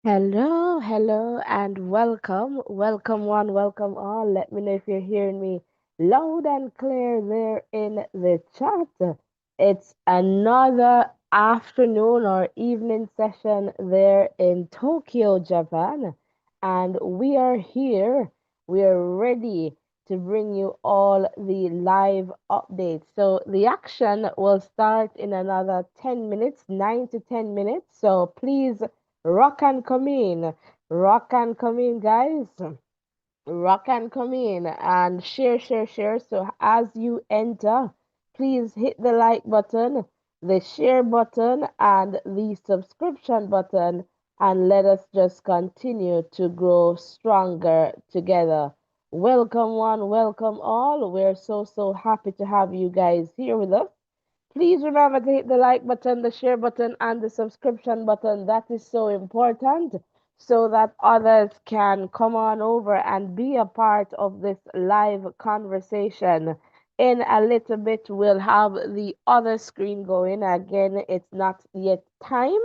Hello, hello, and welcome. Welcome, one, welcome all. Let me know if you're hearing me loud and clear there in the chat. It's another afternoon or evening session there in Tokyo, Japan, and we are here. We are ready to bring you all the live updates. So, the action will start in another 10 minutes, 9 to 10 minutes. So, please rock and come in. Rock and come in, guys. Rock and come in and share, share, share. So as you enter, please hit the like button, the share button, and the subscription button. And let us just continue to grow stronger together. Welcome, one, welcome all. We're so, so happy to have you guys here with us. Please remember to hit the like button, the share button, and the subscription button. That is so important so that others can come on over and be a part of this live conversation. In a little bit, we'll have the other screen going. Again, it's not yet time.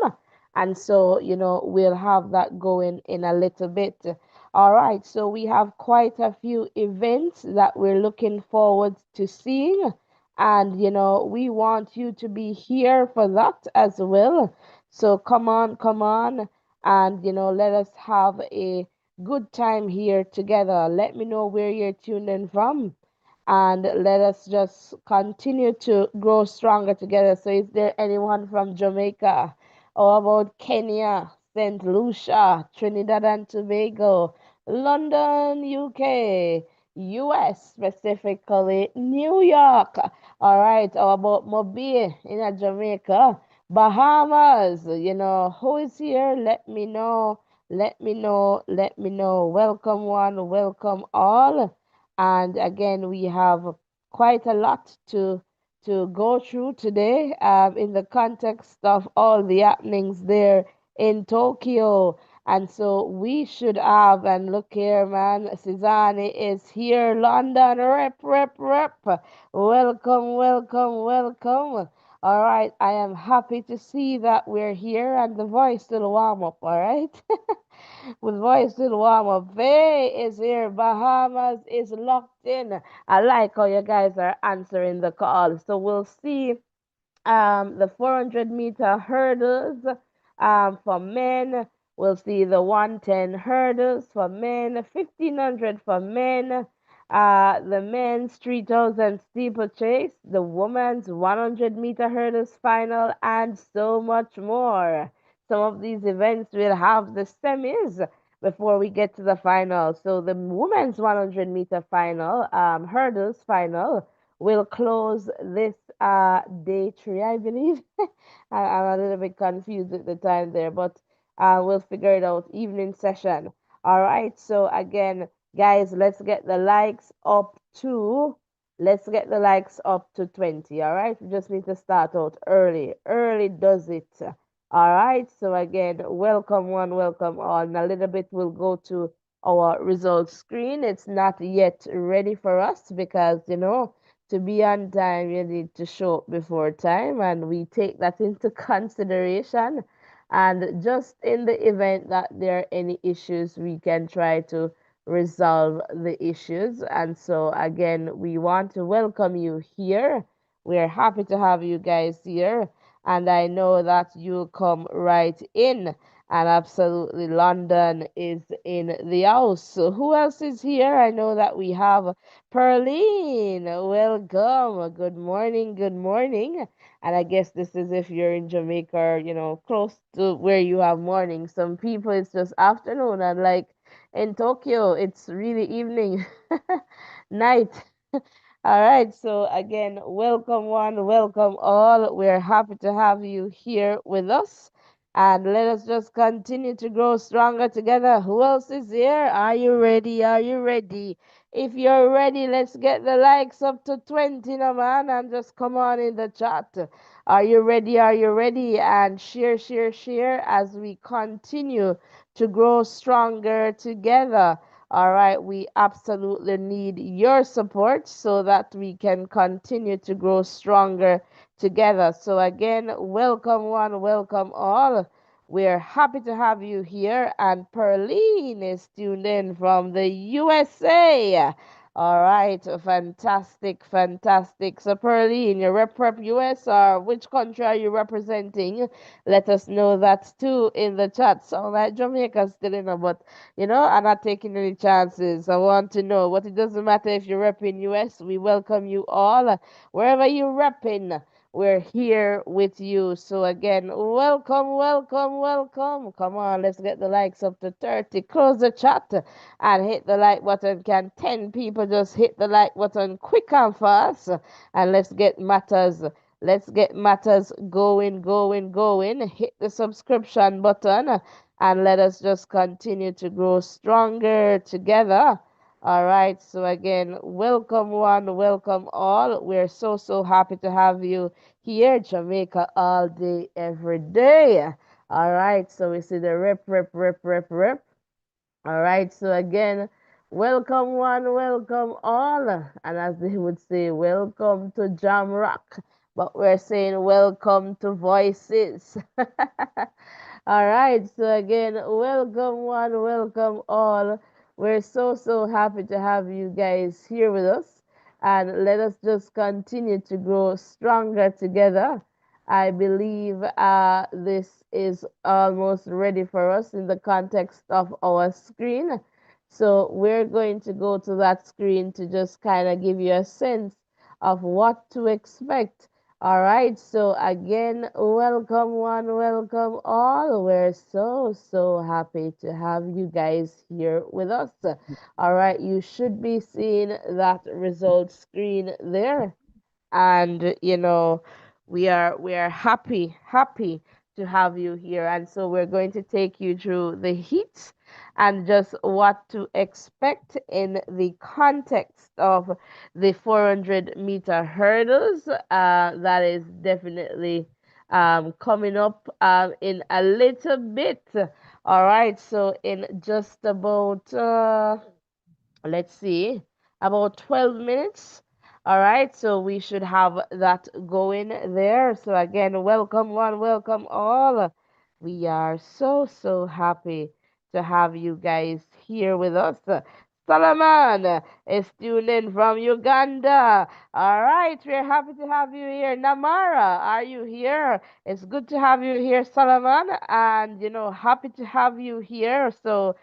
And so, we'll have that going in a little bit. All right, so we have quite a few events that we're looking forward to seeing. And, we want you to be here for that as well. So come on, and, let us have a good time here together. Let me know where you're tuned in from. And let us just continue to grow stronger together. So, is there anyone from Jamaica? Or about Kenya, St. Lucia, Trinidad and Tobago, London, UK, US, specifically New York? All right, how about Mobile in Jamaica, Bahamas? Who is here? Let me know. Let me know. Let me know. Welcome one, welcome all. And again, we have quite a lot to go through today in the context of all the happenings there in Tokyo. And so we should have, and look here, man, Cezanne is here, London, rep, rep, rep. Welcome, welcome, welcome. All right, I am happy to see that we're here and the voice still warm up, all right? With voice still warm up. Faye is here, Bahamas is locked in. I like how you guys are answering the call. So we'll see the 400-meter hurdles for men. We'll see the 110 hurdles for men, 1500 for men, the men's 3000 steeplechase, the women's 100-meter hurdles final, and so much more. Some of these events will have the semis before we get to the final. So the women's 100-meter final, hurdles final, will close this day three, I believe. I'm a little bit confused at the time there, but we'll figure it out. Evening session. All right. So again, guys, let's get the likes up to 20. All right. We just need to start out early. Early does it. All right. So again, welcome one, welcome all. In a little bit, we'll go to our results screen. It's not yet ready for us because, to be on time, you need to show up before time, and we take that into consideration. And just in the event that there are any issues, we can try to resolve the issues. And so, again, we want to welcome you here. We're happy to have you guys here, and I know that you'll come right in. And absolutely, London is in the house. So, who else is here? I know that we have Perline, welcome. Good morning, good morning. And I guess this is if you're in Jamaica, or, close to where you have morning. Some people it's just afternoon, and like in Tokyo, it's really evening, night. All right, so again, welcome one, welcome all. We're happy to have you here with us. And let us just continue to grow stronger together. Who else is here? Are you ready? Are you ready? If you're ready, let's get the likes up to 20 now, man, and just come on in the chat. Are you ready? Are you ready? And share, share, share as we continue to grow stronger together. All right, we absolutely need your support so that we can continue to grow stronger together. So, again, welcome one, welcome all. We're happy to have you here. And Perline is tuned in from the USA. All right, fantastic, fantastic. So, Perline, you rep US, or which country are you representing? Let us know that too in the chat. Sound like Jamaica still in, but I'm not taking any chances. I want to know. But it doesn't matter if you're repping US. We welcome you all wherever you're repping. We're here with you. So again, welcome, welcome, welcome. Come on, let's get the likes up to 30. Close the chat and hit the like button. Can 10 people just hit the like button quick and fast? And let's get matters going, going, going. Hit the subscription button and let us just continue to grow stronger together. All right. So again, welcome one, welcome all. We're so happy to have you here, Jamaica, all day, every day. All right. So we see the rep. All right. So again, welcome one, welcome all. And as they would say, welcome to Jam Rock. But we're saying welcome to Voices. All right. So again, welcome one, welcome all. We're so happy to have you guys here with us. And let us just continue to grow stronger together. I believe this is almost ready for us in the context of our screen. So we're going to go to that screen to just kind of give you a sense of what to expect. All right, so again, welcome one, welcome all. We're so happy to have you guys here with us. All right, you should be seeing that result screen there, and we are happy to have you here. And so we're going to take you through the heat and just what to expect in the context of the 400-meter hurdles. That is definitely coming up in a little bit. All right, so in just about let's see, about 12 minutes. All right, so we should have that going there. So again, welcome one, welcome all. We are so happy to have you guys here with us. Solomon is tuned in from Uganda. All right, we're happy to have you here. Namara, are you here? It's good to have you here, Solomon, and happy to have you here. So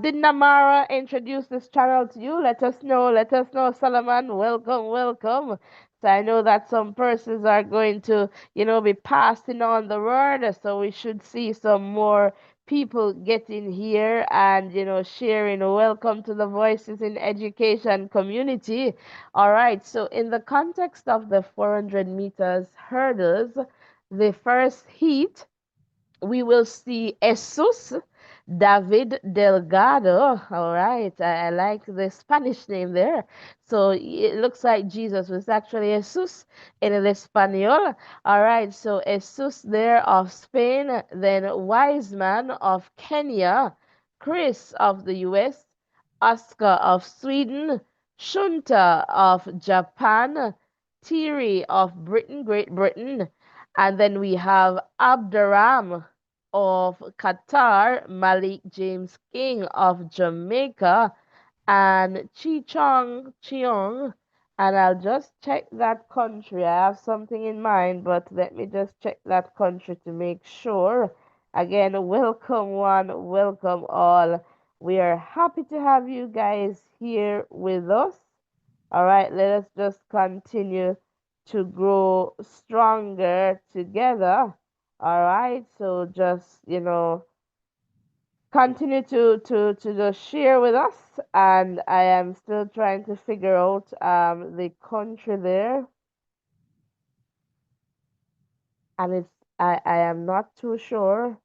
did Namara introduce this channel to you? Let us know. Let us know, Solomon. Welcome, welcome. So I know that some persons are going to, be passing on the word. So we should see some more people getting here and, sharing. Welcome to the Voices in Education community. All right. So in the context of the 400 meters hurdles, the first heat we will see Jesus David Delgado. All right, I like the Spanish name there. So it looks like Jesus was actually Jesus in el Espanol. All right, so Jesus there of Spain, then Wiseman of Kenya, Chris of the US, Oscar of Sweden, Shunta of Japan, Thierry of Britain, Great Britain, and then we have Abderram of Qatar, Malik James King of Jamaica, and Cheong. And I'll just check that country. I have something in mind, but let me just check that country to make sure. Again, welcome one, welcome all. We are happy to have you guys here with us. All right, let us just continue to grow stronger together. All right, so just continue to just share with us. And I am still trying to figure out the country there, and I am not too sure.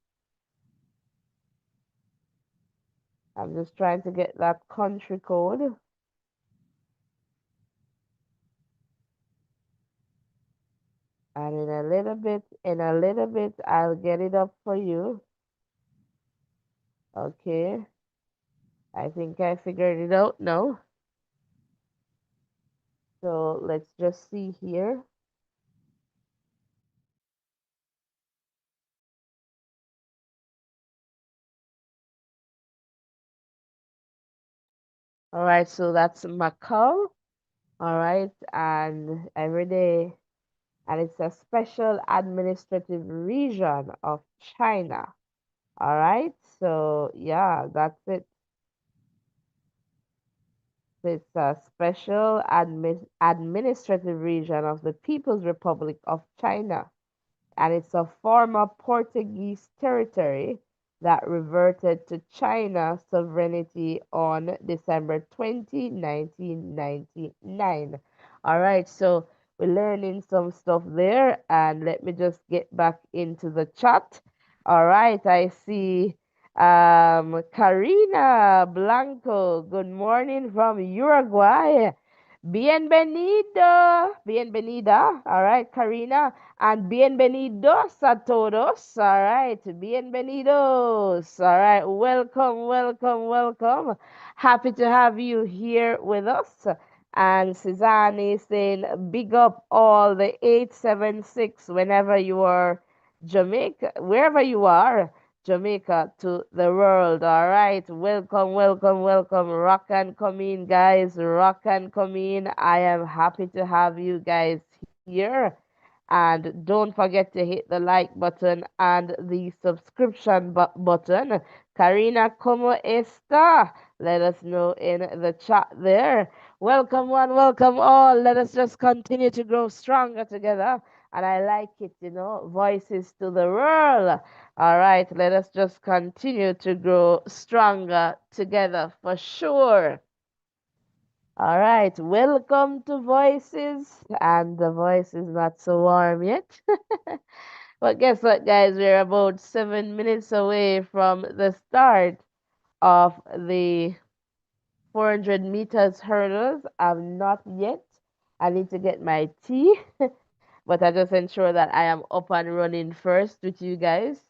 I'm just trying to get that country code, and in a little bit I'll get it up for you. Okay, I think I figured it out now. So let's just see here. All right, so that's Macau. All right, and every day, and it's a special administrative region of China. All right, so yeah, that's it. It's a special administrative region of the People's Republic of China, and it's a former Portuguese territory that reverted to China's sovereignty on December 20, 1999. All right, so we're learning some stuff there, and let me just get back into the chat. All right, I see Karina Blanco, good morning from Uruguay. Bienvenido, bienvenida, all right, Karina, and bienvenidos a todos, all right, bienvenidos, all right, welcome, welcome, welcome. Happy to have you here with us. And Suzanne is saying, big up all the 876 whenever you are Jamaica, wherever you are. Jamaica to the world. All right. Welcome, welcome, welcome. Rock and come in, guys. Rock and come in. I am happy to have you guys here. And don't forget to hit the like button and the subscription button. Karina, ¿cómo está? Let us know in the chat there. Welcome, one, welcome all. Let us just continue to grow stronger together. And I like it, voices to the world. All right, let us just continue to grow stronger together for sure. All right, welcome to Voices. And the voice is not so warm yet. But guess what, guys? We're about 7 minutes away from the start of the 400 meters hurdles. I'm not yet. I need to get my tea, but I just ensure that I am up and running first with you guys.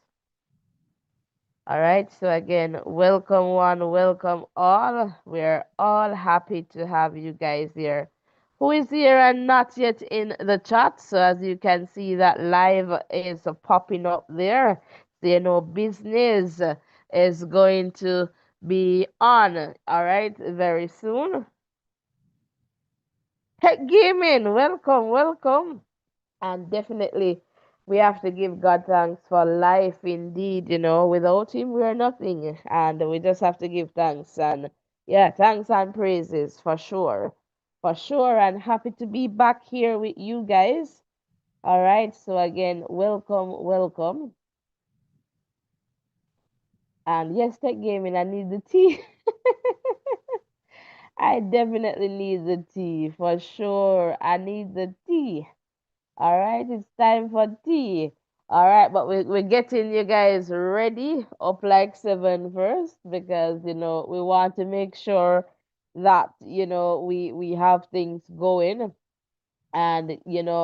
All right, so again, welcome one, welcome all. We're all happy to have you guys here. Who is here and not yet in the chat? So as you can see, that live is popping up there. So you know, business is going to be on, all right, very soon. Tech Gaming, welcome, welcome. And definitely, we have to give God thanks for life indeed. Without Him, we are nothing. And we just have to give thanks. And yeah, thanks and praises for sure. For sure. And happy to be back here with you guys. All right. So, again, welcome, welcome. And yes, Tech Gaming, I need the tea. I definitely need the tea for sure. I need the tea. All right, it's time for tea. All right, but we're getting you guys ready up like seven first because we want to make sure that we have things going. And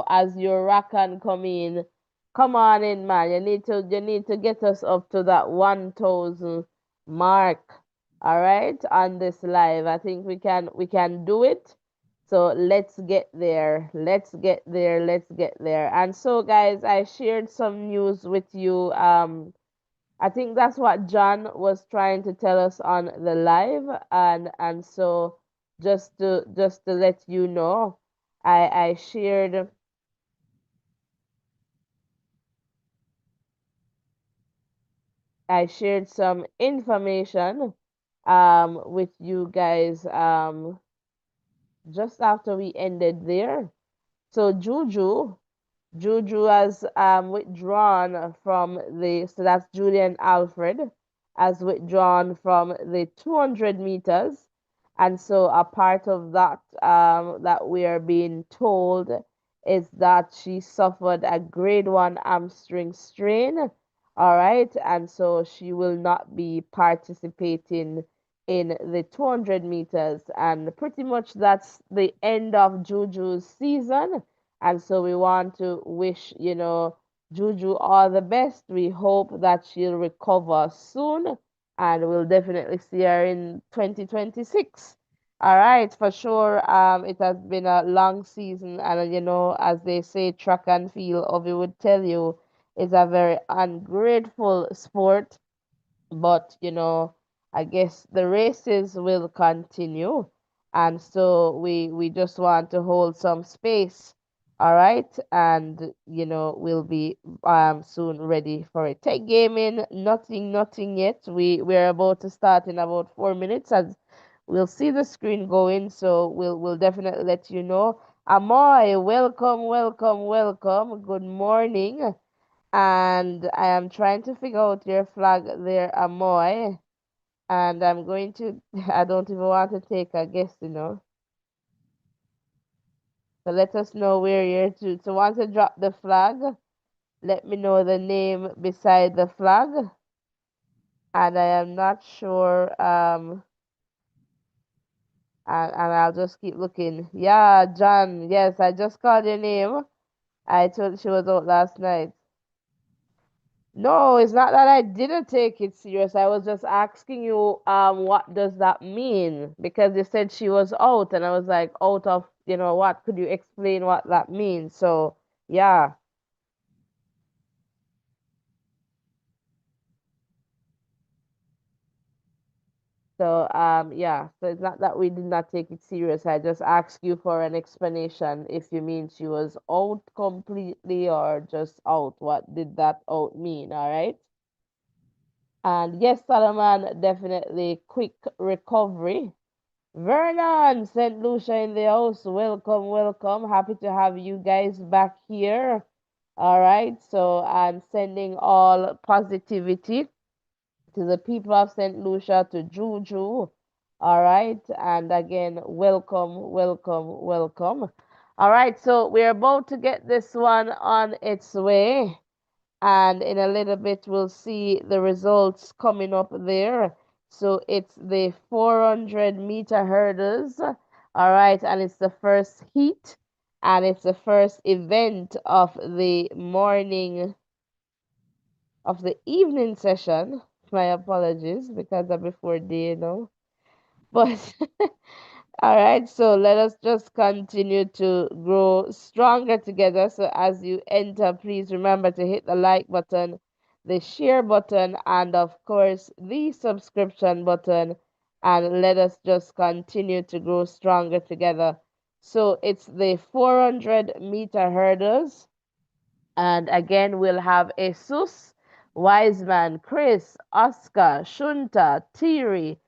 as your rock and come on in, man. You need to get us up to that 1,000 mark. All right, on this live. I think we can do it. So let's get there. Let's get there. Let's get there. And so guys, I shared some news with you. I think that's what John was trying to tell us on the live, and so just to let you know, I shared some information with you guys just after we ended there. So Juju has withdrawn from so that's Julian Alfred has withdrawn from the 200 meters. And so a part of that that we are being told is that she suffered a grade 1 hamstring strain. All right. And so she will not be participating in the 200 meters. And pretty much that's the end of Juju's season. And so we want to wish, Juju all the best. We hope that she'll recover soon and we'll definitely see her in 2026. All right, for sure. It has been a long season, and as they say, track and field, Ovi would tell you, is a very ungrateful sport. But I guess the races will continue, and so we just want to hold some space, all right? And we'll be soon ready for it. Tech gaming, nothing yet. We're about to start in about 4 minutes, as we'll see the screen going, so we'll definitely let you know. Amoy, welcome. Good morning. And I am trying to figure out your flag there, Amoy. And I'm going to, I don't even want to take a guess. So let us know where you're to. So once I drop the flag, let me know the name beside the flag. And I am not sure, and I'll just keep looking. Yeah, John, yes, I just called your name. I told she was out last night. No, it's not that I didn't take it serious. I was just asking you, what does that mean? Because you said she was out, and I was like, out of, what? Could you explain what that means? So, yeah. Yeah. So it's not that we did not take it serious. I just asked you for an explanation if you mean she was out completely or just out. What did that out mean? All right. And yes, Solomon, definitely quick recovery. Vernon, St. Lucia in the house. Welcome. Happy to have you guys back here. All right. So I'm sending all positivity to the people of St. Lucia, to Juju. All right. And again, welcome. All right. So we're about to get this one on its way, and in a little bit we'll see the results coming up there. So it's the 400-meter hurdles, all right, and it's the first heat, and it's the first event of the morning, of the evening session. My apologies, because I'm before day. But all right, so let us just continue to grow stronger together. So as you enter, please remember to hit the like button, the share button, and of course the subscription button. And let us just continue to grow stronger together. So it's the 400-meter hurdles. And again, we'll have Jesus, Wiseman, Chris, Oscar, Shunta, Thierry,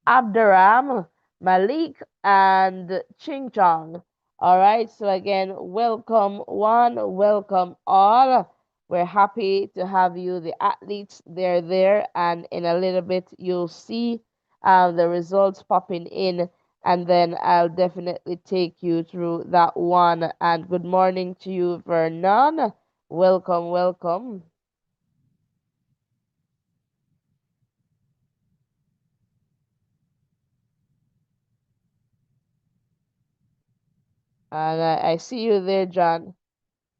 Abderram, Malik, and Ching Chong. All right, so again, welcome one, welcome all. We're happy to have you, the athletes. They're there, and in a little bit, you'll see the results popping in, and then I'll definitely take you through that one. And good morning to you, Vernon. Welcome. And I see you there, John.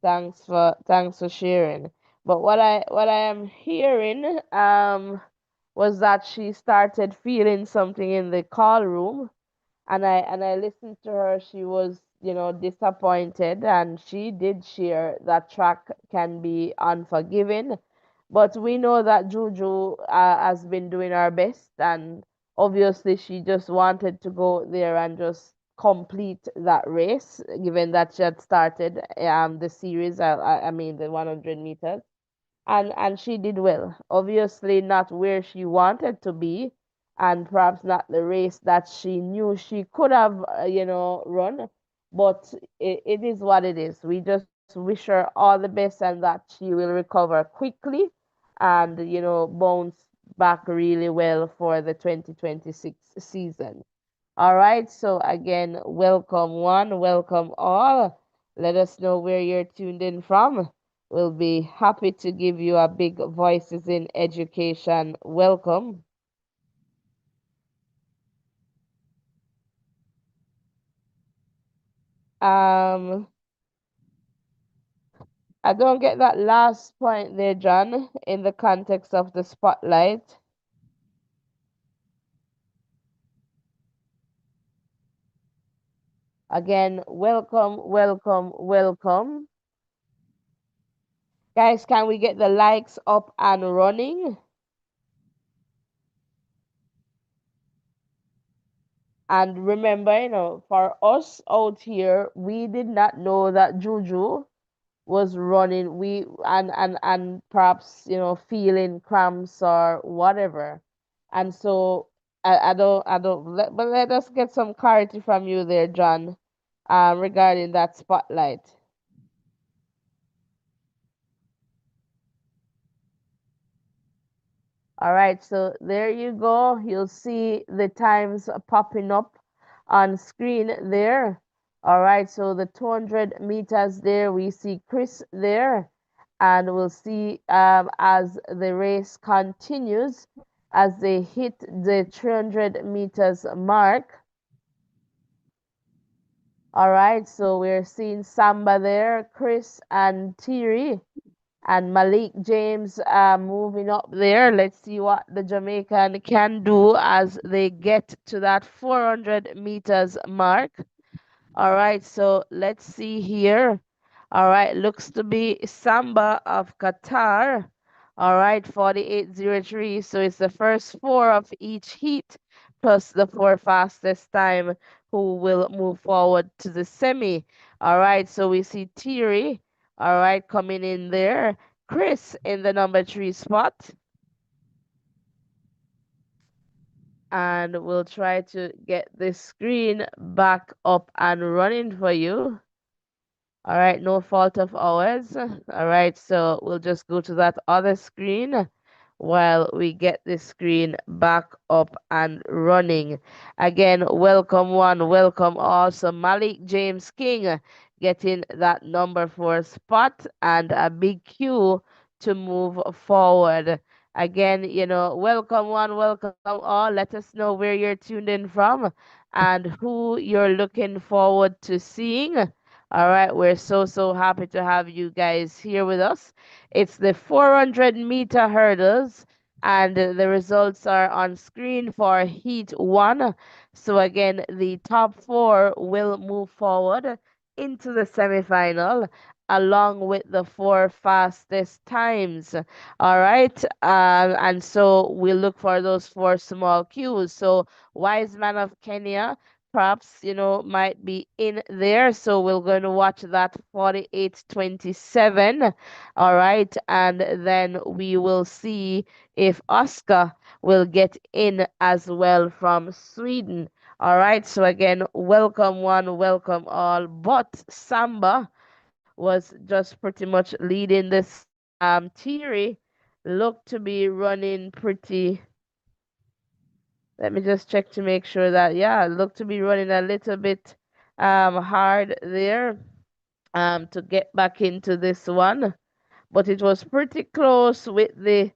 Thanks for sharing. But what I am hearing was that she started feeling something in the call room, and I listened to her. She was, disappointed, and she did share that track can be unforgiving. But we know that Juju has been doing her best, and obviously she just wanted to go there and just complete that race, given that she had started the series. I mean the 100 meters, and she did well. Obviously, not where she wanted to be, and perhaps not the race that she knew she could have, run. But it is what it is. We just wish her all the best, and that she will recover quickly, and bounce back really well for the 2026 season. All right, so again, welcome one, welcome all. Let us know where you're tuned in from. We'll be happy to give you a big Voices in Education welcome. Um, I don't get that last point there, John, in the context of the spotlight. Again, welcome. Guys, can we get the likes up and running? And remember, for us out here, we did not know that Juju was running. And perhaps, feeling cramps or whatever. And so but let us get some clarity from you there, John, regarding that spotlight. All right, so there you go. You'll see the times popping up on screen there. All right, so the 200 meters there, we see Chris there, and we'll see as the race continues, as they hit the 300 meters mark. All right, so we're seeing Samba there, Chris and Thierry and Malik James moving up there. Let's see what the Jamaican can do as they get to that 400 meters mark. All right, so let's see here. All right, looks to be Samba of Qatar. All right, 48.03. So it's the first four of each heat plus the four fastest time who will move forward to the semi. All right, so we see Thierry, all right, coming in there. Chris in the number three spot. And we'll try to get this screen back up and running for you. All right, no fault of ours. All right, so we'll just go to that other screen while we get this screen back up and running. Again, welcome one, welcome all. So Malik James King getting that number four spot and a big Q to move forward. Again, welcome one, welcome all. Let us know where you're tuned in from and who you're looking forward to seeing. All right, we're so happy to have you guys here with us. It's the 400-meter hurdles, and the results are on screen for Heat 1. So, again, the top four will move forward into the semifinal along with the four fastest times. All right, and so we look for those four small cues. So, Wise Man of Kenya perhaps might be in there, so we're going to watch that 48-27. All right, and then we will see if Oscar will get in as well from Sweden. All right, so again, welcome one, welcome all. But Samba was just pretty much leading this. Thierry looked to be running pretty. Let me just check to make sure that, yeah, look to be running a little bit hard there to get back into this one. But it was pretty close with the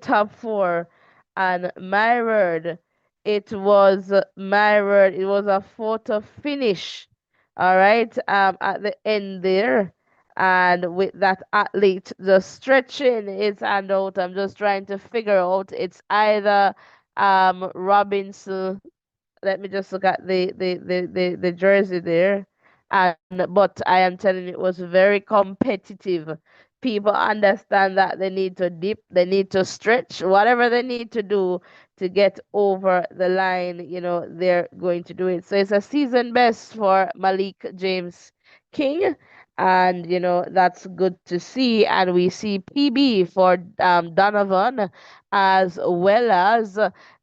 top four. And my word, it was a photo finish. All right, at the end there. And with that athlete just stretching his hand out, I'm just trying to figure out it's either Robinson. Let me just look at the jersey there. And but I am telling you, it was very competitive. People understand that they need to dip, they need to stretch, whatever they need to do to get over the line, they're going to do it. So it's a season best for Malik James King. And that's good to see. And we see PB for Donovan as well as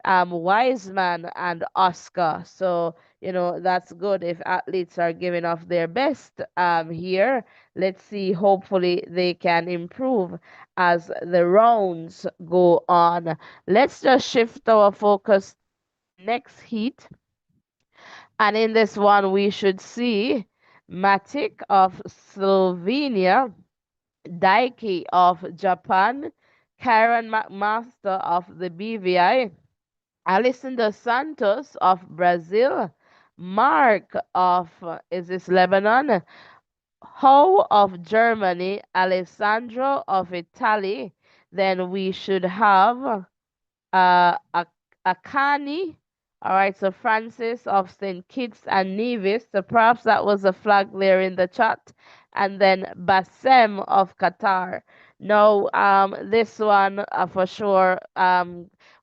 Wiseman and Oscar. So, that's good if athletes are giving off their best here. Let's see, hopefully they can improve as the rounds go on. Let's just shift our focus to the next heat. And in this one, we should see Matic of Slovenia, Daiki of Japan, Karen McMaster of the BVI, Alison dos Santos of Brazil, Mark of is this Lebanon, Ho of Germany, Alessandro of Italy. Then we should have uh, Akani. All right, so Francis of St. Kitts and Nevis. So perhaps that was a flag there in the chat. And then Bassem of Qatar. No, this one for sure.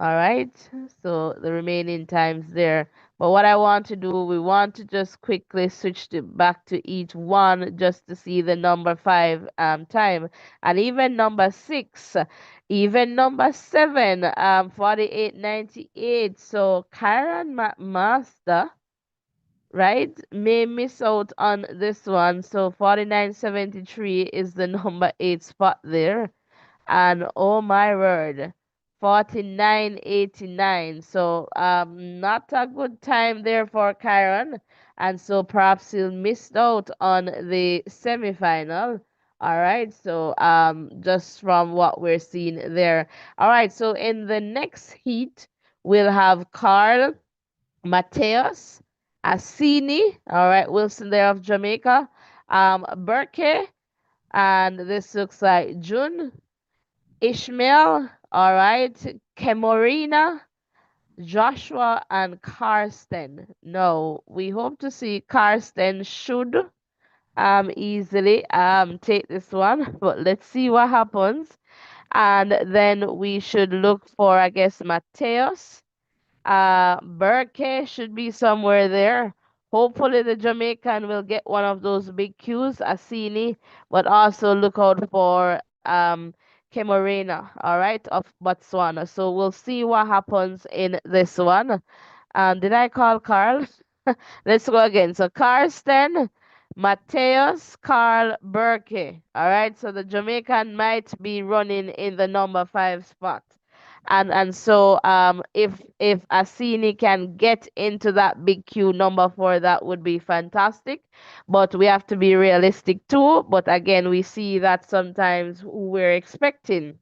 All right, so the remaining times there. But what I want to do, we want to just quickly switch back to each one just to see the number five time, and even number six, even number seven, 4898. So Kyron Master, right, may miss out on this one. So 4973 is the number eight spot there. And oh my word, 49.89. So not a good time there for Kyron. And so perhaps he'll missed out on the semifinal. All right, so just from what we're seeing there. All right, so in the next heat, we'll have Carl Mateos, Assini, all right, Wilson there of Jamaica, Burke, and this looks like June, Ishmael, all right, Kemorina, Joshua, and Karsten. No, we hope to see Karsten should easily take this one, but let's see what happens. And then we should look for, I guess, Mateos. Burke should be somewhere there. Hopefully, the Jamaican will get one of those big cues, Asini, but also look out for Camarena, all right, of Botswana. So we'll see what happens in this one. Did I call Carl? Let's go again. So Karsten, Mateus, Carl, Burke. All right. So the Jamaican might be running in the number five spot. And so if Asini can get into that big Q number four, that would be fantastic. But we have to be realistic too. But again, we see that sometimes who we're expecting,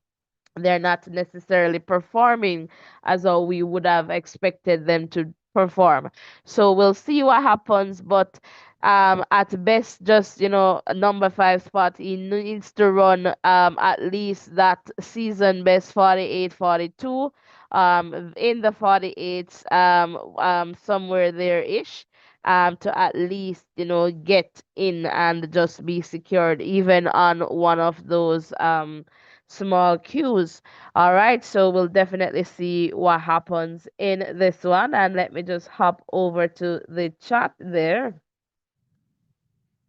they're not necessarily performing as how we would have expected them to perform. So we'll see what happens, but at best, just a number five spot, he needs to run at least that season best 48, 42, in the 48s, somewhere there ish. To at least, get in and just be secured, even on one of those small cues. All right, so we'll definitely see what happens in this one. And let me just hop over to the chat there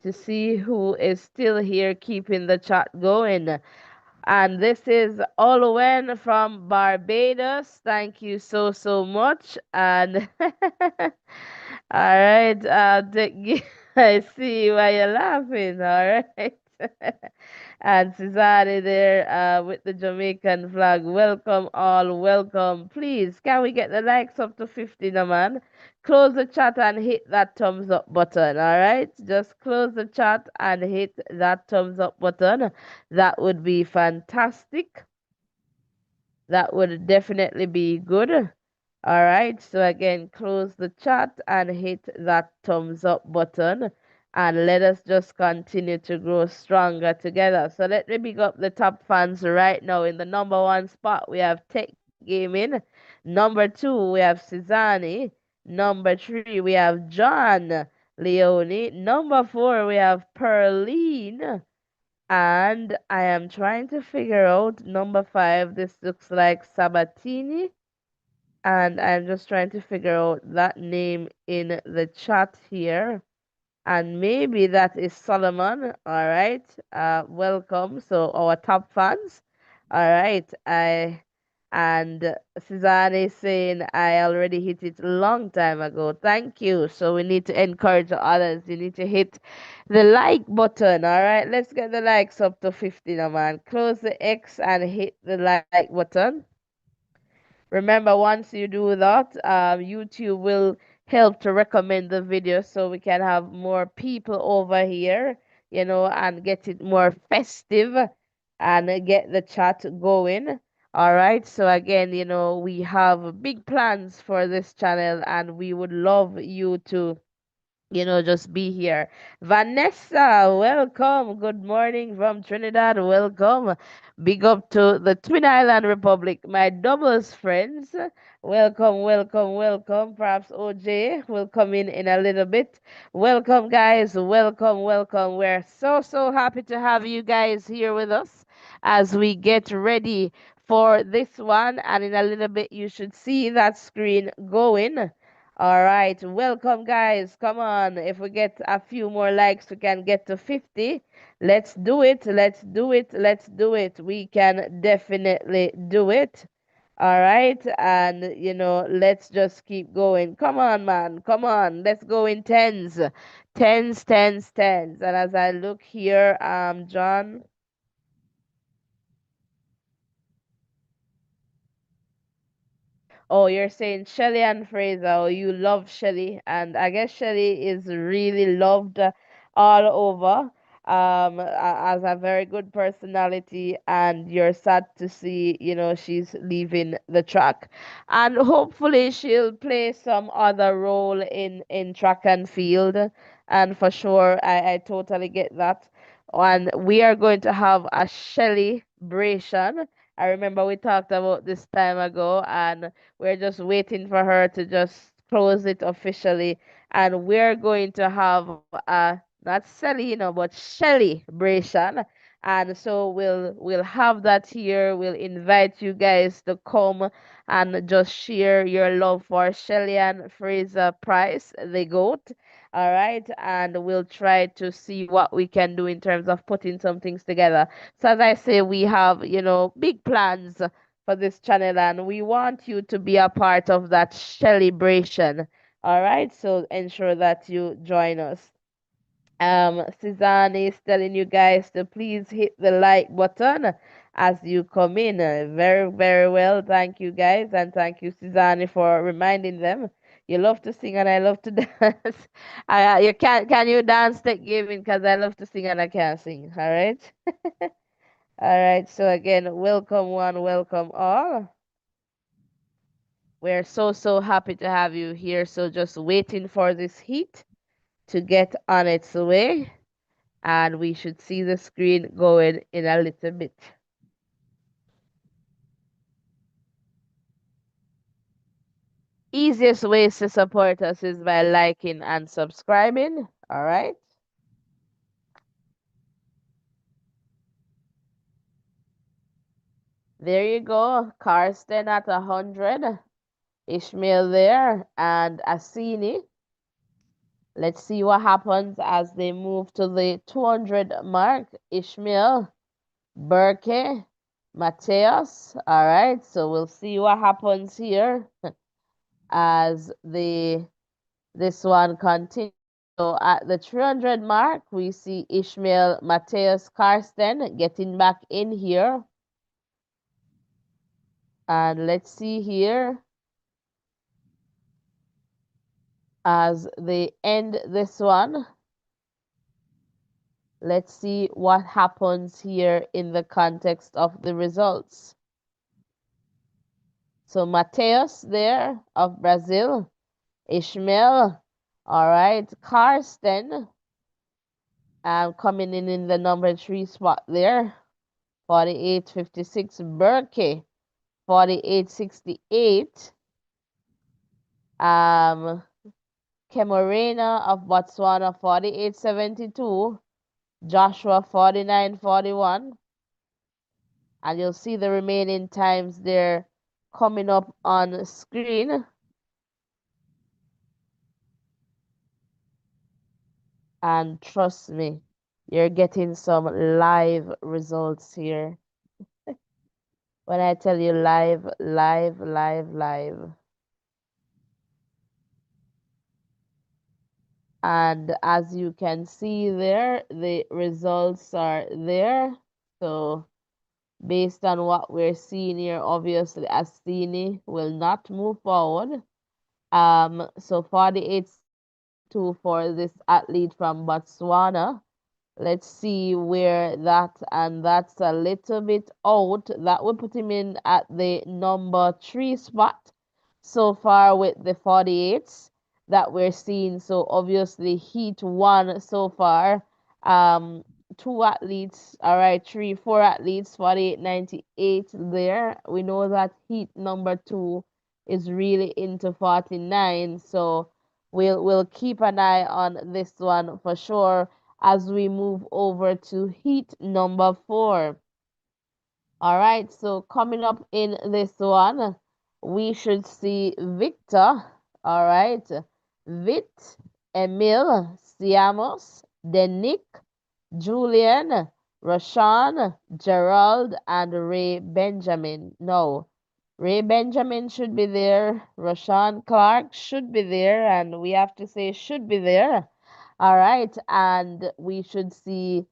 to see who is still here keeping the chat going. And this is Olowen from Barbados. Thank you so, so much. And all right, I see why you're laughing. All right. And Cesare there with the Jamaican flag. Welcome, all. Welcome. Please, can we get the likes up to 50 now, man? Close the chat and hit that thumbs up button. All right. Just close the chat and hit that thumbs up button. That would be fantastic. That would definitely be good. All right. So again, close the chat and hit that thumbs up button. And let us just continue to grow stronger together. So let me big up the top fans right now. In the number one spot, we have Tech Gaming. Number two, we have Cezanne. Number three, we have John Leone. Number four, we have Perline. And I am trying to figure out number five. This looks like Sabatini. And I'm just trying to figure out that name in the chat here. And maybe that is Solomon. All right. Welcome. So our top fans. All right. And Suzanne is saying I already hit it a long time ago. Thank you. So we need to encourage others. You need to hit the like button. All right. Let's get the likes up to 50 now, man. Close the X and hit the like button. Remember, once you do that, YouTube will help to recommend the video so we can have more people over here, and get it more festive and get the chat going. All right. So again, we have big plans for this channel and we would love you to just be here. Vanessa, welcome. Good morning from Trinidad. Welcome. Big up to the Twin Island Republic, my doubles friends. Welcome, welcome, welcome. Perhaps OJ will come in a little bit. Welcome, guys. Welcome, welcome. We're so, so happy to have you guys here with us as we get ready for this one, and in a little bit you should see that screen going. All right, welcome guys. Come on, if we get a few more likes, we can get to 50. Let's do it. Let's do it. Let's do it. We can definitely do it. All right, and let's just keep going. Come on, man. Come on. Let's go in tens. Tens, tens, tens. And as I look here, John. Oh, you're saying Shelly and Fraser. Oh, you love Shelly, and I guess Shelly is really loved all over. As a very good personality, and you're sad to see, she's leaving the track, and hopefully she'll play some other role in track and field. And for sure, I totally get that. And we are going to have a Shelly Bration. I remember we talked about this time ago, and we're just waiting for her to just close it officially. And we're going to have not Selena, but celebration. And so we'll have that here. We'll invite you guys to come and just share your love for Shelly and Fraser Price, the GOAT. All right, and we'll try to see what we can do in terms of putting some things together. So as I say, we have, big plans for this channel, and we want you to be a part of that celebration. All right, so ensure that you join us. Suzanne is telling you guys to please hit the like button as you come in. Very, very well. Thank you guys, and thank you, Suzanne, for reminding them. You love to sing and I love to dance. You can you dance tech gaming because I love to sing and I can't sing. All right. All right. So again, welcome one, welcome all. We're so happy to have you here. So just waiting for this heat to get on its way, and we should see the screen going in a little bit. Easiest ways to support us is by liking and subscribing. All right. There you go. Karsten at 100. Ishmael there and Asini. Let's see what happens as they move to the 200 mark. Ishmael, Burke, Mateus. All right, so we'll see what happens here as this one continues. So at the 300 mark, we see Ishmael, Mateus, Karsten getting back in here. And let's see here as they end this one. Let's see what happens here in the context of the results. So Mateus there of Brazil, Ishmael, all right, Karsten, coming in the number 3 spot there, 48.56, Burke, 48.68, Kemorena of Botswana, 48.72, Joshua, 49.41, and you'll see the remaining times there coming up on screen. And trust me, you're getting some live results here. When I tell you live, live, live, live. And as you can see there, the results are there. So based on what we're seeing here, obviously Astini will not move forward. So 48.2 for this athlete from Botswana. Let's see where and that's a little bit out. That would put him in at the number 3 spot so far with the 48s that we're seeing. So obviously heat 1 so far. 2 athletes, all right, 3, 4 athletes, 48.98 there. We know that heat number 2 is really into 49. So we'll keep an eye on this one for sure as we move over to heat number 4. All right, so coming up in this one, we should see Victor. All right, Vit, Emil, Siamos, Denick, Julian, Rashawn, Gerald, and Ray Benjamin. No, Ray Benjamin should be there. Rashawn Clark should be there, and we have to say should be there. All right, and we should see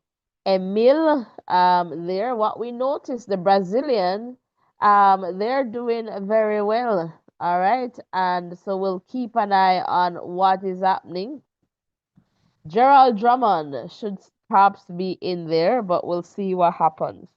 Emil there. What we noticed, the Brazilian, they're doing very well. All right, and so we'll keep an eye on what is happening. Gerald Drummond should perhaps be in there, but we'll see what happens.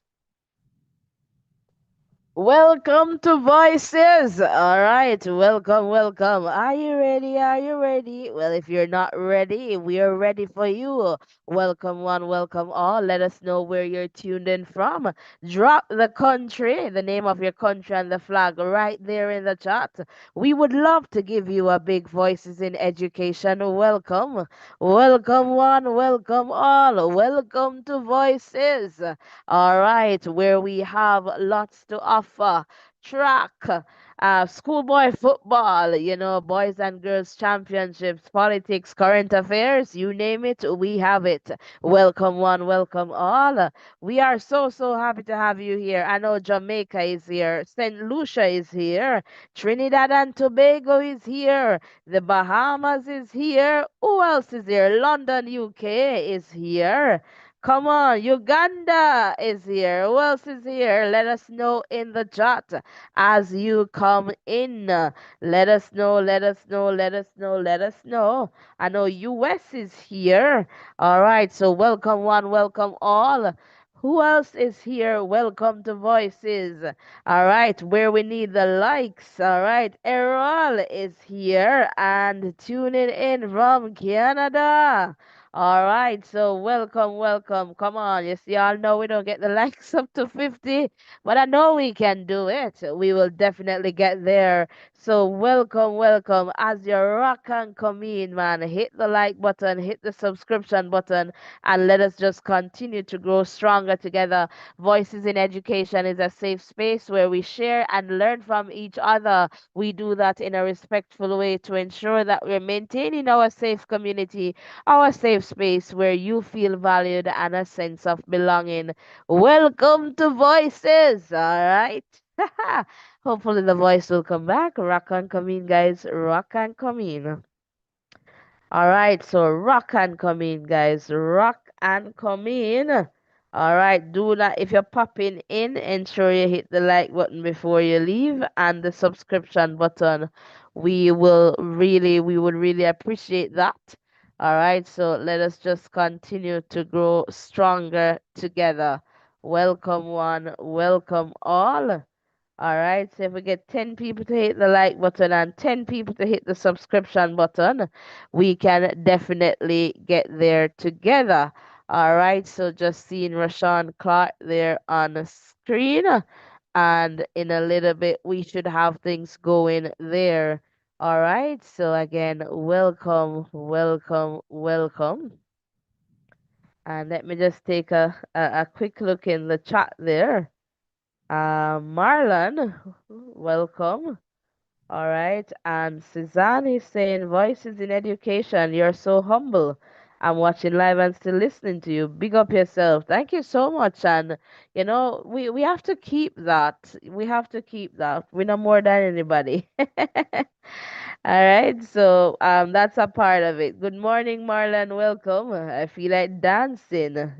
Welcome to Voices. All right, welcome, welcome. Are you ready? Are you ready? Well, if you're not ready, we are ready for you. Welcome, one, welcome all. Let us know where you're tuned in from. Drop the country, the name of your country, and the flag right there in the chat. We would love to give you a big Voices in Education. Welcome, welcome, one, welcome all. Welcome to Voices. All right, where we have lots to offer. Track, schoolboy football, boys and girls championships, politics, current affairs, you name it, we have it. Welcome one, welcome all. We are so, so happy to have you here. I know Jamaica is here, St. Lucia is here, Trinidad and Tobago is here, the Bahamas is here. Who else is here? London, UK is here. Come on, Uganda is here. Who else is here? Let us know in the chat as you come in. Let us know, let us know, let us know, let us know. I know US is here. All right, so welcome one, welcome all. Who else is here? Welcome to Voices. All right, where we need the likes. All right, Errol is here and tuning in from Canada. All right, so welcome, welcome. Come on, you see, y'all know we don't get the likes up to 50, but I know we can do it. We will definitely get there. So welcome, welcome. As you rock and come in, man, hit the like button, hit the subscription button, and let us just continue to grow stronger together. Voices in Education is a safe space where we share and learn from each other. We do that in a respectful way to ensure that we're maintaining our safe community, our safe space where you feel valued and a sense of belonging. Welcome to Voices, all right? Hopefully, the voice will come back. Rock and come in, guys. Rock and come in. All right, so rock and come in, guys. Rock and come in. All right, do that. If you're popping in, ensure you hit the like button before you leave and the subscription button. We would really appreciate that. All right, so let us just continue to grow stronger together. Welcome one, welcome all. All right, so if we get 10 people to hit the like button and 10 people to hit the subscription button, we can definitely get there together. All right, so just seeing Rashawn Clark there on the screen, and in a little bit, we should have things going there. All right, so again, welcome, welcome, welcome. And let me just take a quick look in the chat there. Marlon, welcome. All right. And Suzanne is saying, Voices in Education, you're so humble. I'm watching live and still listening to you. Big up yourself. Thank you so much. And, we have to keep that. We have to keep that. We're no more than anybody. All right. So that's a part of it. Good morning, Marlon. Welcome. I feel like dancing.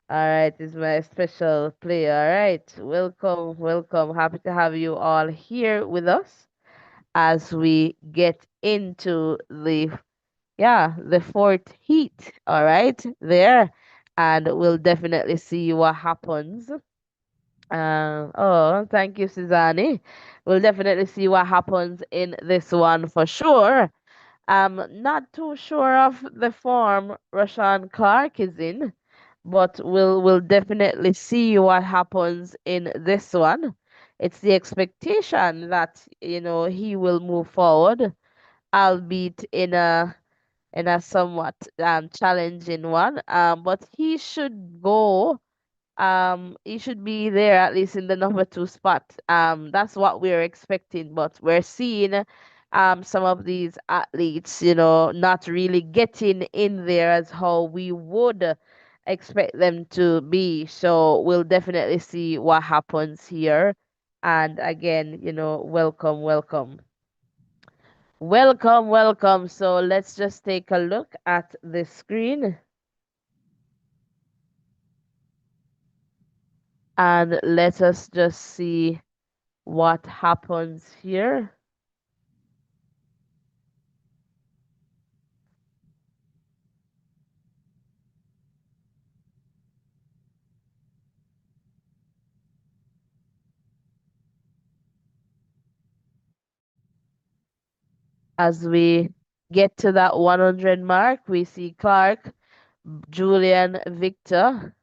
All right, it's my special play. All right, welcome, welcome. Happy to have you all here with us as we get into the fourth heat. All right, there, and we'll definitely see what happens. Oh, thank you, Suzanne. We'll definitely see what happens in this one for sure. I'm not too sure of the form Rashawn Clark is in, but we'll definitely see what happens in this one. It's the expectation that he will move forward, albeit in a somewhat challenging one. But he should go he should be there at least in the number two spot. That's what we're expecting, but we're seeing some of these athletes, not really getting in there as how we would expect them to be. So we'll definitely see what happens here. And again, welcome, welcome. Welcome, welcome. So let's just take a look at the screen and let us just see what happens here as we get to that 100 mark. We see Clark, Julian, Victor.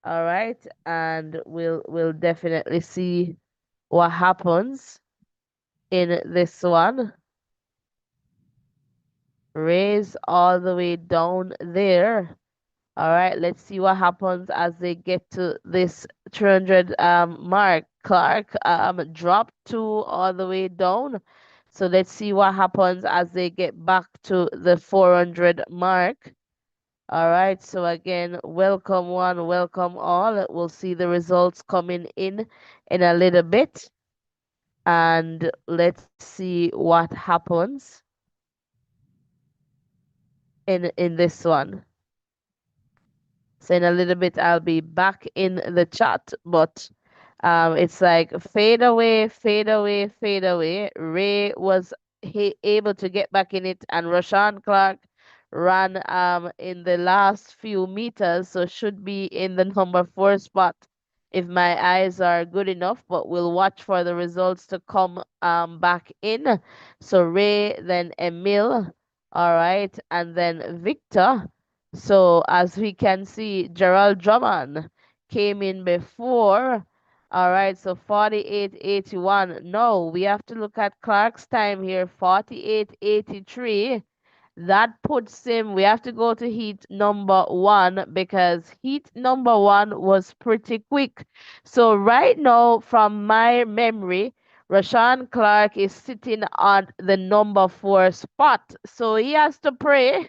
All right, and we'll definitely see what happens in this one. Raise all the way down there. All right, let's see what happens as they get to this 300 mark. Clark dropped two all the way down. So let's see what happens as they get back to the 400 mark. All right, so again, welcome one, welcome all. We'll see the results coming in a little bit. And let's see what happens in this one. So in a little bit, I'll be back in the chat, but it's like fade away, fade away, fade away. Ray was able to get back in it, and Rashawn Clark ran in the last few meters, so should be in the number four spot if my eyes are good enough. But we'll watch for the results to come back in. So Ray, then Emil, all right, and then Victor. So as we can see, Gerald Drummond came in before. All right, so 48.81. No, we have to look at Clark's time here, 48.83. That puts him, we have to go to heat number one because heat number one was pretty quick. So right now, from my memory, Rashawn Clark is sitting on the number four spot. So he has to pray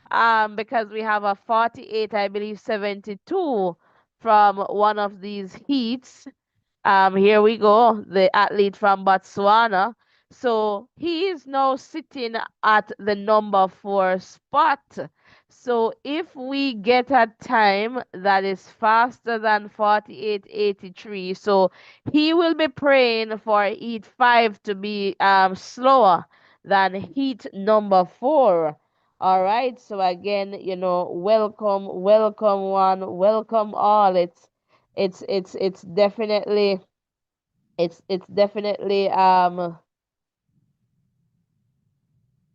because we have a 48, I believe 72 from one of these heats. Here we go, the athlete from Botswana. So he is now sitting at the number four spot. So if we get a time that is faster than 48.83, so he will be praying for heat five to be slower than heat number four. All right. So again, welcome, welcome one, welcome all. It's definitely it's definitely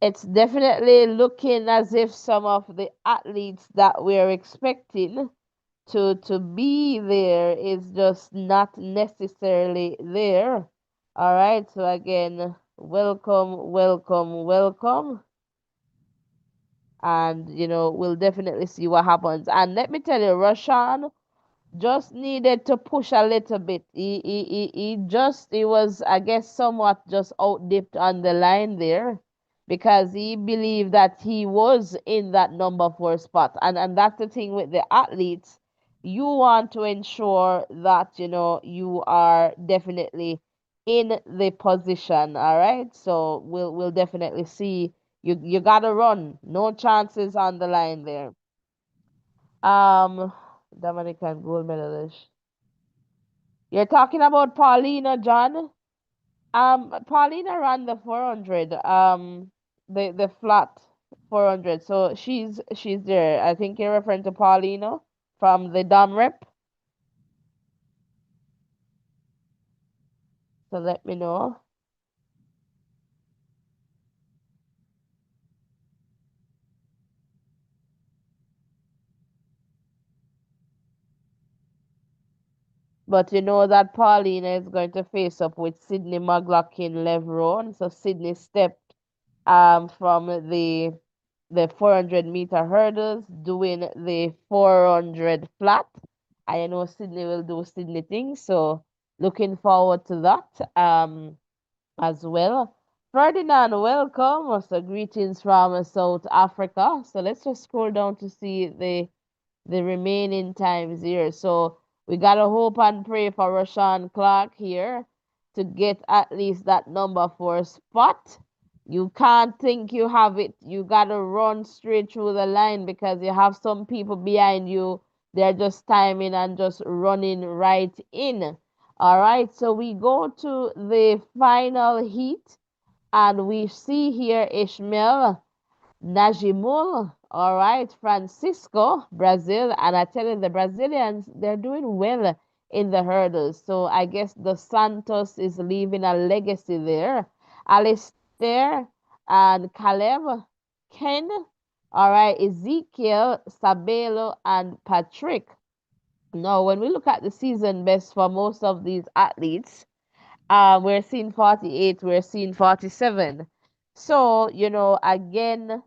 it's definitely looking as if some of the athletes that we're expecting to be there is just not necessarily there. All right, so again, welcome, welcome, welcome. And we'll definitely see what happens. And let me tell you, Rashan just needed to push a little bit. He was, I guess, somewhat just out dipped on the line there because he believed that he was in that number four spot. And that's the thing with the athletes. You want to ensure that, you are definitely in the position. All right. So we'll definitely see. You gotta run. No chances on the line there. Um, Dominican gold medalist. You're talking about Paulina, John? Paulina ran the 400, the flat 400. So she's there. I think you're referring to Paulina from the Dom rep. So let me know. But you know that Paulina is going to face up with Sydney McLaughlin Levron. So Sydney stepped from the 400-meter hurdles doing the 400 flat. I know Sydney will do Sydney things, so looking forward to that as well. Ferdinand, welcome. So greetings from South Africa. So let's just scroll down to see the remaining times here. So we gotta hope and pray for Rashawn Clark here to get at least that number 4 spot. You can't think you have it. You gotta run straight through the line because you have some people behind you. They're just timing and just running right in. All right, so we go to the final heat and we see here Ishmael Najimul, all right, Francisco, Brazil, and I tell you, the Brazilians, they're doing well in the hurdles. So I guess the Santos is leaving a legacy there. Alistair and Caleb, Ken, all right, Ezekiel, Sabelo, and Patrick. Now, when we look at the season best for most of these athletes, we're seeing 48, we're seeing 47. So, again,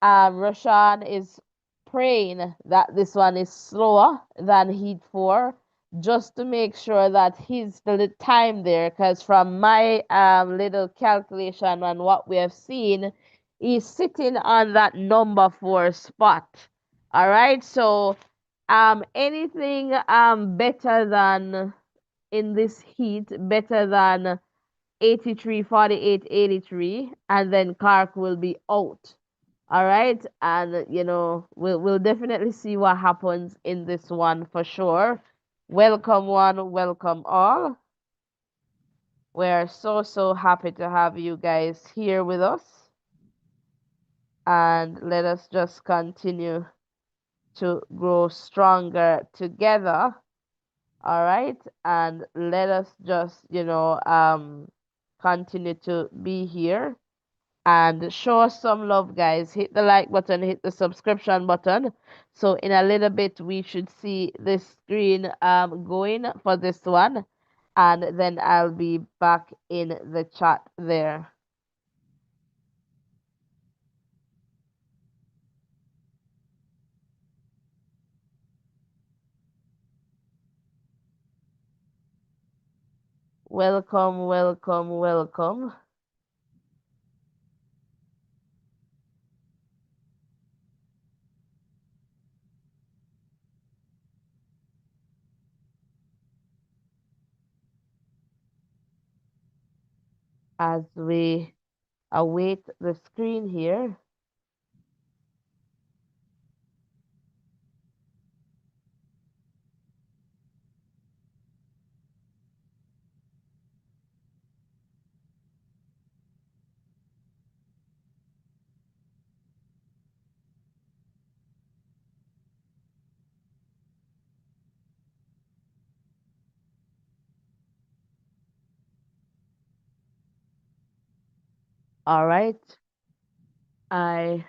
Roshan is praying that this one is slower than Heat 4, just to make sure that he's the time there. Because from my little calculation and what we have seen, he's sitting on that number 4 spot. All right, so anything better than in this heat, better than 83, 48, 83, and then Clark will be out. All right, and we'll definitely see what happens in this one for sure. Welcome one, welcome all. We're so happy to have you guys here with us, and let us just continue to grow stronger together. All right, and let us just continue to be here and show us some love, guys. Hit the like button, hit the subscription button. So in a little bit we should see this screen going for this one, and then I'll be back in the chat there. Welcome, welcome, welcome. As we await the screen here. All right. I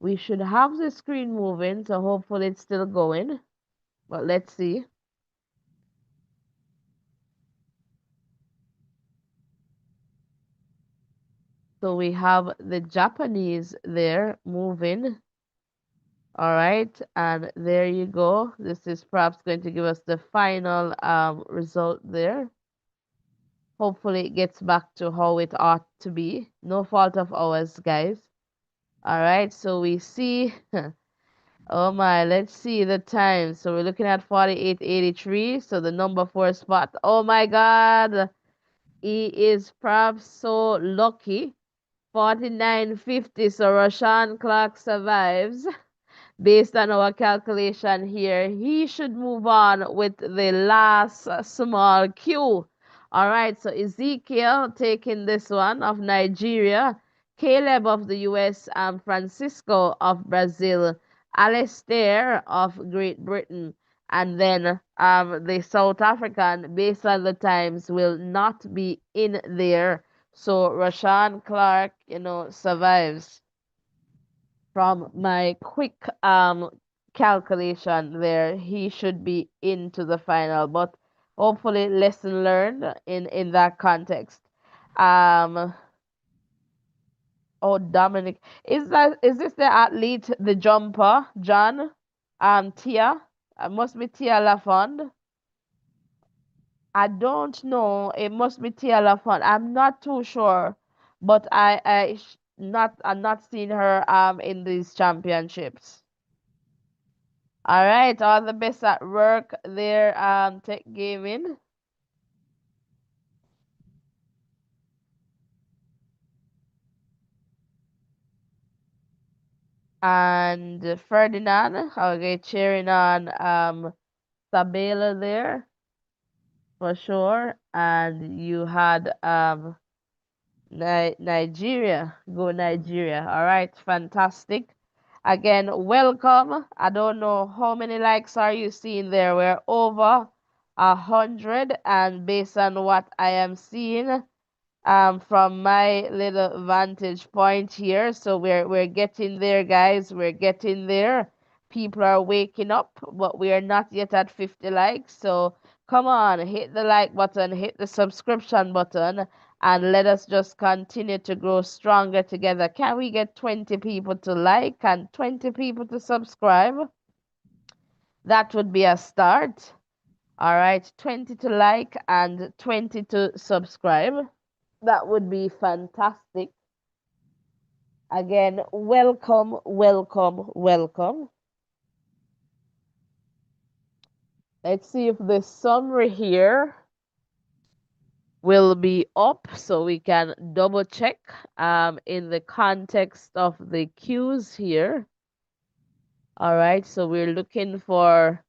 We should have the screen moving, so hopefully it's still going. But let's see. So we have the Japanese there moving. All right, and there you go. This is perhaps going to give us the final result there. Hopefully it gets back to how it ought to be. No fault of ours, guys. All right, so we see, oh my, let's see the time. So we're looking at 48.83. So the number 4 spot. Oh my God, he is perhaps so lucky. 49.50. So Rashawn Clark survives. Based on our calculation here, he should move on with the last small Q. All right, so Ezekiel taking this one of Nigeria, Caleb of the US, and Francisco of Brazil, Alistair of Great Britain, and then the South African, based on the times, will not be in there. So Rashawn Clark, survives from my quick calculation there. He should be into the final, but hopefully lesson learned in that context. um oh, Dominic, is this the athlete, the jumper, John, Tia, It must be Tia LaFond. I don't know. It must be Tia LaFond. I'm not too sure, but I'm not seeing her in these championships. All right, all the best at work there, Tech Gaming. And Ferdinand, okay, cheering on Sabela there for sure. And you had Nigeria, go Nigeria. All right, fantastic. Again, welcome. I don't know how many likes are you seeing there. We're over 100, and based on what I am seeing, from my little vantage point here. So we're getting there, guys. We're getting there. People are waking up, but we are not yet at 50 likes. So come on, hit the like button, hit the subscription button, and let us just continue to grow stronger together. Can we get 20 people to like and 20 people to subscribe? That would be a start. All right, 20 to like and 20 to subscribe. That would be fantastic. Again, welcome, welcome, welcome. Let's see if the summary here will be up so we can double check in the context of the cues here. All right, so we're looking for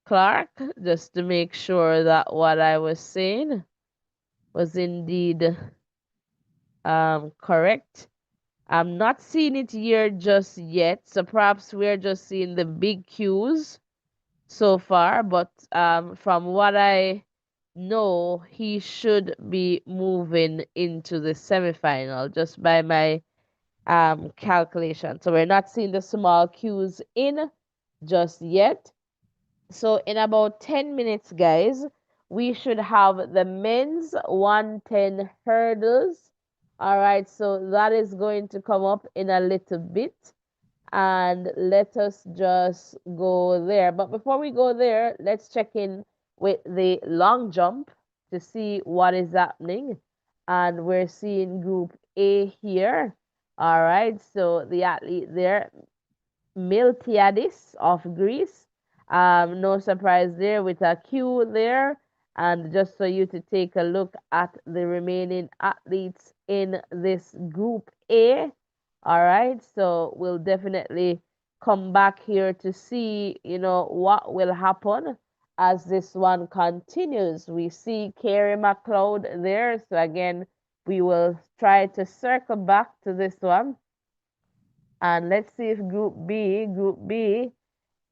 Clark just to make sure that what I was saying was indeed correct. I'm not seeing it here just yet, so perhaps we're just seeing the big cues so far. But from what I know, he should be moving into the semifinal just by my calculation. So we're not seeing the small cues in just yet. So in about 10 minutes, guys, we should have the men's 110 hurdles. All right, so that is going to come up in a little bit. And let us just go there. But before we go there, let's check in with the long jump to see what is happening. And we're seeing group A here. All right, so the athlete there, Miltiadis of Greece. No surprise there with a Q there. And just for you to take a look at the remaining athletes in this group A. All right, so we'll definitely come back here to see, what will happen as this one continues. We see Carrie McLeod there. So again, we will try to circle back to this one. And let's see if Group B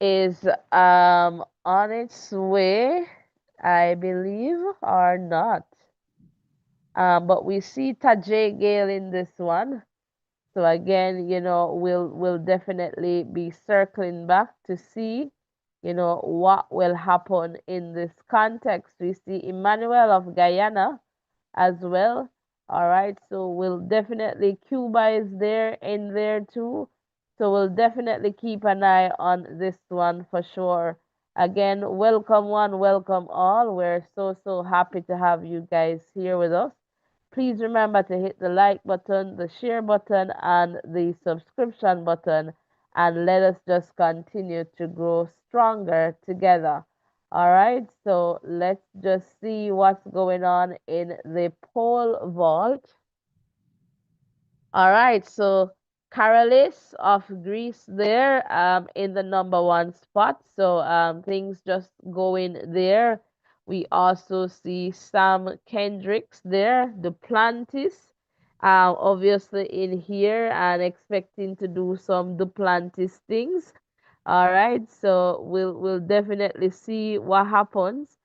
is on its way, I believe, or not. But we see Tajay Gale in this one. So again, we'll definitely be circling back to see, what will happen in this context. We see Emmanuel of Guyana as well. All right, so we'll definitely Cuba is there in there too. So we'll definitely keep an eye on this one for sure. Again, welcome one, welcome all. We're so happy to have you guys here with us. Please remember to hit the like button, the share button, and the subscription button, and let us just continue to grow stronger together. All right, so let's just see what's going on in the pole vault. All right, so Carolis of Greece there in the number one spot. So things just going there. We also see Sam Kendricks there, Duplantis, obviously in here and expecting to do some Duplantis things. All right, so we'll definitely see what happens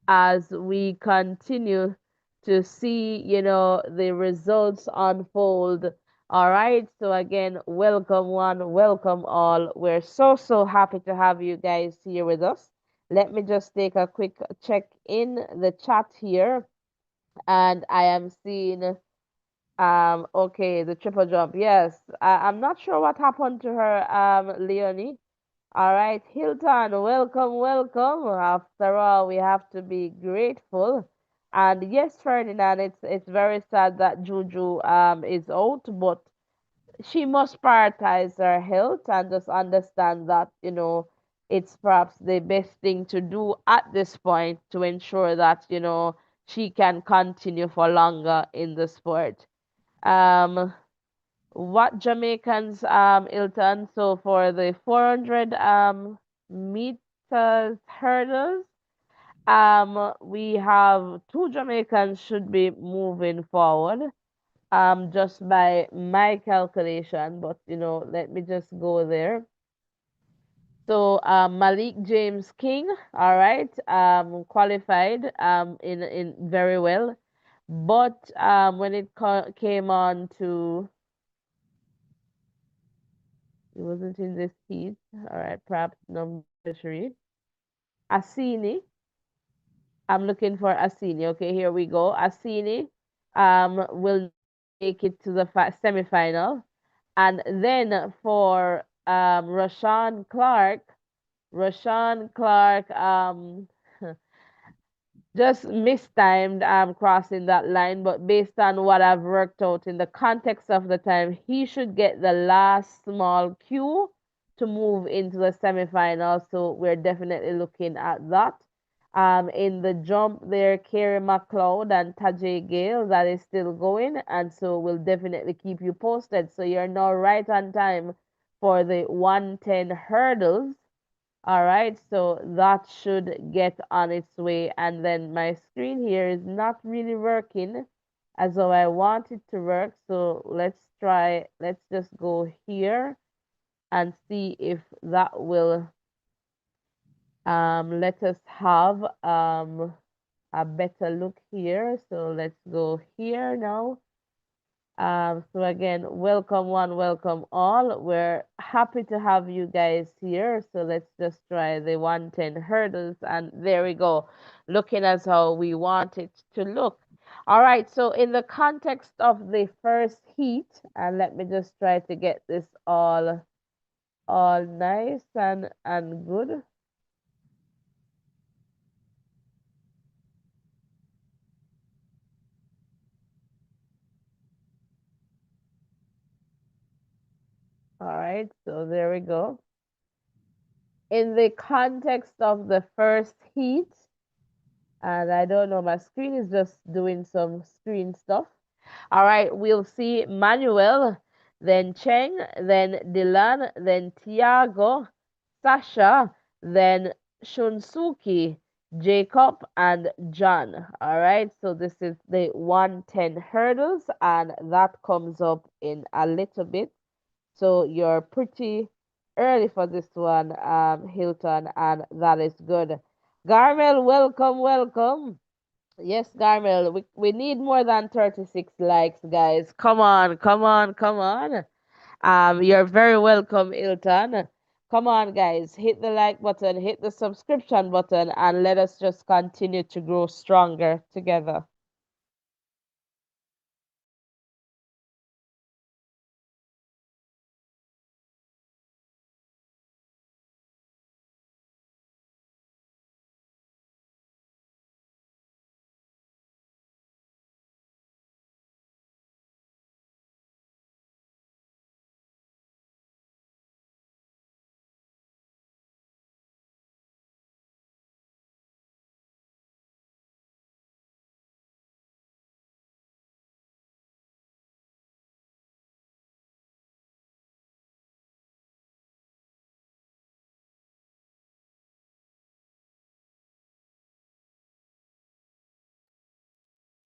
as we continue to see, the results unfold. All right, so again, welcome one, welcome all. We're so happy to have you guys here with us. Let me just take a quick check in the chat here, and I am seeing okay, the triple jump. Yes, I'm not sure what happened to her, Leonie. All right, Hilton, welcome, welcome. After all, we have to be grateful. And yes, Ferdinand, it's very sad that Juju is out, but she must prioritize her health and just understand that, it's perhaps the best thing to do at this point to ensure that, she can continue for longer in the sport. Um, what Jamaicans, Ilton, so for the 400 meters hurdles, we have two Jamaicans should be moving forward, just by my calculation, but let me just go there. So Malik James King, all right, qualified in very well, but when it came on to, it wasn't in this heat. All right, perhaps number three, Asini. I'm looking for Asini. Okay, here we go. Asini will make it to the semifinal. And then for Rashawn Clark just mistimed crossing that line, but based on what I've worked out in the context of the time, he should get the last small cue to move into the semifinals. So we're definitely looking at that. In the jump there, Kerry McLeod and Tajay Gale, that is still going, and so we'll definitely keep you posted. So you're now right on time for the 110 hurdles. All right, so that should get on its way. And then my screen here is not really working as though I want it to work. So let's just go here and see if that will let us have a better look here. So let's go here now. So again, welcome one, welcome all. We're happy to have you guys here. So let's just try the 110 hurdles, and there we go, looking as how we want it to look. All right, so in the context of the first heat, and let me just try to get this all nice and good. All right, so there we go. In the context of the first heat, and I don't know, my screen is just doing some screen stuff. All right, we'll see Manuel, then Cheng, then Dylan, then Tiago, Sasha, then Shunsuki, Jacob, and John. All right, so this is the 110 hurdles, and that comes up in a little bit. So you're pretty early for this one, Hilton, and that is good. Garmel, welcome, welcome. Yes, Garmel, we need more than 36 likes, guys. Come on, come on, come on. You're very welcome, Hilton. Come on, guys, hit the like button, hit the subscription button, and let us just continue to grow stronger together.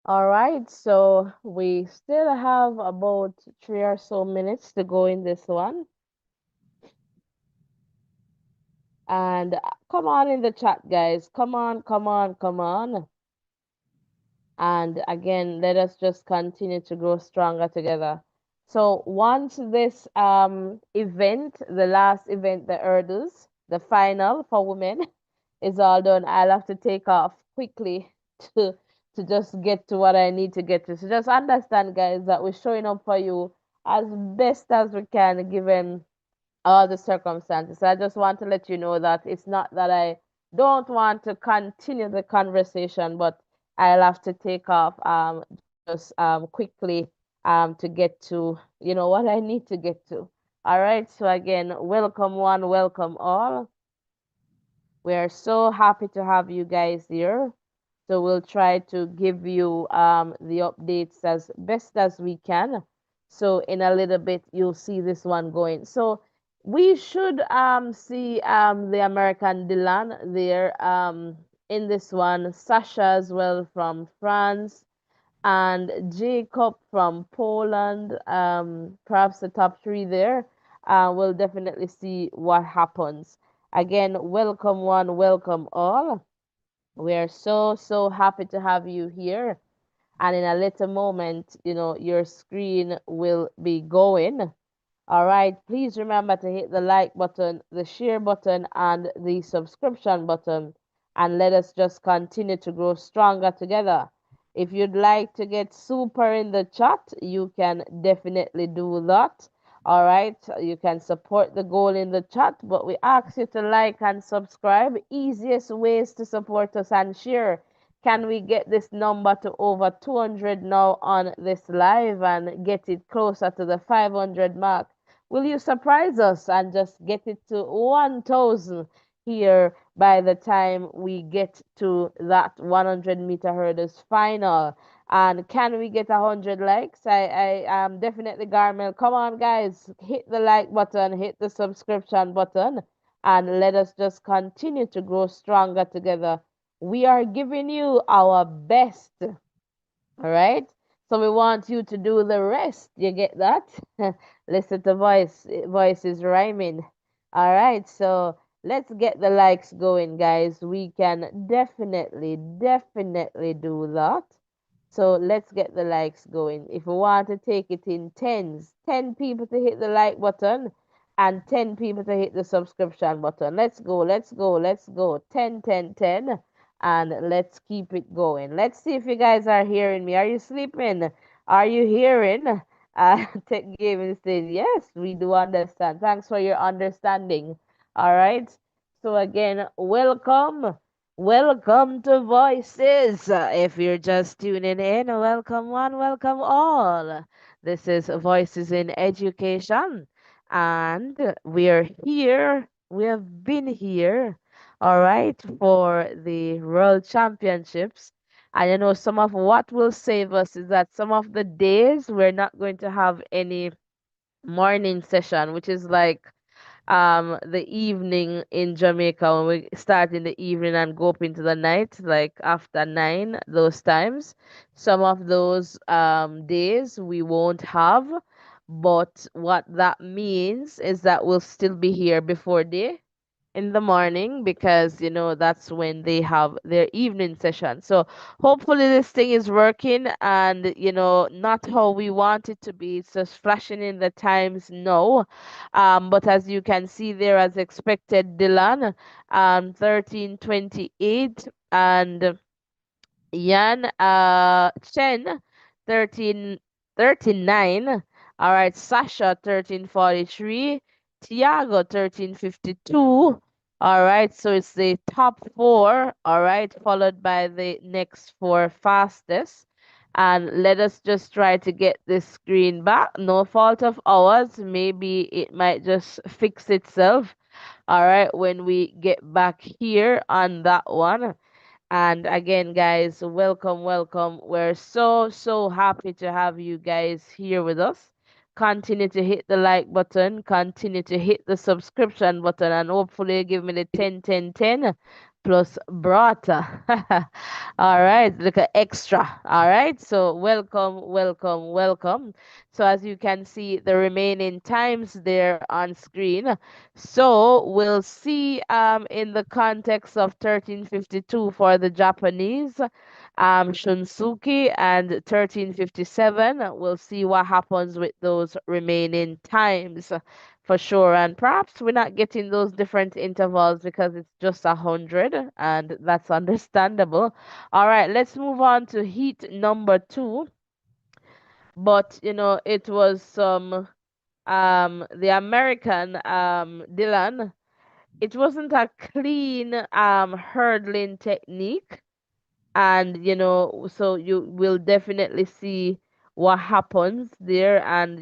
All right, so we still have about 3 or so minutes to go in this one. And come on in the chat, guys. Come on, come on, come on. And again, let us just continue to grow stronger together. So once this event, the last event, the hurdles, the final for women, is all done, I'll have to take off quickly to to just get to what I need to get to. So just understand, guys, that we're showing up for you as best as we can, given all the circumstances. So I just want to let you know that it's not that I don't want to continue the conversation, but I'll have to take off just quickly to get to what I need to get to. All right. So again, welcome one, welcome all. We are so happy to have you guys here. So we'll try to give you the updates as best as we can. So in a little bit, you'll see this one going. So we should see the American Dylan there in this one. Sasha as well from France and Jacob from Poland. Perhaps the top three there. We'll definitely see what happens. Again, welcome one, welcome all. We are so, so happy to have you here. And in a little moment, your screen will be going. All right, please remember to hit the like button, the share button, and the subscription button. And let us just continue to grow stronger together. If you'd like to get super in the chat, you can definitely do that. All right, you can support the goal in the chat, but we ask you to like and subscribe. Easiest ways to support us and share. Can we get this number to over 200 now on this live and get it closer to the 500 mark? Will you surprise us and just get it to 1,000 here by the time we get to that 100-meter hurdles final? And can we get 100 likes? I am definitely Garmel. Come on, guys, hit the like button, hit the subscription button, and let us just continue to grow stronger together. We are giving you our best. All right. So we want you to do the rest. You get that? Listen to voice. Voice is rhyming. All right. So let's get the likes going, guys. We can definitely do that. So let's get the likes going. If we want to take it in tens, 10 people to hit the like button and 10 people to hit the subscription button. Let's go, let's go, let's go. 10, 10, 10 and let's keep it going. Let's see if you guys are hearing me. Are you sleeping? Are you hearing? Tech Gaming says, yes, we do understand. Thanks for your understanding. All right. So again, welcome. Welcome to Voices. If you're just tuning in, welcome one, welcome all. This is Voices in Education, and we are here. We have been here, all right, for the World Championships. And some of what will save us is that some of the days we're not going to have any morning session, which is like the evening in Jamaica when we start in the evening and go up into the night, like after 9, those times. Some of those days we won't have, but what that means is that we'll still be here before day in the morning because that's when they have their evening session. So hopefully this thing is working and not how we want it to be. It's just flashing in the times no. But as you can see there, as expected, Dylan 13:28 and Yan Chen 13:39. All right, Sasha 13:43. Tiago 13:52. All right, so it's the top four. All right, followed by the next four fastest. And let us just try to get this screen back. No fault of ours. Maybe it might just fix itself. All right, when we get back here on that one. And again, guys, welcome, welcome. We're so, so happy to have you guys here with us. Continue to hit the like button, continue to hit the subscription button, and hopefully give me the 10, 10, 10 plus brata. All right, look at extra. All right, so welcome, welcome, welcome. So as you can see, the remaining times there on screen. So we'll see in the context of 1352 for the Japanese Shunsuke and 1357. We'll see what happens with those remaining times for sure. And perhaps we're not getting those different intervals because it's just 100 and that's understandable. All right, let's move on to heat number 2. But it was some the American Dylan, it wasn't a clean hurdling technique, and so you will definitely see what happens there, and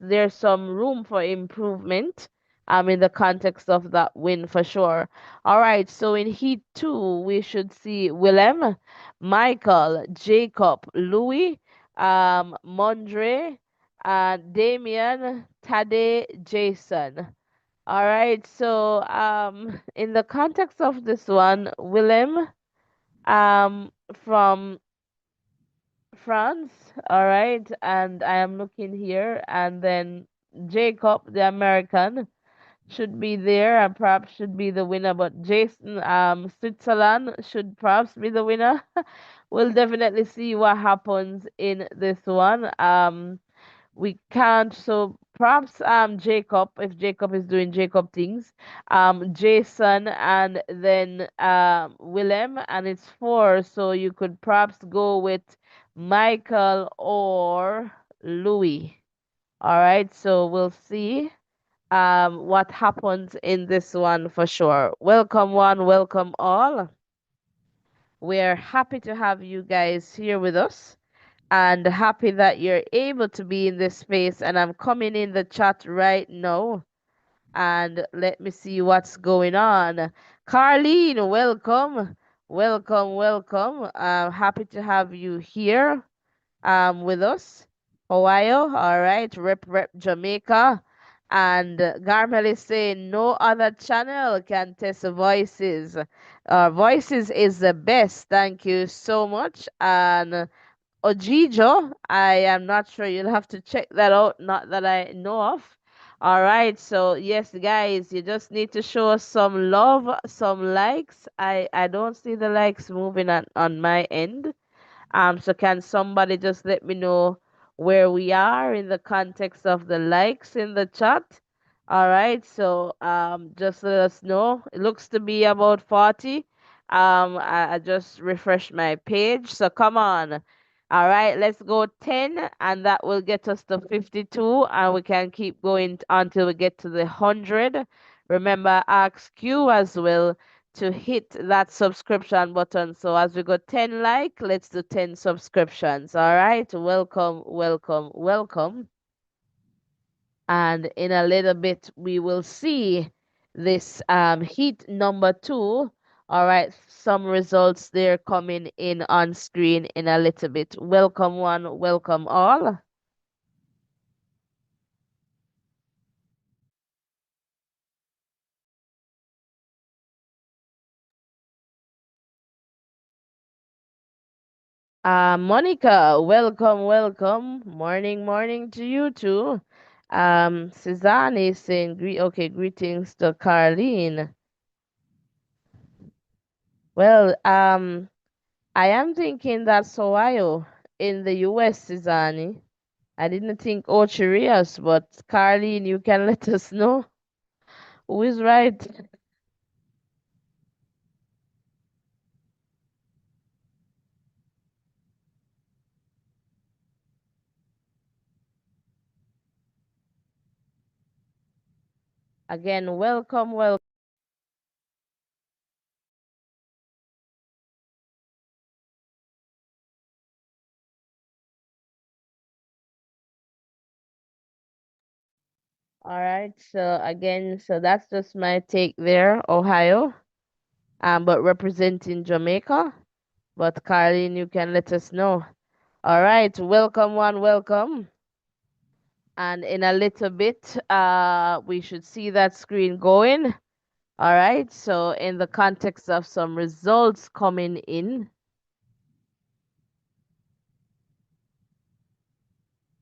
there's some room for improvement in the context of that win for sure. All right, so in heat 2 we should see Willem, Michael, Jacob, Louis, Mondre, Damien, Tade, Jason. All right, so in the context of this one, Willem from France, all right, and I am looking here, and then Jacob, the American, should be there and perhaps should be the winner, but Jason, Switzerland should perhaps be the winner. We'll definitely see what happens in this one. We can't, so perhaps Jacob, if Jacob is doing Jacob things, Jason, and then Willem, and it's four, so you could perhaps go with Michael or Louis. All right, so we'll see what happens in this one for sure. Welcome one, welcome all. We're happy to have you guys here with us and happy that you're able to be in this space. And I'm coming in the chat right now and let me see what's going on. Carlene, welcome, welcome, welcome. Happy to have you here with us. Ohio, all right, rep Jamaica. And Garmel is saying no other channel can test voices. Voices is the best. Thank you so much. And Ojijo, I am not sure. You'll have to check that out. Not that I know of. All right. So yes, guys, you just need to show us some love, some likes. I don't see the likes moving on my end. So can somebody just let me know where we are in the context of the likes in the chat? All right, so just let us know. It looks to be about 40. I just refreshed my page, so come on. All right, let's go 10, and that will get us to 52, and we can keep going until we get to the 100. Remember, ask you as well to hit that subscription button. So as we go 10 like, let's do 10 subscriptions. All right. Welcome, welcome, welcome. And in a little bit, we will see this heat number 2. All right. Some results there coming in on screen in a little bit. Welcome one, welcome all. Monica, welcome, welcome. Morning, morning to you too. Suzanne is saying, okay, greetings to Carlene. Well, I am thinking that's Ohio in the US, Suzanne. I didn't think Ocherias, but Carlene, you can let us know who is right. Again, welcome, welcome. All right, so again, so that's just my take there, Ohio, but representing Jamaica. But Carlene, you can let us know. All right, welcome one, welcome. And in a little bit, we should see that screen going. All right, so in the context of some results coming in,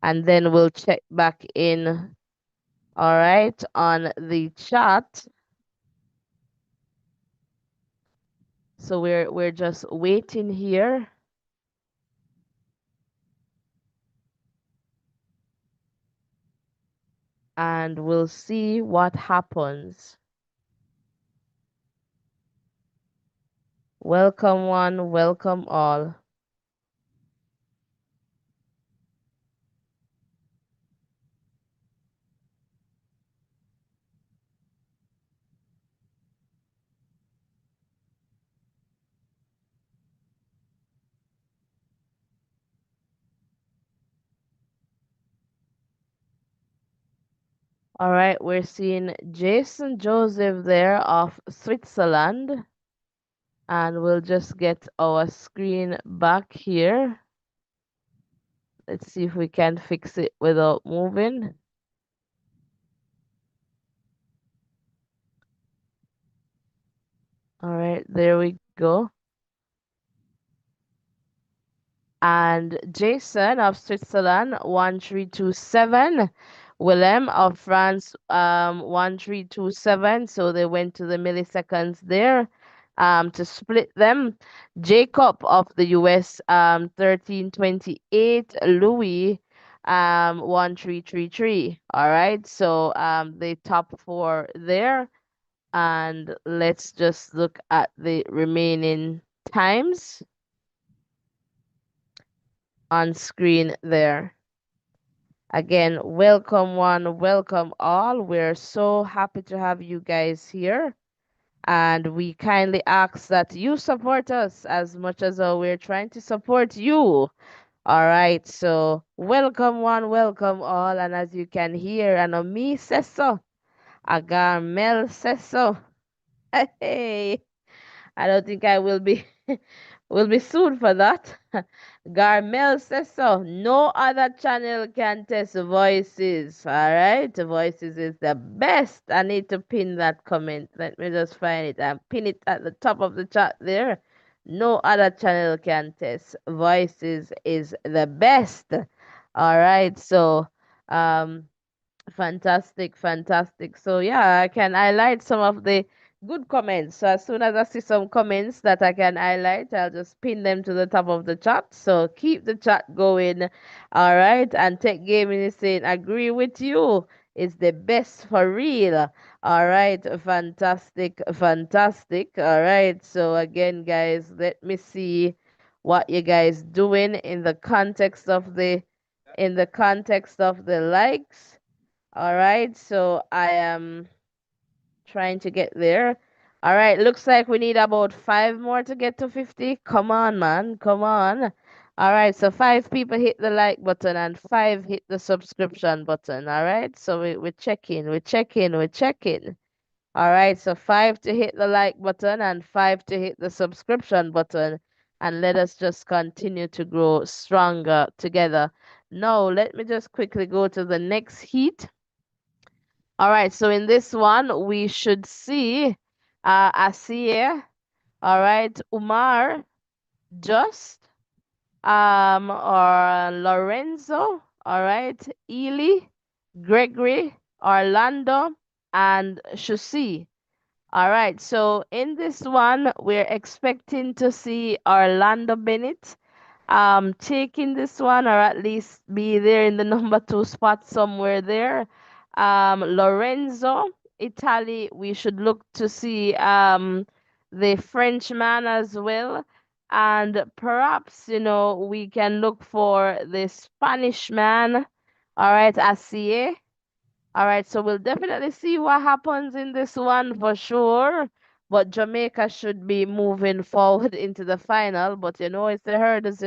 and then we'll check back in, all right, on the chat. So we're just waiting here. And we'll see what happens. Welcome one, welcome all. All right, we're seeing Jason Joseph there of Switzerland, and we'll just get our screen back here. Let's see if we can fix it without moving. All right, there we go. And Jason of Switzerland 1327, Willem of France 1327. So they went to the milliseconds there to split them. Jacob of the US 1328, Louis 1333. All right, so the top four there, and let's just look at the remaining times on screen there. Again, welcome one, welcome all. We're so happy to have you guys here. And we kindly ask that you support us as much as we're trying to support you. All right, so welcome one, welcome all. And as you can hear, and me says so, Agar Mel says so. Hey, I don't think I will be will be sued for that. Garmel says so. No other channel can test voices. All right, voices is the best. I need to pin that comment. Let me just find it and pin it at the top of the chat there. No other channel can test voices is the best. All right, so um fantastic, fantastic. So yeah, I can highlight some of the good comments. So as soon as I see some comments that I can highlight, I'll just pin them to the top of the chat. So keep the chat going. All right. And Tech Gaming is saying, agree with you. It's the best for real. All right. Fantastic, fantastic. All right. So again, guys, let me see what you guys doing in the context of the likes. All right, so I am trying to get there. All right, looks like we need about five more to get to 50. Come on, man, come on. All right, so five people hit the like button and five hit the subscription button. All right, so we're checking, we're checking, we're checking. All right, so five to hit the like button and five to hit the subscription button. And let us just continue to grow stronger together. Now, let me just quickly go to the next heat. All right, so in this one, we should see Asier, all right, Umar, Just, or Lorenzo, all right, Ely, Gregory, Orlando, and Shusi. All right, so in this one, we're expecting to see Orlando Bennett taking this one, or at least be there in the number two spot somewhere there. Lorenzo, Italy, we should look to see the Frenchman as well. And perhaps, we can look for the Spanish man. All right, Asier. All right, so we'll definitely see what happens in this one for sure. But Jamaica should be moving forward into the final. But it's the hurdles.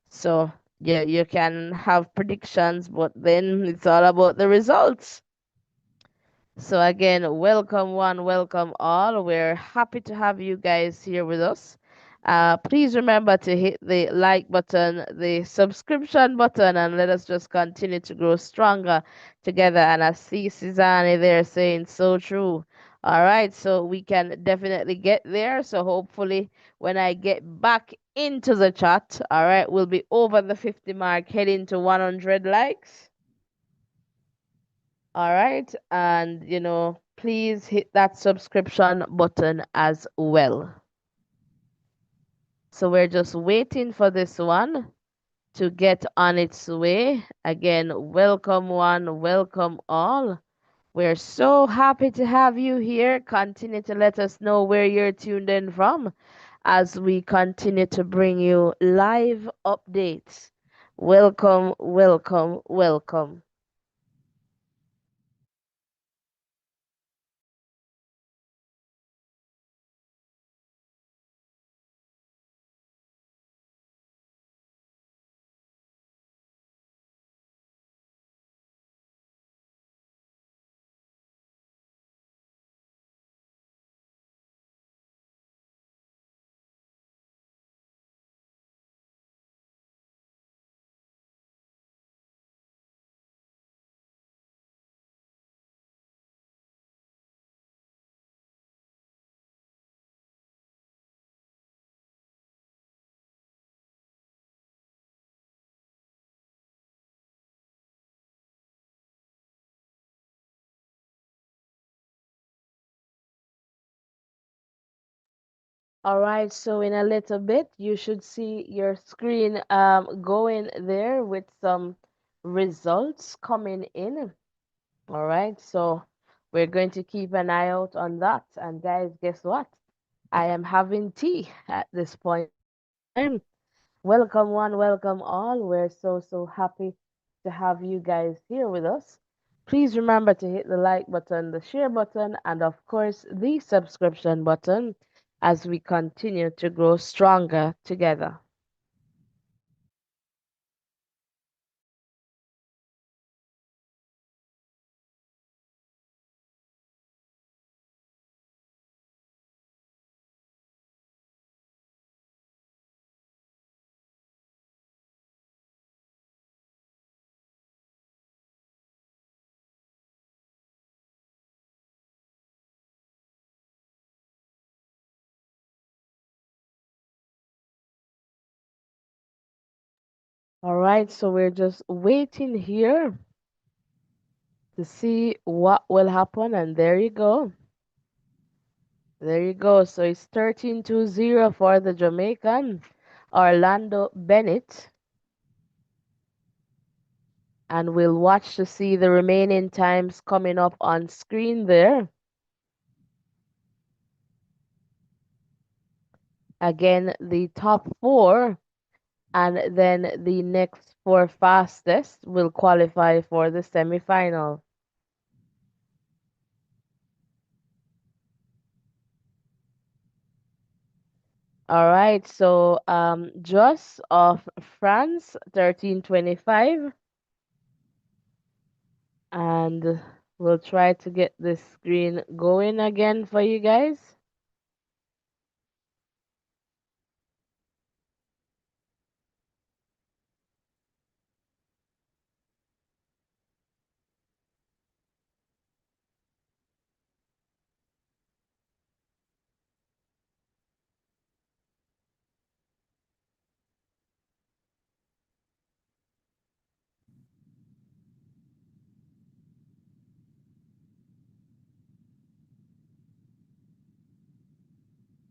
So yeah, you can have predictions, but then it's all about the results. So again, welcome one, welcome all. We're happy to have you guys here with us. Please remember to hit the like button, the subscription button, and let us just continue to grow stronger together. And I see Cezanne there saying so true. All right, so we can definitely get there. So hopefully, when I get back into the chat, all right, we'll be over the 50 mark, heading to 100 likes. All right. And, please hit that subscription button as well. So we're just waiting for this one to get on its way. Again, welcome one, welcome all. We're so happy to have you here. Continue to let us know where you're tuned in from as we continue to bring you live updates. Welcome, welcome, welcome. All right, so in a little bit, you should see your screen going there with some results coming in. All right, so we're going to keep an eye out on that. And guys, guess what? I am having tea at this point in time. Welcome one, welcome all. We're so happy to have you guys here with us. Please remember to hit the like button, the share button, and of course the subscription button as we continue to grow stronger together. All right, so we're just waiting here to see what will happen, and there you go. There you go. So it's 13-0 for the Jamaican, Orlando Bennett. And we'll watch to see the remaining times coming up on screen there. Again, the top four and then the next four fastest will qualify for the semifinal. All right, so Just of France 1325, and we'll try to get this screen going again for you guys.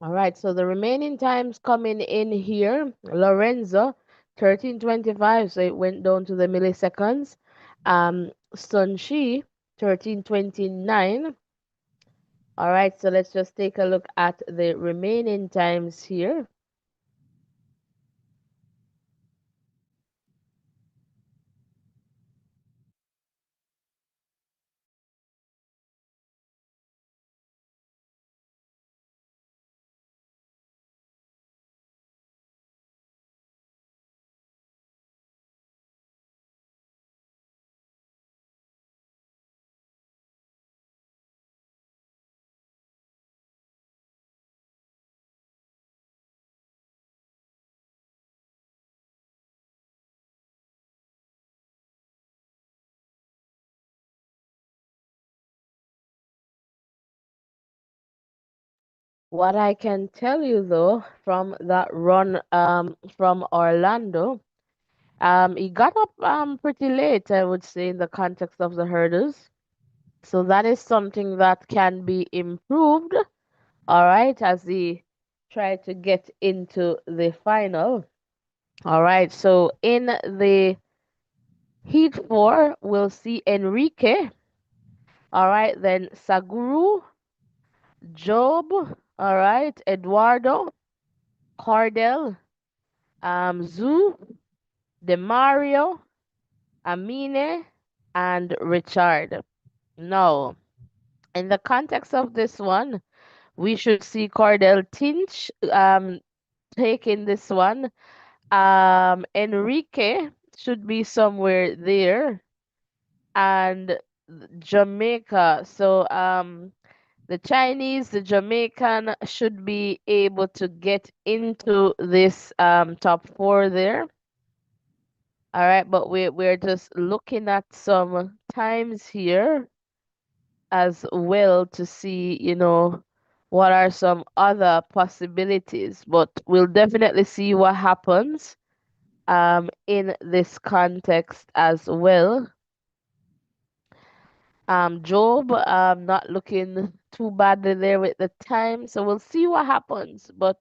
All right, so the remaining times coming in here, Lorenzo, 1325, so it went down to the milliseconds. Sunshi, 1329. All right, so let's just take a look at the remaining times here. What I can tell you though, from that run from Orlando, he got up pretty late, I would say, in the context of the hurdles. So that is something that can be improved, all right, as he try to get into the final. All right, so in the heat four, we'll see Enrique, all right, then Saguru, Job, all right, Eduardo, Cardell, Zoo, Demario, Amine, and Richard. No, in the context of this one, we should see Cordell Tinch taking this one. Enrique should be somewhere there, and Jamaica. So the Chinese, the Jamaican should be able to get into this top four there. All right, but we're just looking at some times here as well to see, what are some other possibilities. But we'll definitely see what happens in this context as well. Job, not looking too badly there with the time, so we'll see what happens. But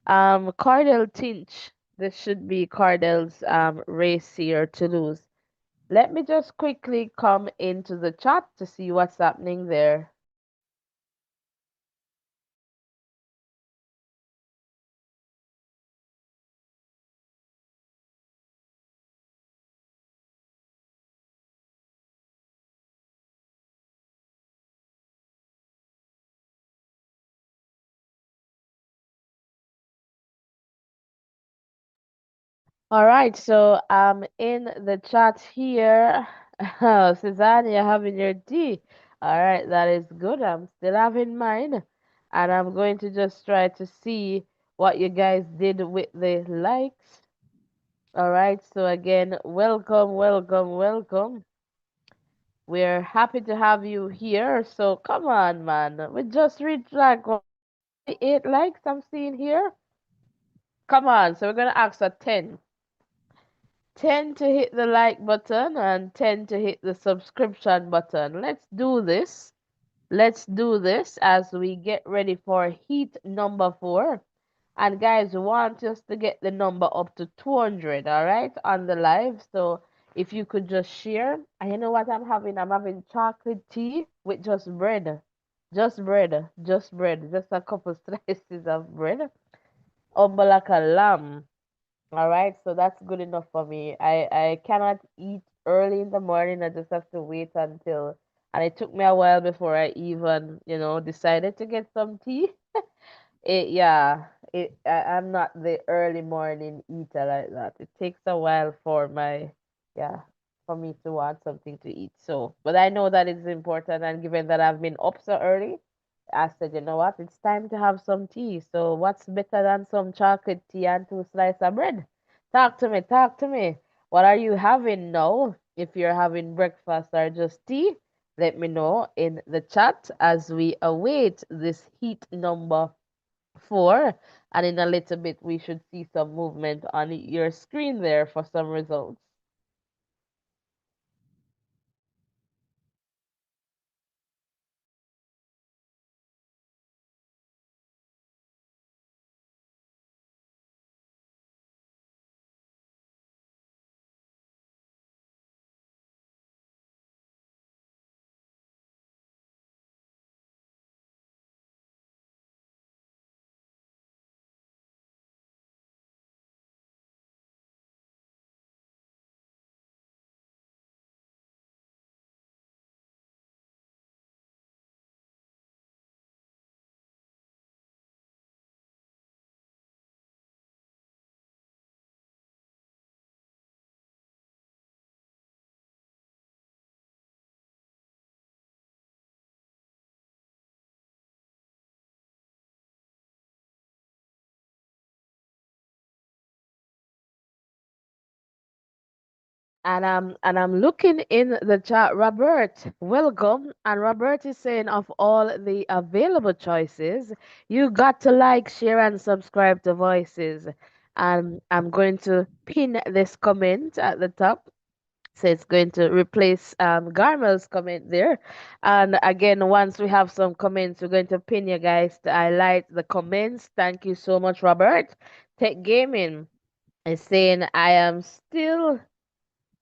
Cardell Tinch, this should be Cardell's race here to lose. Let me just quickly come into the chat to see what's happening there. All right, so in the chat here, Suzanne, you're having your tea. All right, that is good. I'm still having mine, and I'm going to just try to see what you guys did with the likes. All right, so again, welcome, welcome, welcome. We're happy to have you here. So come on, man. We just reached like what, 8 likes I'm seeing here. Come on, so we're gonna ask for 10. 10 to hit the like button and 10 to hit the subscription button. Let's do this. Let's do this as we get ready for heat number 4. And guys, we want us to get the number up to 200, all right, on the live. So if you could just share. And you know what I'm having? I'm having chocolate tea with just bread. Just bread. Just bread. Just a couple slices of bread. Humble like a lamb. All right, so that's good enough for me. I cannot eat early in the morning. I just have to wait until, and it took me a while before I even, decided to get some tea. Yeah, I'm not the early morning eater like that. It takes a while for yeah, for me to want something to eat. So, but I know that it's important, and given that I've been up so early, I said, you know what, it's time to have some tea. So, what's better than some chocolate tea and 2 slices of bread? Talk to me, talk to me. What are you having now? If you're having breakfast or just tea, let me know in the chat as we await this heat number 4, and in a little bit we should see some movement on your screen there for some results. And I'm looking in the chat, Robert, welcome. And Robert is saying of all the available choices, you got to like, share, and subscribe to Voices. And I'm going to pin this comment at the top. So it's going to replace Garmel's comment there. And again, once we have some comments, we're going to pin you guys to highlight the comments. Thank you so much, Robert. Tech Gaming is saying, I am still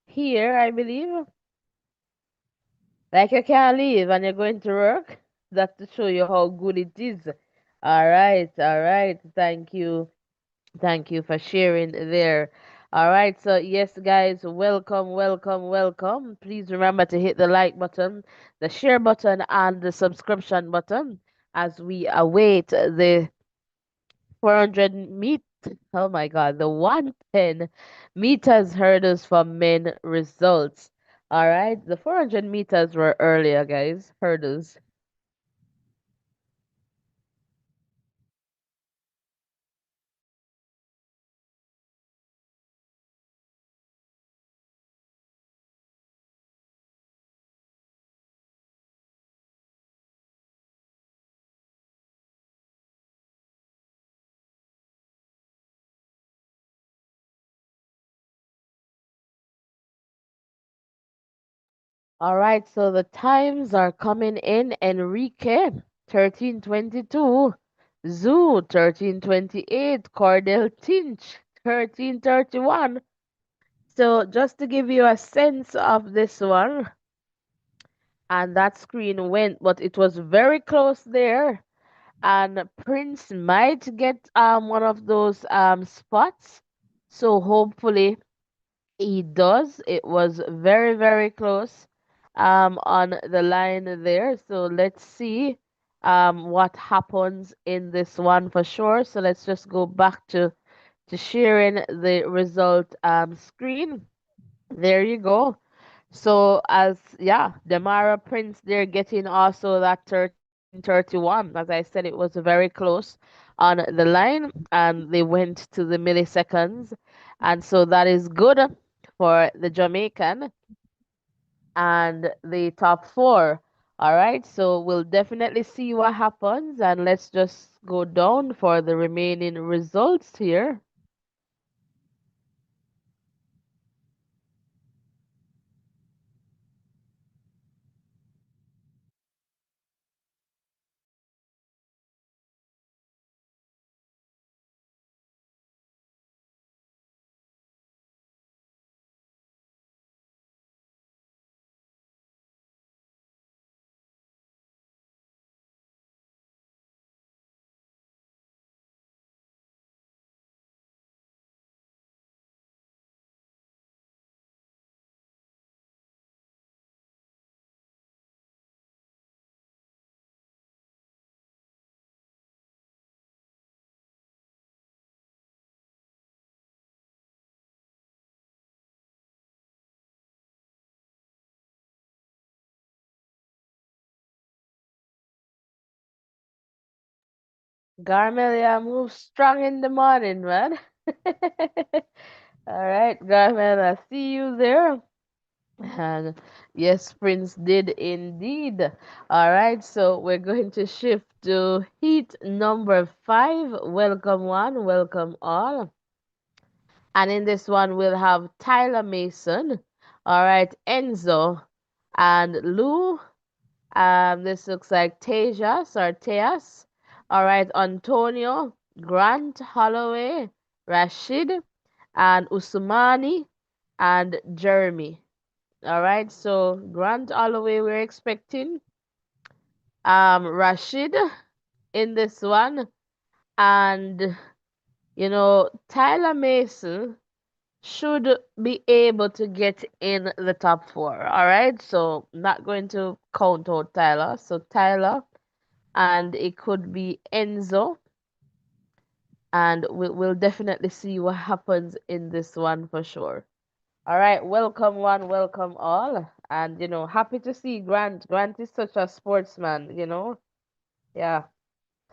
here, I believe. Like you can't leave and you're going to work. That's to show you how good it is. All right, all right. Thank you. Thank you for sharing there. All right, so yes, guys, welcome, welcome, welcome. Please remember to hit the like button, the share button, and the subscription button as we await the 400 meet. Oh my God, the 110 meters hurdles for men results. All right, the 400 meters were earlier, guys. Hurdles. All right, so the times are coming in. Enrique, 13:22. Zoo, 13:28. Cordell Tinch, 13:31. So just to give you a sense of this one, and that screen went, but it was very close there. And Prince might get one of those spots. So hopefully he does. It was very, very close on the line there. So let's see what happens in this one for sure. So let's just go back to sharing the result screen. There you go. So as yeah, Demara Prince they're getting also that 13:31. As I said, it was very close on the line and they went to the milliseconds. And so that is good for the Jamaican and the top four. All right, so we'll definitely see what happens and let's just go down for the remaining results here. Garmelia moves strong in the morning, man. All right, Garmelia, see you there. And yes, Prince did indeed. All right, so we're going to shift to heat number 5. Welcome one, welcome all. And in this one, we'll have Tyler Mason. All right, Enzo and Lou. This looks like Tejas or Teas. All right, Antonio, Grant Holloway, Rashid, and Usmani and Jeremy. All right, so Grant Holloway we're expecting. Rashid in this one, and Tyler Mason should be able to get in the top four. All right, so not going to count out Tyler. So Tyler, and it could be Enzo, and we'll definitely see what happens in this one for sure. All right, welcome one, welcome all, and happy to see Grant. Grant is such a sportsman. Yeah.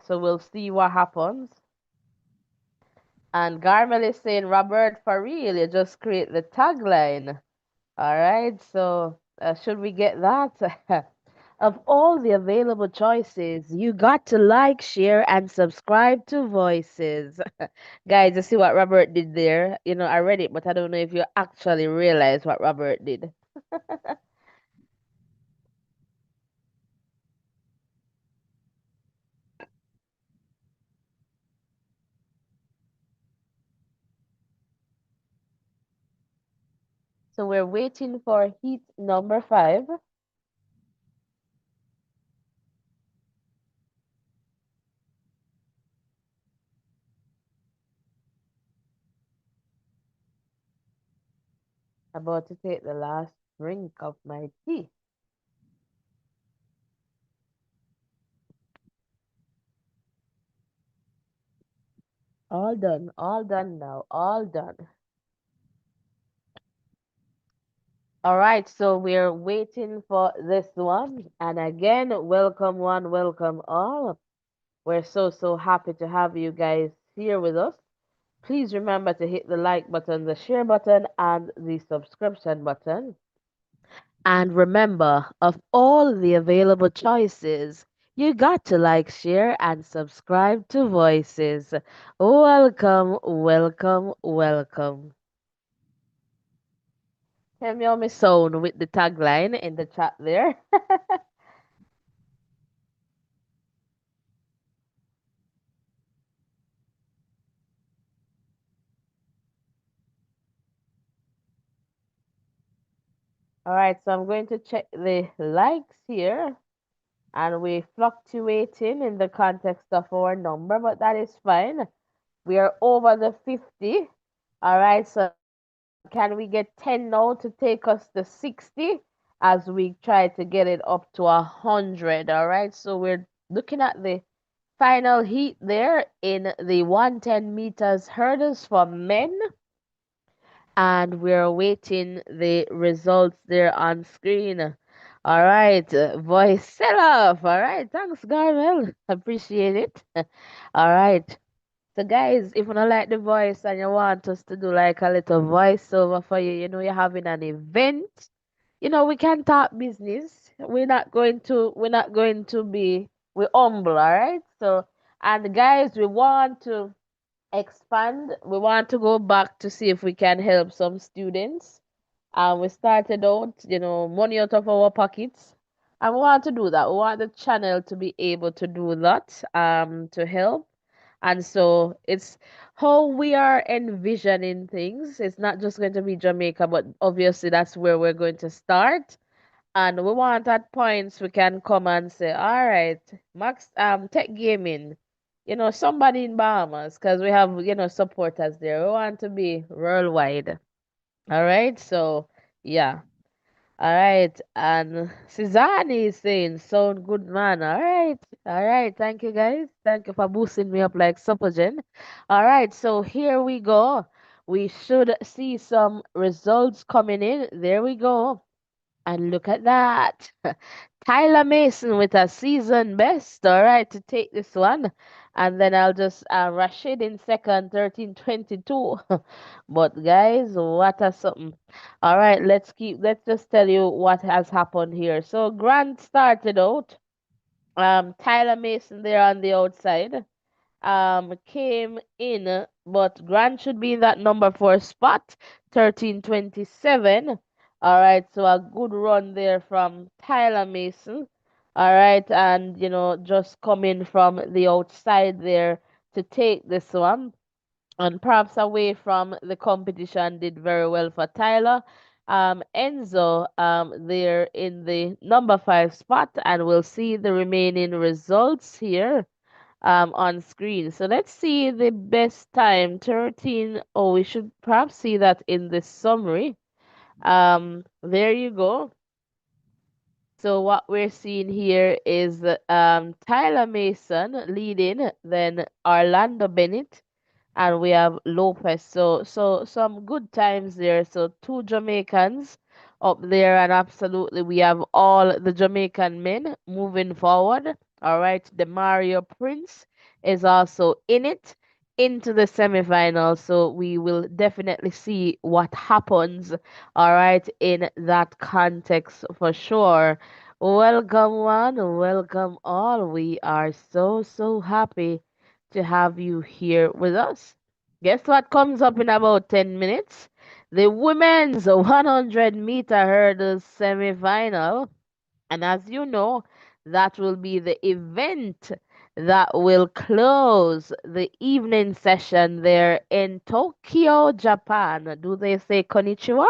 So we'll see what happens. And Garmel is saying, Robert, for real, you just create the tagline. All right, so should we get that? Of all the available choices, you got to like, share, and subscribe to Voices. Guys, you see what Robert did there? I read it, but I don't know if you actually realize what Robert did. So we're waiting for heat number 5. About to take the last drink of my tea. All done now, all done. All right, so we're waiting for this one. And again, welcome one, welcome all. We're so happy to have you guys here with us. Please remember to hit the like button, the share button, and the subscription button. And remember, of all the available choices, you got to like, share, and subscribe to Voices. Welcome, welcome, welcome. Tell me how me sound with the tagline in the chat there. All right, so I'm going to check the likes here, and we fluctuating in the context of our number, but that is fine. We are over the 50. All right, so can we get 10 now to take us to 60 as we try to get it up to 100? All right, so we're looking at the final heat there in the 110 meters hurdles for men, and we're awaiting the results there on screen. All right, voice sell off. All right, thanks, Garmel. Appreciate it. All right. So, guys, if you don't like the voice and you want us to do like a little voiceover for you, you're having an event, we can talk business. We're not going to be, we're humble, all right? So, and guys, we want to expand. We want to go back to see if we can help some students. And we started out, money out of our pockets. And we want to do that. We want the channel to be able to do that, to help. And so it's how we are envisioning things. It's not just going to be Jamaica, but obviously that's where we're going to start. And we want at points we can come and say, all right, Max, Tech Gaming, somebody in Bahamas, because we have, supporters there. We want to be worldwide. All right. So, yeah. All right. And Suzanne is saying, sound good, man. All right. All right. Thank you, guys. Thank you for boosting me up like Supergen. All right. So here we go. We should see some results coming in. There we go. And look at that. Tyler Mason with a season best. All right, to take this one. And then I'll just Rashid in second, 13:22. But guys, what a something. All right, let's just tell you what has happened here. So Grant started out. Tyler Mason there on the outside came in, but Grant should be in that number 4 spot, 13:27. All right, so a good run there from Tyler Mason. All right, and just coming from the outside there to take this one, and perhaps away from the competition did very well for Tyler. Enzo there in the number 5 spot, and we'll see the remaining results here on screen. So let's see the best time 13. Oh, we should perhaps see that in the summary. There you go. So what we're seeing here is Tyler Mason leading, then Orlando Bennett, and we have Lopez. So some good times there. So two Jamaicans up there, and absolutely we have all the Jamaican men moving forward. All right, the Mario Prince is also in it into the semifinals. So we will definitely see what happens. All right, in that context for sure. Welcome one, welcome all. We are so happy to have you here with us. Guess what comes up in about 10 minutes? The women's 100-meter hurdles semifinal. And as you know, that will be the event that will close the evening session there in Tokyo, Japan. Do they say konnichiwa?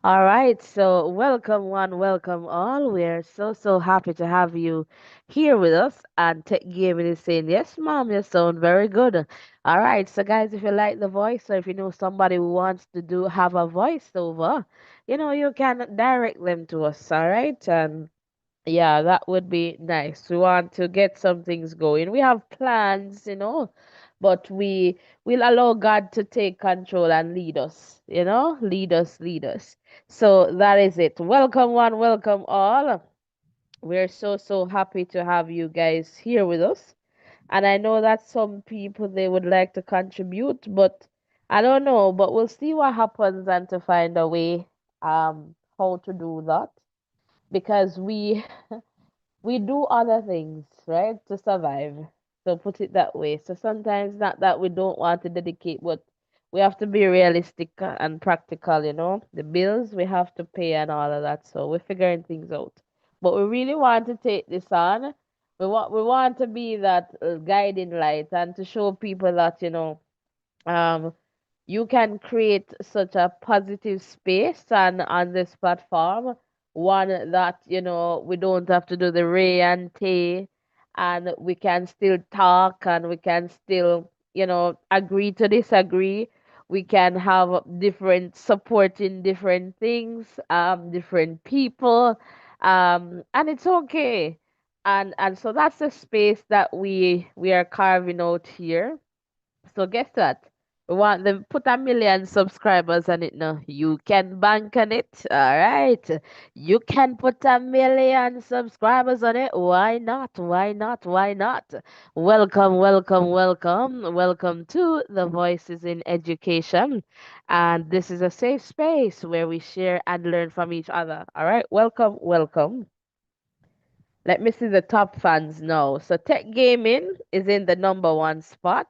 All right, so welcome one, welcome all. We're so happy to have you here with us. And Tech Gaming is saying, yes, mom, you sound very good. All right, so guys, if you like the voice, or if you know somebody who wants to have a voiceover, you can direct them to us. All right, and yeah, that would be nice. We want to get some things going. We have plans, but we will allow God to take control and lead us, lead us, lead us. So that is it. Welcome one, welcome all. We're so happy to have you guys here with us. And I know that some people they would like to contribute, but I don't know, but we'll see what happens and to find a way how to do that, because we do other things, right, to survive. So put it that way. So sometimes not that we don't want to dedicate, but we have to be realistic and practical, you know. The bills we have to pay and all of that. So we're figuring things out. But we really want to take this on. We want to be that guiding light and to show people that, um you can create such a positive space and on this platform, one that we don't have to do the ray and tay, and we can still talk, and we can still agree to disagree. We can have different supporting different things, different people, and it's okay. And so that's the space that we are carving out here. So guess what? We want them put 1 million subscribers on it now. You can bank on it. All right. You can put 1 million subscribers on it. Why not? Why not? Why not? Welcome, welcome, welcome. Welcome to the Voices in Education. And this is a safe space where we share and learn from each other. All right. Welcome, welcome. Let me see the top fans now. So Tech Gaming is in the number one spot.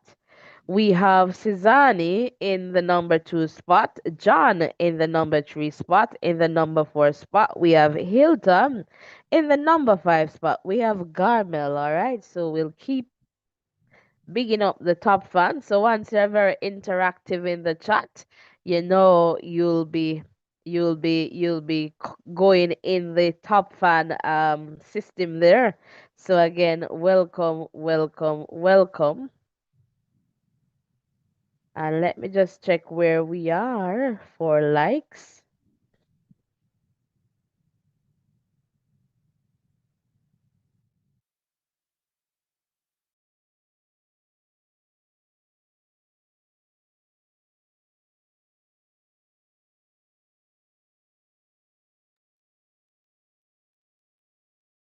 We have Cezanne in the number two spot, John in the number three spot, in the number four spot. We have Hilton in the number five spot. We have Garmel, all right? So we'll keep bigging up the top fans. So once you're very interactive in the chat, you'll be going in the top fan system there. So again, welcome, welcome, welcome. And let me just check where we are for likes.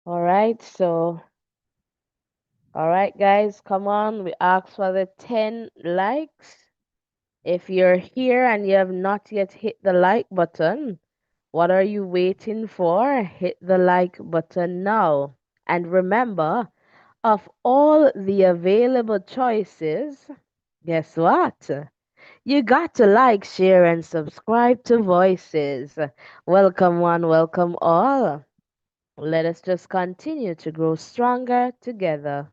All right, so all right, guys, come on. We asked for the 10 likes. If you're here and you have not yet hit the like button, what are you waiting for? Hit the like button now. And remember, of all the available choices, guess what? You got to like, share, and subscribe to Voices. Welcome, one, welcome all. Let us just continue to grow stronger together.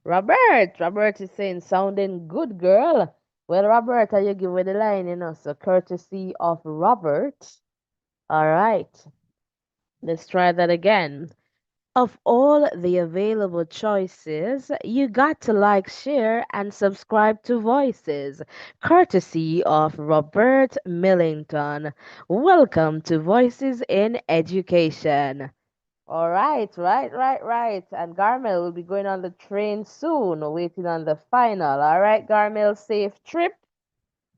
Robert is saying, sounding good, girl. Well, Robert, are you giving the line, so courtesy of Robert. All right, let's try that again. Of all the available choices, you got to like, share, and subscribe to Voices, courtesy of Robert Millington. Welcome to Voices in Education. All right, right, right, right. And Garmel will be going on the train soon, waiting on the final. All right, Garmel, safe trip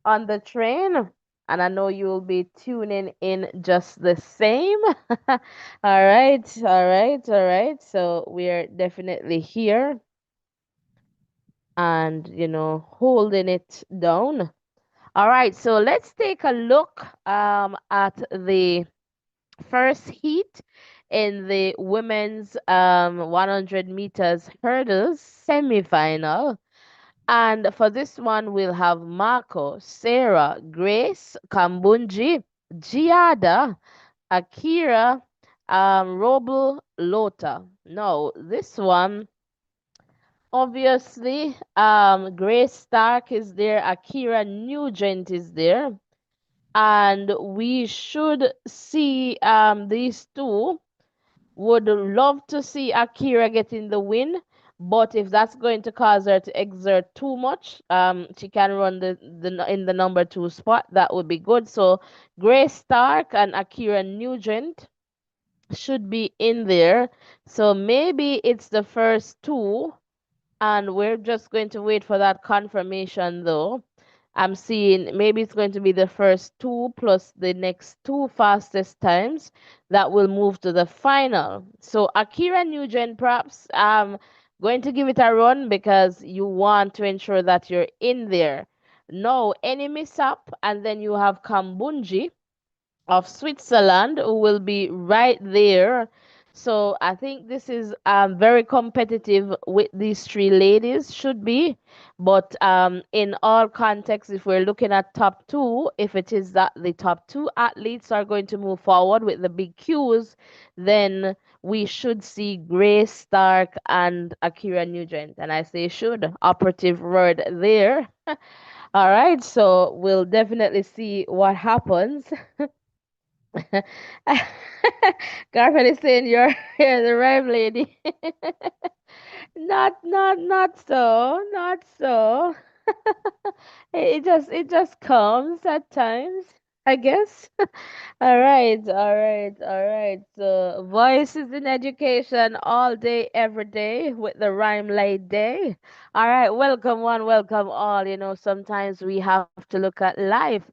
on the train. And I know you'll be tuning in just the same. All right, all right, all right. So we're definitely here and, holding it down. All right, so let's take a look at the first heat in the women's 100 meters hurdles semifinal. And for this one, we'll have Marco, Sarah, Grace, Kambunji, Giada, Akira, Roble, Lota. No, this one, obviously, Grace Stark is there, Akira Nugent is there, and we should see these two. Would love to see Akira getting the win, but if that's going to cause her to exert too much, she can run in the number two spot. That would be good. So Grace Stark and Akira Nugent should be in there. So maybe it's the first two, and we're just going to wait for that confirmation though. I'm seeing maybe it's going to be the first two plus the next two fastest times that will move to the final. So Akira Nugent, perhaps going to give it a run because you want to ensure that you're in there. No, any mishap, and then you have Kambunji of Switzerland who will be right there. So I think this is very competitive with these three ladies, should be. But in all contexts, if we're looking at top two, if it is that the top two athletes are going to move forward with the big Qs, then we should see Grace Stark and Akira Nugent. And I say should, operative word there. All right, so we'll definitely see what happens. Garfield is saying you're the right lady. Not so, not so. It just comes at times, I guess. All right, all right, all right. So, voices in education all day, every day with the rhyme light day. All right, welcome one, welcome all. Sometimes we have to look at life,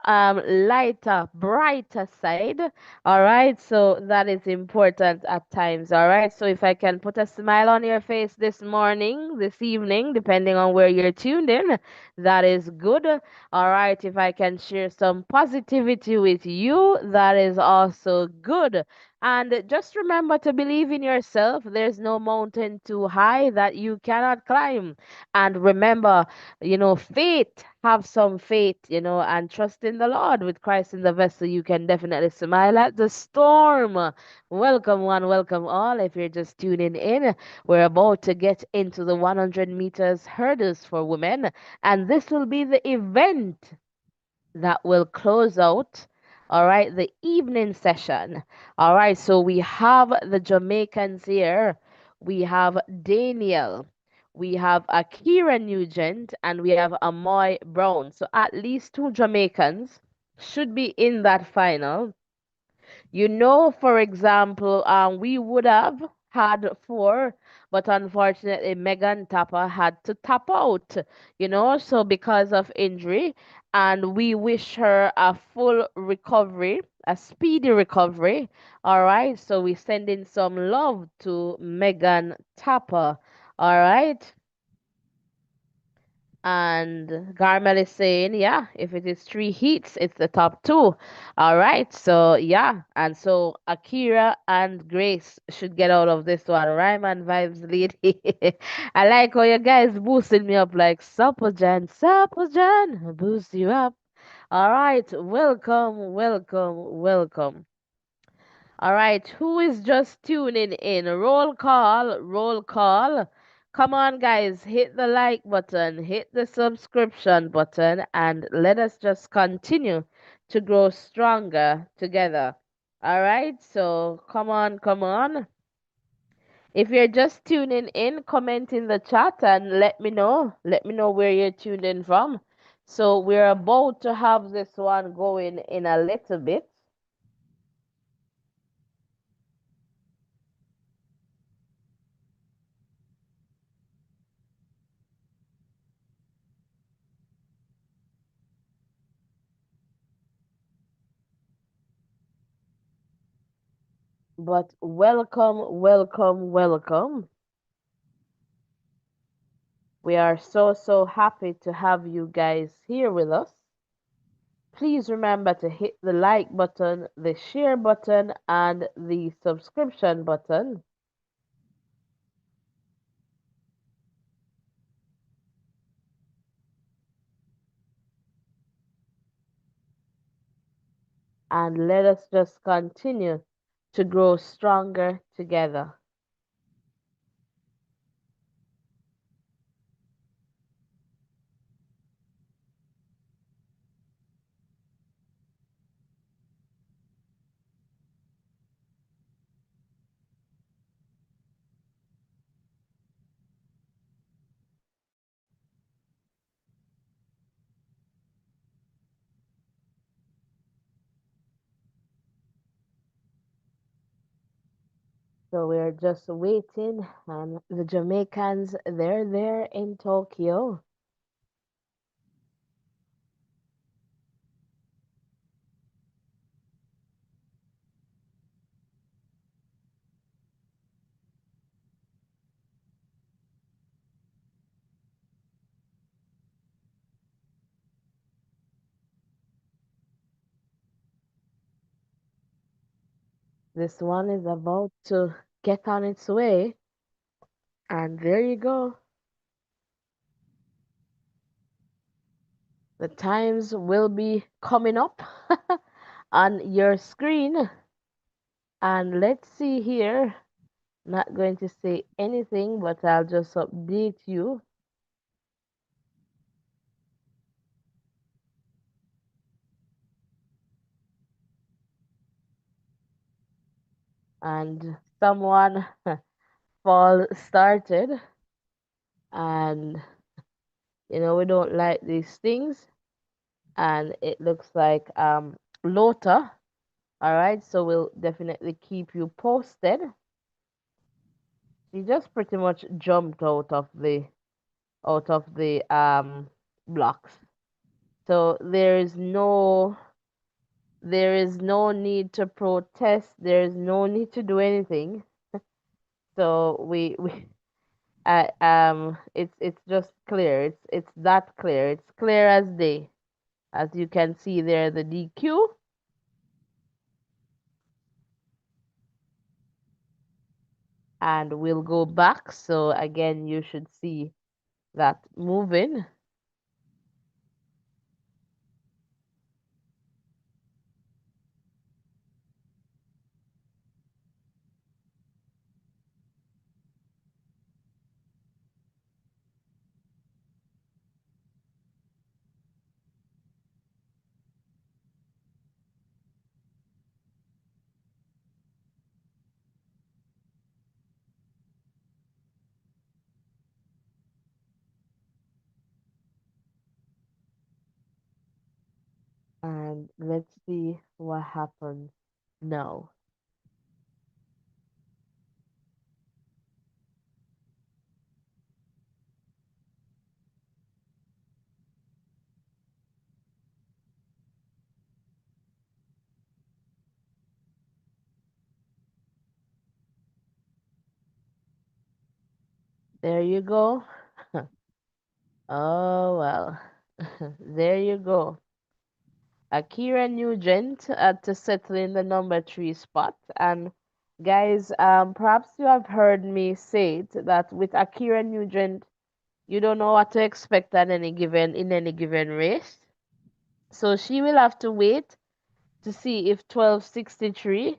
lighter, brighter side. All right, so that is important at times. All right, so if I can put a smile on your face this morning, this evening, depending on where you're tuned in, that is good. All right, if I can share some positivity with you, that is also good. And just remember to believe in yourself. There's no mountain too high that you cannot climb. And remember, faith, have some faith, and trust in the Lord. With Christ in the vessel, you can definitely smile at the storm. Welcome, one, welcome all. If you're just tuning in, we're about to get into the 100 meters hurdles for women, and this will be the event that will close out, all right, the evening session. All right, so we have the Jamaicans here. We have Daniel, we have Akira Nugent, and we have Amoy Brown. So at least two Jamaicans should be in that final. For example, we would have had four, but unfortunately, Megan Tapper had to tap out, so because of injury. And we wish her a full recovery, a speedy recovery. All right, so we send in some love to Megan Tapper. All right. And Garmel is saying, yeah, if it is three heats, it's the top two. All right. So, yeah. And so Akira and Grace should get out of this one. Ryman vibes lead. I like how you guys boosted me up like Supple Jan, boost you up. All right. Welcome, welcome, welcome. All right, who is just tuning in? Roll call, roll call. Come on, guys, hit the like button, hit the subscription button, and let us just continue to grow stronger together. All right, so come on, come on. If you're just tuning in, comment in the chat and let me know. Let me know where you're tuned in from. So we're about to have this one going in a little bit. But welcome, welcome, welcome. We are so, so happy to have you guys here with us. Please remember to hit the like button, the share button, and the subscription button. And let us just continue to grow stronger together. So we're just waiting, and the Jamaicans, they're there in Tokyo. This one is about to get on its way. And there you go. The times will be coming up on your screen. And let's see here. Not going to say anything, but I'll just update you. And someone fall started, and we don't like these things. And it looks like Lota. All right, so we'll definitely keep you posted. She just pretty much jumped out of the blocks. So there is no need to protest. There is no need to do anything. So we it's just clear. It's that clear. It's clear as day. As you can see there, the DQ, and we'll go back. So again, you should see that moving. And let's see what happens now. There you go. Oh well. There you go. Akira Nugent to settle in the number three spot. And guys, perhaps you have heard me say it that with Akira Nugent, you don't know what to expect at any given race. So she will have to wait to see if 1263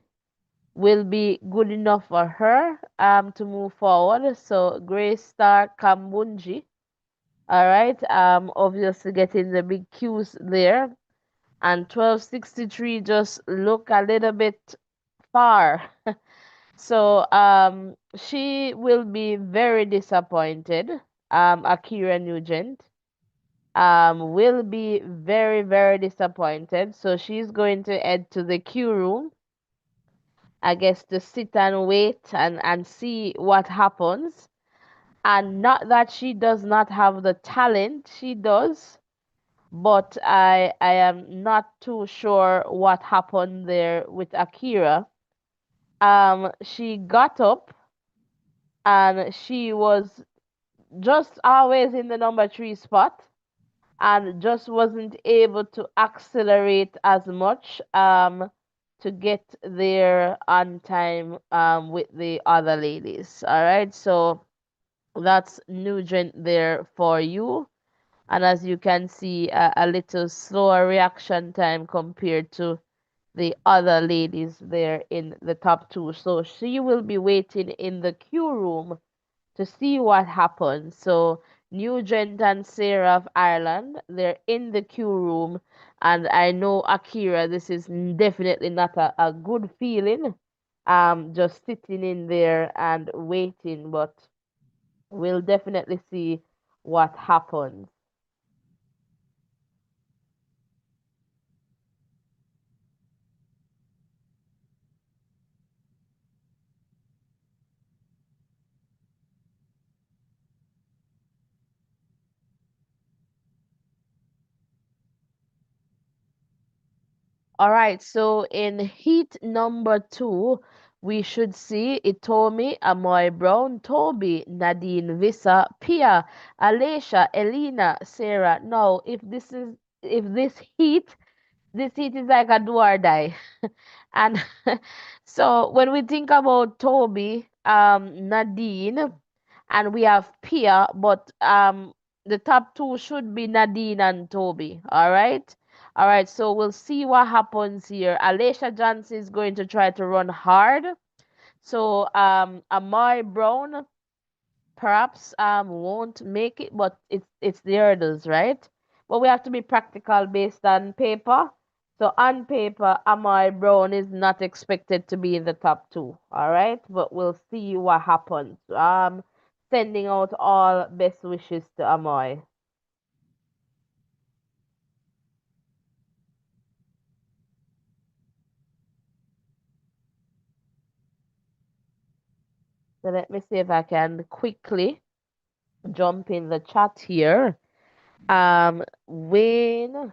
will be good enough for her to move forward. So Grace Star Kambunji, all right, obviously getting the big cues there, and 1263 just look a little bit far. So she will be very disappointed. Akira Nugent will be very, very disappointed. So she's going to head to the queue room, I guess, to sit and wait and see what happens. And not that she does not have the talent, she does, but I am not too sure what happened there with Akira. She got up and she was just always in the number three spot and just wasn't able to accelerate as much to get there on time with the other ladies. All right, so that's Nugent there for you. And as you can see, a little slower reaction time compared to the other ladies there in the top two. So she will be waiting in the queue room to see what happens. So Nugent and Sarah of Ireland, they're in the queue room. And I know Akira, this is definitely not a good feeling. Just sitting in there and waiting, but we'll definitely see what happens. All right, so in heat number two, we should see Itomi, Amoy Brown, Toby, Nadine, Visa, Pia, Alicia, Elena, Sarah. Now, if this heat this heat is like a do or die. And so when we think about Toby, Nadine, and we have Pia, but the top two should be Nadine and Toby. All right. All right, so we'll see what happens here. Alicia Johnson is going to try to run hard. So Amari Brown perhaps won't make it, but it's the hurdles, right? But we have to be practical based on paper. So on paper, Amari Brown is not expected to be in the top two, all right? But we'll see what happens. Sending out all best wishes to Amari. So let me see if I can quickly jump in the chat here. Wayne,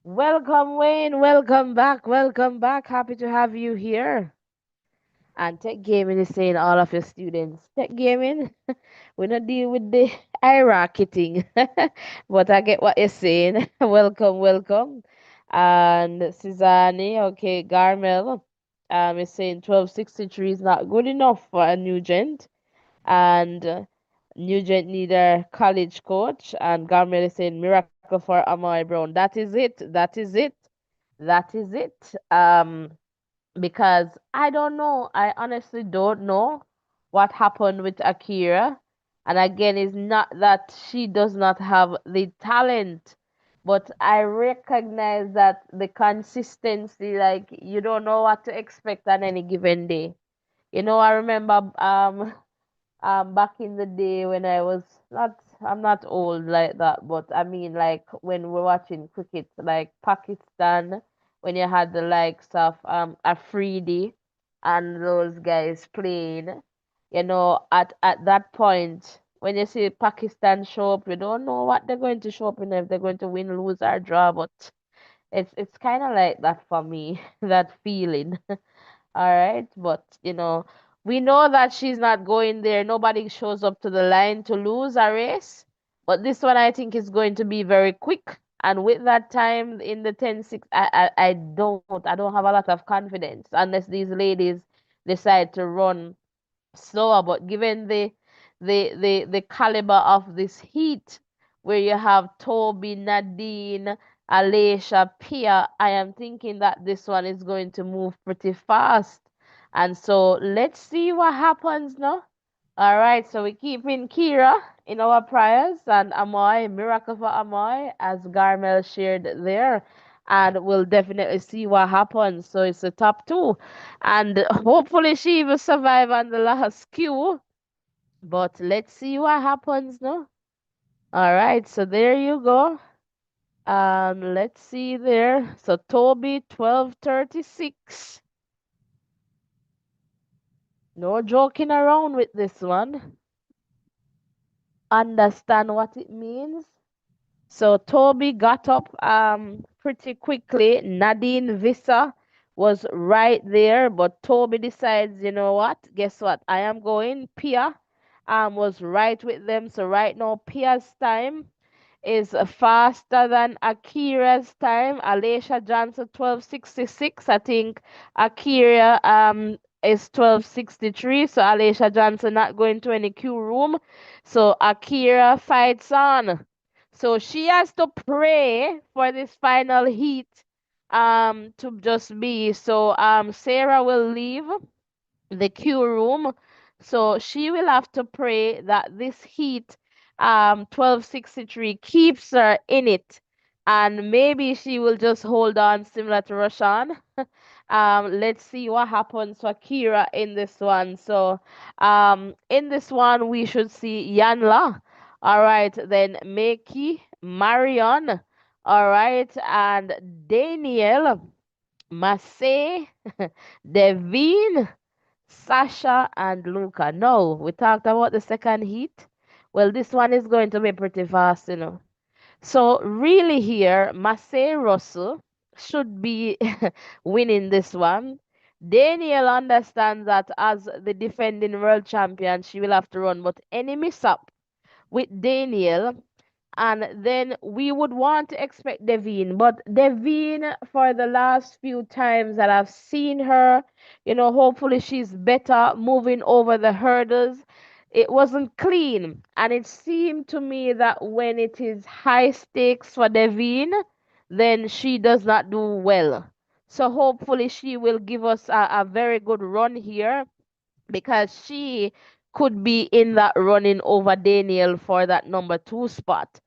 welcome, Wayne. Welcome back. Welcome back. Happy to have you here. And tech gaming is saying all of your students, tech gaming, we not deal with the hierarchy thing. But I get what you're saying. Welcome, welcome. And Suzanne, okay, Garmel, is saying 1263 is not good enough for a new gent. And Nugent need a college coach. And Garmel is saying miracle for Amari Brown. That is it. That is it. That is it. Because I don't know. I honestly don't know what happened with Akira. And again, it's not that she does not have the talent, but I recognize that the consistency, like you don't know what to expect on any given day. I remember back in the day when I was not I'm not old like that, but I mean like when we're watching cricket, like Pakistan, when you had the likes of Afridi and those guys playing, at that point when you see Pakistan show up, you don't know what they're going to show up in, if they're going to win, lose or draw, but it's kind of like that for me, that feeling. All right, but we know that she's not going there. Nobody shows up to the line to lose a race. But this one I think is going to be very quick. And with that time in the 10-6, I don't have a lot of confidence unless these ladies decide to run slower. But given the caliber of this heat, where you have Toby, Nadine, Alicia, Pia, I am thinking that this one is going to move pretty fast. And so let's see what happens now. All right, so we keep in Kira in our prayers and Amoy, miracle for Amoy, as Garmel shared there. And we'll definitely see what happens. So it's the top two. And hopefully she will survive on the last queue. But let's see what happens now. All right, so there you go. Let's see there. So Toby 1236. No joking around with this one. Understand what it means. So Toby got up pretty quickly. Nadine Vissa was right there, but Toby decides, you know what? Guess what? I am going. Pia was right with them. So right now Pia's time is faster than Akira's time. Alicia Johnson 1266. I think Akira is 1263. So Alicia Johnson not going to any queue room. So Akira fights on. So she has to pray for this final heat to just be. So Sarah will leave the queue room. So she will have to pray that this heat 1263 keeps her in it. And maybe she will just hold on similar to Roshan. Let's see what happens for Kira in this one. So in this one we should see Yanla. All right, then Meki, Marion, all right, and Daniel, Massey, Devine, Sasha and Luca. No, we talked about the second heat. Well, this one is going to be pretty fast. So really here, Massey Russell should be winning this one. Daniel understands that as the defending world champion, she will have to run, but any miss up with Daniel And then we would want to expect Devine, but Devine, for the last few times that I've seen her, hopefully she's better moving over the hurdles. It wasn't clean, and it seemed to me that when it is high stakes for Devine, then she does not do well. So hopefully she will give us a very good run here, because she could be in that running over Daniel for that number two spot.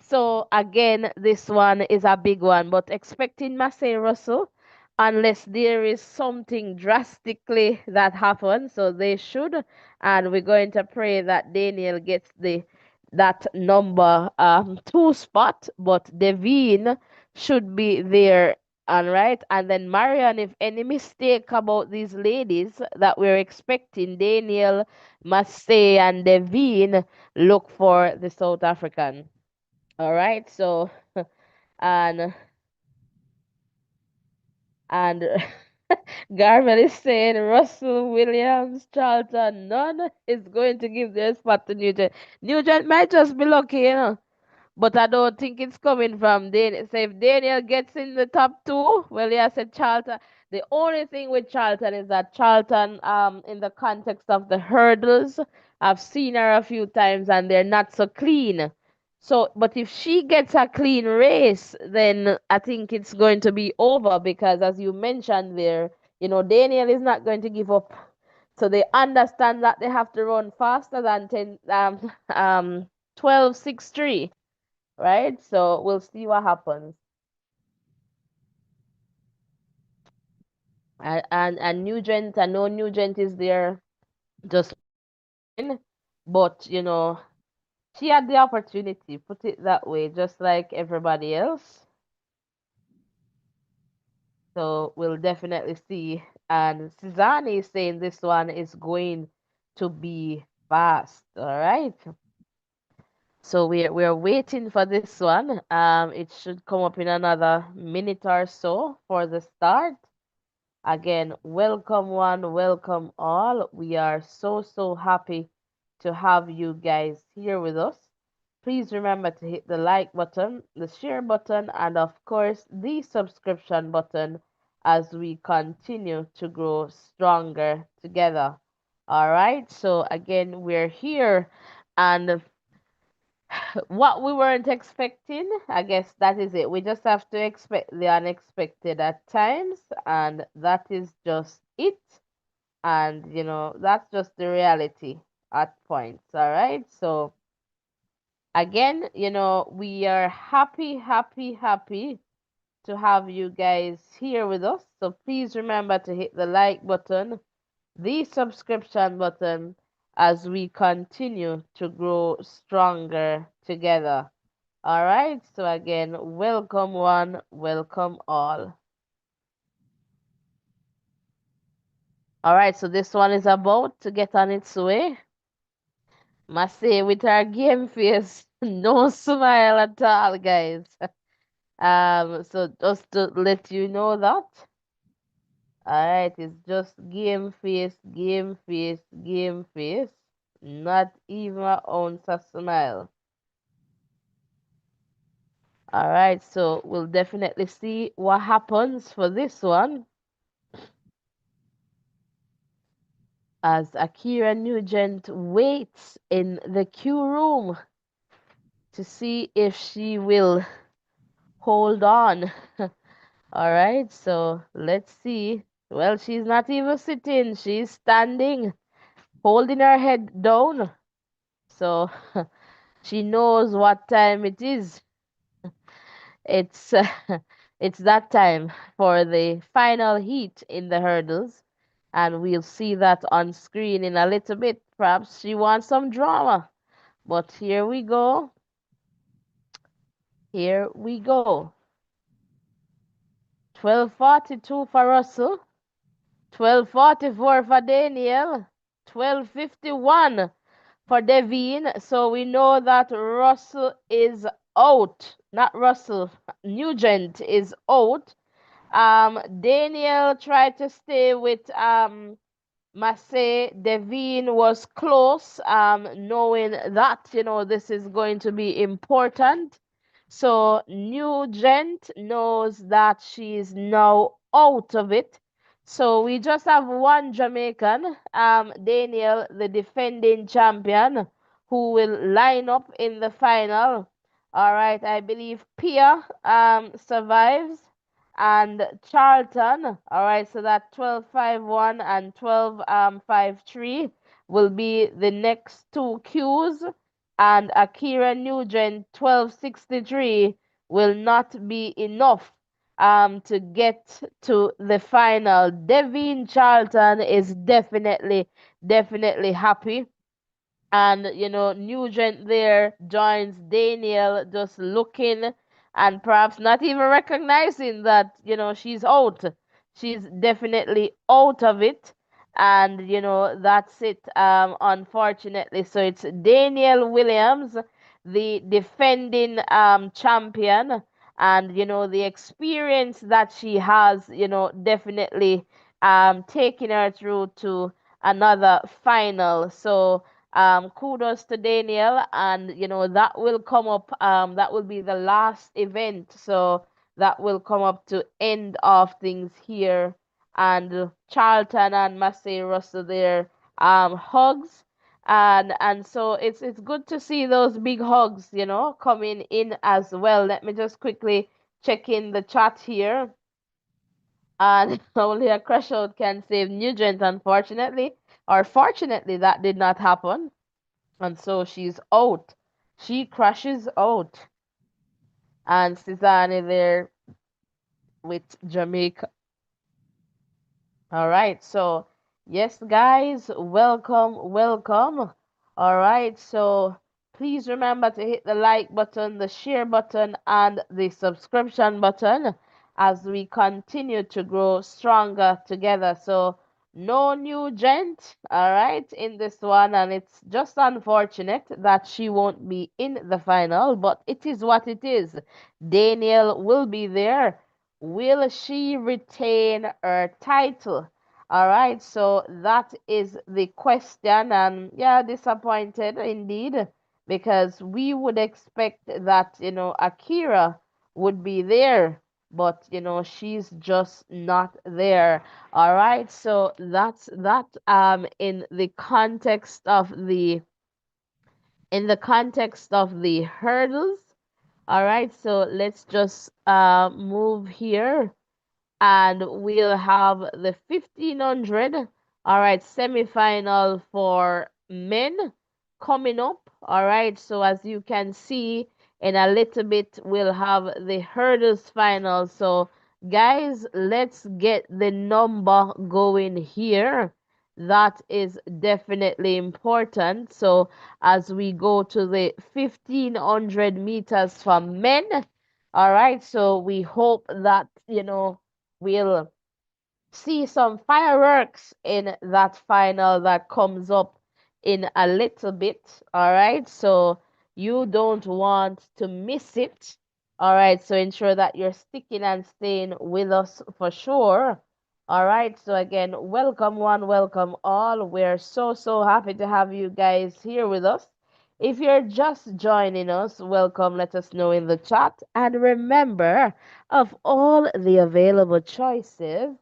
So again, this one is a big one, but expecting Massey Russell, unless there is something drastically that happens, so they should, and we're going to pray that Daniel gets the that number two spot, but Devine should be there. All right. And then Marian, if any mistake about these ladies that we're expecting, Daniel, Massey, and Devine, look for the South African. All right. So, and and Garvin is saying Russell Williams, Charlton, none is going to give their spot to Nugent. Nugent might just be lucky. But I don't think it's coming from Daniel. So if Daniel gets in the top two, well, yeah, I said Charlton. The only thing with Charlton is that Charlton, in the context of the hurdles, I've seen her a few times and they're not so clean. So, but if she gets a clean race, then I think it's going to be over, because as you mentioned there, Daniel is not going to give up. So they understand that they have to run faster than 12:63, right? So we'll see what happens. And Nugent, I know Nugent is there just in, but she had the opportunity, put it that way, just like everybody else. So we'll definitely see. And Cezanne is saying this one is going to be fast. All right. So we're waiting for this one. It should come up in another minute or so for the start. Again, welcome one, welcome all. We are so happy to have you guys here with us. Please remember to hit the like button, the share button, and of course, the subscription button as we continue to grow stronger together. All right, so again, we're here, and what we weren't expecting, I guess that is it. We just have to expect the unexpected at times, and that is just it. And that's just the reality at points. All right. So again, we are happy to have you guys here with us. So please remember to hit the like button, the subscription button, as we continue to grow stronger together. All right, so again, welcome one, welcome all. All right, so this one is about to get on its way. Must say, with our game face, no smile at all, guys. So just to let you know that. All right, it's just game face, game face, game face. Not even an ounce of smile. All right, so we'll definitely see what happens for this one, as Akira Nugent waits in the queue room to see if she will hold on. All right, so let's see. Well, she's not even sitting, she's standing, holding her head down. So she knows what time it is. It's it's that time for the final heat in the hurdles, and we'll see that on screen in a little bit. Perhaps she wants some drama, but here we go. Here we go. 12:42 for Russell, 12:44 for Daniel, 12:51 for Devine. So we know that Russell is out. Not Russell, Nugent is out. Daniel tried to stay with must say Devine was close, knowing that, this is going to be important. So Nugent knows that she's now out of it. So we just have one Jamaican, Daniel, the defending champion, who will line up in the final. All right, I believe Pia survives and Charlton. All right, so that 12-5-1 and 12-5-3 will be the next two queues, and Akira Nugent 1263 will not be enough to get to the final. Devin Charlton is definitely happy, and Nugent there joins Daniel, just looking and perhaps not even recognizing that she's out. She's definitely out of it, and that's it, unfortunately. So it's Daniel Williams, the defending champion, and the experience that she has, definitely taking her through to another final. So kudos to Daniel, and that will come up. That will be the last event, so that will come up to end of things here. And Charlton and Massey Russell there, hugs, and so it's good to see those big hugs, coming in as well. Let me just quickly check in the chat here, and only a crash out can save Nugent, unfortunately, or fortunately, that did not happen. And so she's out. She crashes out. And Cezanne there with Jamaica. All right. So, yes, guys, welcome. All right. So, please remember to hit the like button, the share button, and the subscription button as we continue to grow stronger together. So, no new gent, all right, in this one, and it's just unfortunate that she won't be in the final, but it is what it is. Daniel will be there. Will she retain her title? All right, so that is the question, and yeah, disappointed indeed, because we would expect that, Akira would be there, but she's just not there. All right, so that's that, in the context of the hurdles. All right, so let's just move here, and we'll have the 1500, all right, semifinal for men coming up. All right, so as you can see, in a little bit we'll have the hurdles final. So guys, let's get the number going here. That is definitely important. So as we go to the 1500 meters for men, all right, so we hope that we'll see some fireworks in that final that comes up in a little bit. All right, so you don't want to miss it. All right, so ensure that you're sticking and staying with us for sure. All right, so again, welcome one, welcome all. We're so happy to have you guys here with us. If you're just joining us, welcome. Let us know in the chat. And remember, of all the available choices,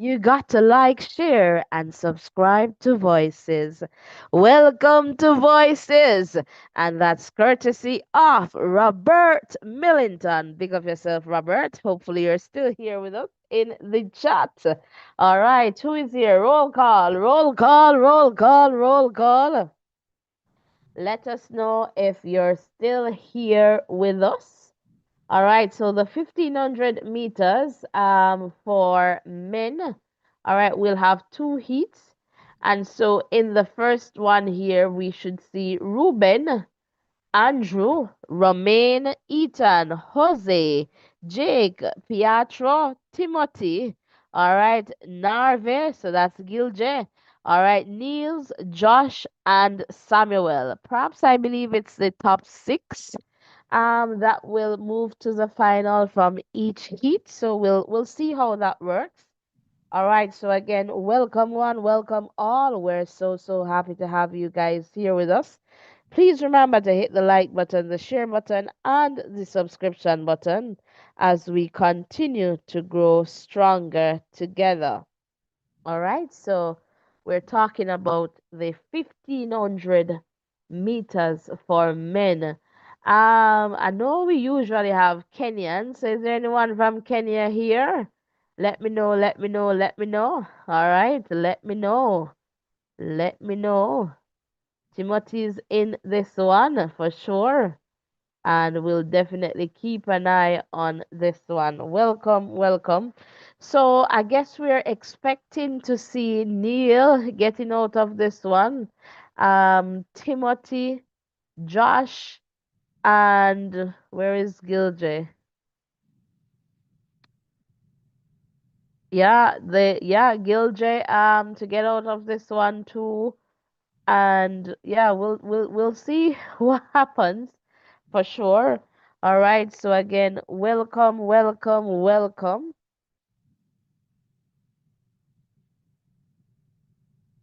you got to like, share, and subscribe to Voices. Welcome to Voices, and that's courtesy of Robert Millington. Big of yourself, Robert. Hopefully, you're still here with us in the chat. All right, who is here? Roll call, roll call, roll call, roll call. Let us know if you're still here with us. All right, so the 1500 meters for men. All right, we'll have two heats. And so in the first one here, we should see Ruben, Andrew, Romain, Ethan, Jose, Jake, Pietro, Timothy. All right, Narve, so that's Gilje. All right, Niels, Josh, and Samuel. Perhaps I believe it's the top six that will move to the final from each heat. So we'll see how that works. All right, so again, welcome one, welcome all. We're so happy to have you guys here with us. Please remember to hit the like button, the share button, and the subscription button as we continue to grow stronger together. All right, so we're talking about the 1500 meters for men. I know we usually have Kenyans. So is there anyone from Kenya here? Let me know, let me know, let me know. All right, let me know. Let me know. Timothy's in this one for sure, and we'll definitely keep an eye on this one. Welcome, welcome. So I guess we're expecting to see Neil getting out of this one. Timothy, Josh, and where is Gilj? Yeah, Gilj to get out of this one too. And yeah, we'll see what happens for sure. All right, so again, welcome, welcome, welcome.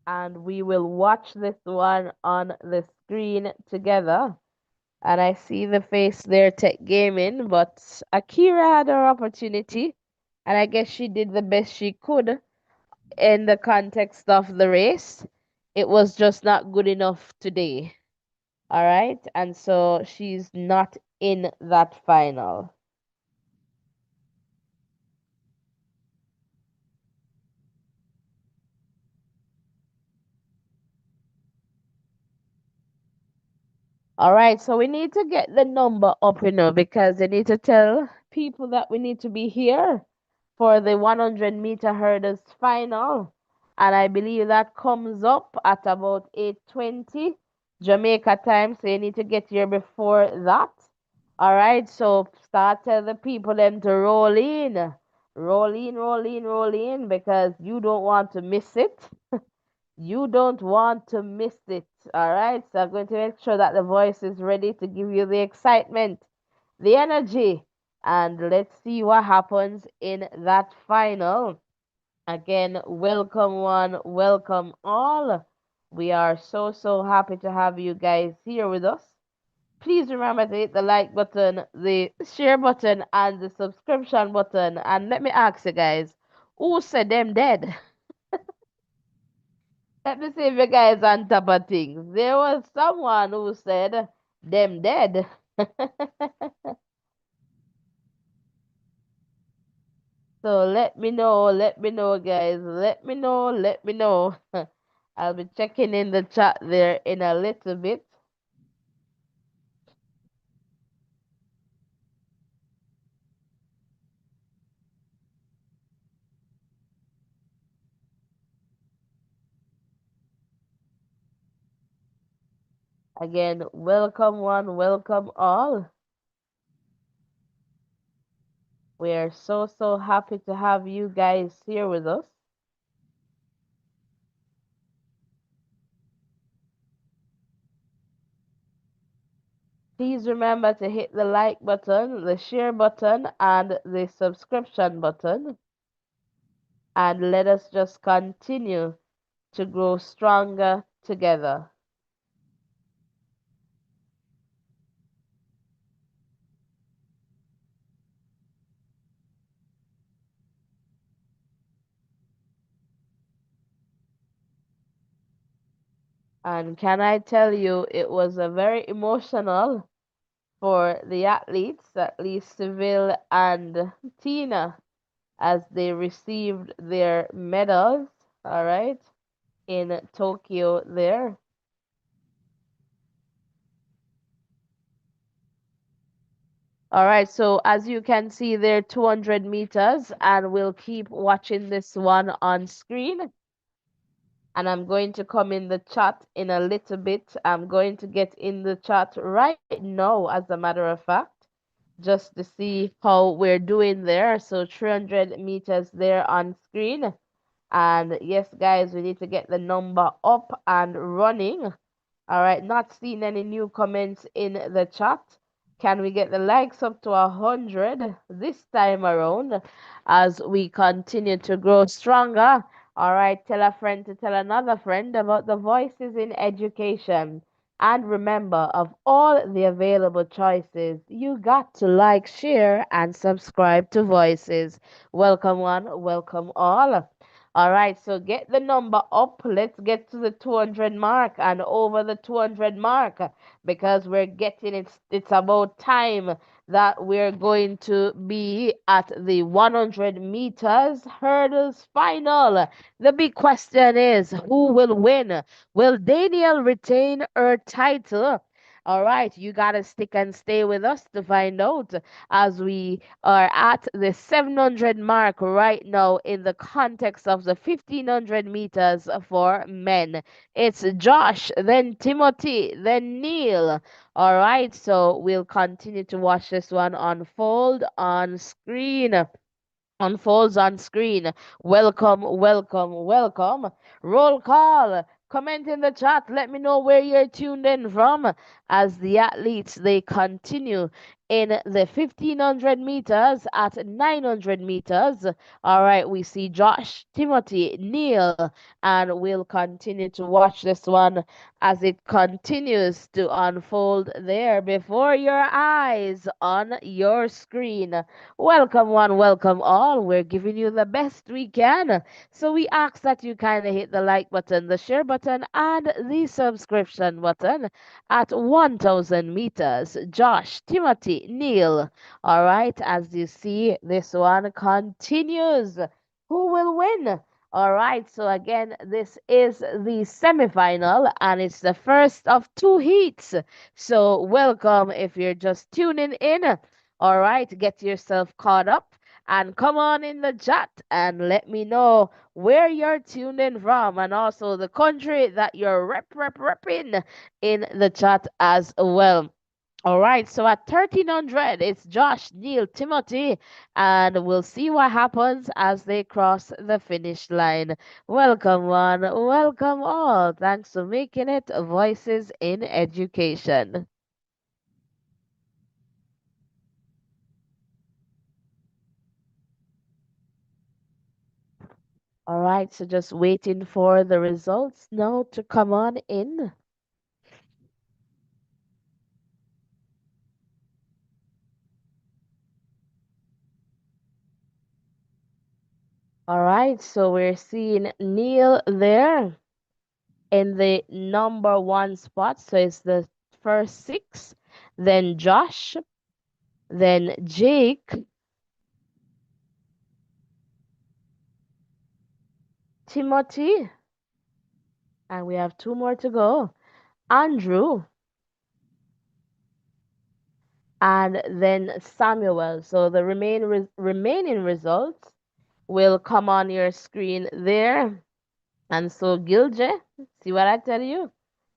And we will watch this one on the screen together. And I see the face there, Tech Gaming, but Akira had her opportunity, and I guess she did the best she could in the context of the race. It was just not good enough today. All right, and so she's not in that final. All right, so we need to get the number up, because they need to tell people that we need to be here for the 100-meter hurdles final. And I believe that comes up at about 8:20 Jamaica time, so you need to get here before that. All right, so start tell the people them to roll in. Roll in, roll in, roll in, because you don't want to miss it. You don't want to miss it. All right. So I'm going to make sure that the voice is ready to give you the excitement, the energy, and let's see what happens in that final. Again, welcome one, welcome all. We are so happy to have you guys here with us. Please remember to hit the like button, the share button, and the subscription button. And let me ask you guys, who said them dead? Let me see if you guys on top of things. There was someone who said them dead. So let me know, guys. Let me know, let me know. I'll be checking in the chat there in a little bit. Again, welcome one, welcome all. We are so happy to have you guys here with us. Please remember to hit the like button, the share button, and the subscription button. And let us just continue to grow stronger together. And can I tell you, it was a very emotional for the athletes, at least Seville and Tina, as they received their medals, all right, in Tokyo there. All right, so as you can see there, 200 meters, and we'll keep watching this one on screen. And I'm going to come in the chat in a little bit. I'm going to get in the chat right now, as a matter of fact, just to see how we're doing there. So 300 meters there on screen. And yes, guys, we need to get the number up and running. All right, not seeing any new comments in the chat. Can we get the likes up to 100 this time around as we continue to grow stronger? All right, tell a friend to tell another friend about the voices in education. And remember, of all the available choices, you got to like, share, and subscribe to Voices. Welcome one, welcome all. All right, so get the number up. Let's get to the 200 mark and over the 200 mark because we're getting it's about time that we're going to be at the 100 meters hurdles final. The big question is who will win? Will Daniel retain her title? All right, you got to stick and stay with us to find out as we are at the 700 mark right now in the context of the 1500 meters for men. It's Josh, then Timothy, then Neil. All right, so we'll continue to watch this one unfolds on screen. Welcome, welcome, welcome. Roll call. Comment in the chat. Let me know where you're tuned in from as the athletes they continue in the 1500 meters at 900 meters. All right, we see Josh, Timothy, Neil, and we'll continue to watch this one as it continues to unfold there before your eyes on your screen. Welcome, one, welcome all. We're giving you the best we can. So we ask that you kind of hit the like button, the share button, and the subscription button at 1000 meters. Josh, Timothy, Neil. All right, as you see, this one continues. Who will win? All right, so again, this is the semifinal and it's the first of two heats. So, welcome if you're just tuning in. All right, get yourself caught up and come on in the chat and let me know where you're tuned in from and also the country that you're repping in the chat as well. All right, so at 1300, it's Josh, Neil, Timothy, and we'll see what happens as they cross the finish line. Welcome, one, welcome all. Thanks for making it Voices in Education. All right, so just waiting for the results now to come on in. All right, so we're seeing Neil there in the number one spot. So it's the first six, then Josh, then Jake, Timothy, and we have two more to go. Andrew, and then Samuel. So the remaining results will come on your screen there. And so, Gilje, see what I tell you?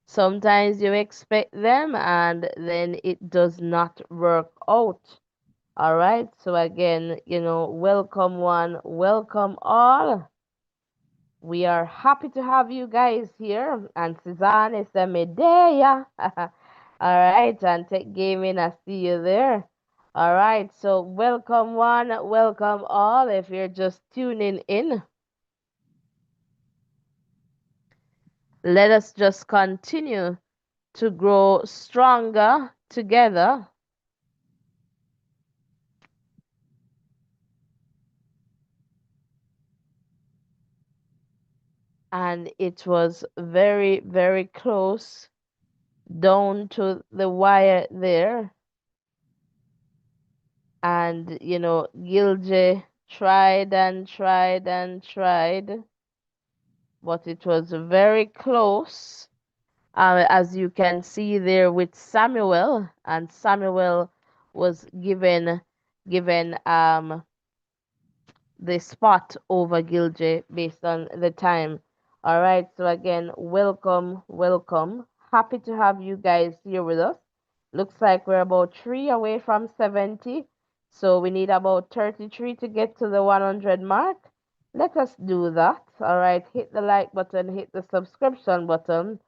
Sometimes you expect them and then it does not work out. All right. So, again, welcome one, welcome all. We are happy to have you guys here. And Suzanne is a Medea. All right. And Tech Gaming, I see you there. All right. So, welcome one, welcome all. If you're just tuning in, let us just continue to grow stronger together. And it was very, very close down to the wire there. And, Gilje tried and tried and tried, but it was very close. As you can see there with Samuel, and Samuel was given the spot over Gilje based on the time. All right, so again, welcome, welcome. Happy to have you guys here with us. Looks like we're about 3 away from 70. So we need about 33 to get to the 100 mark. Let us do that. All right, hit the like button, hit the subscription button,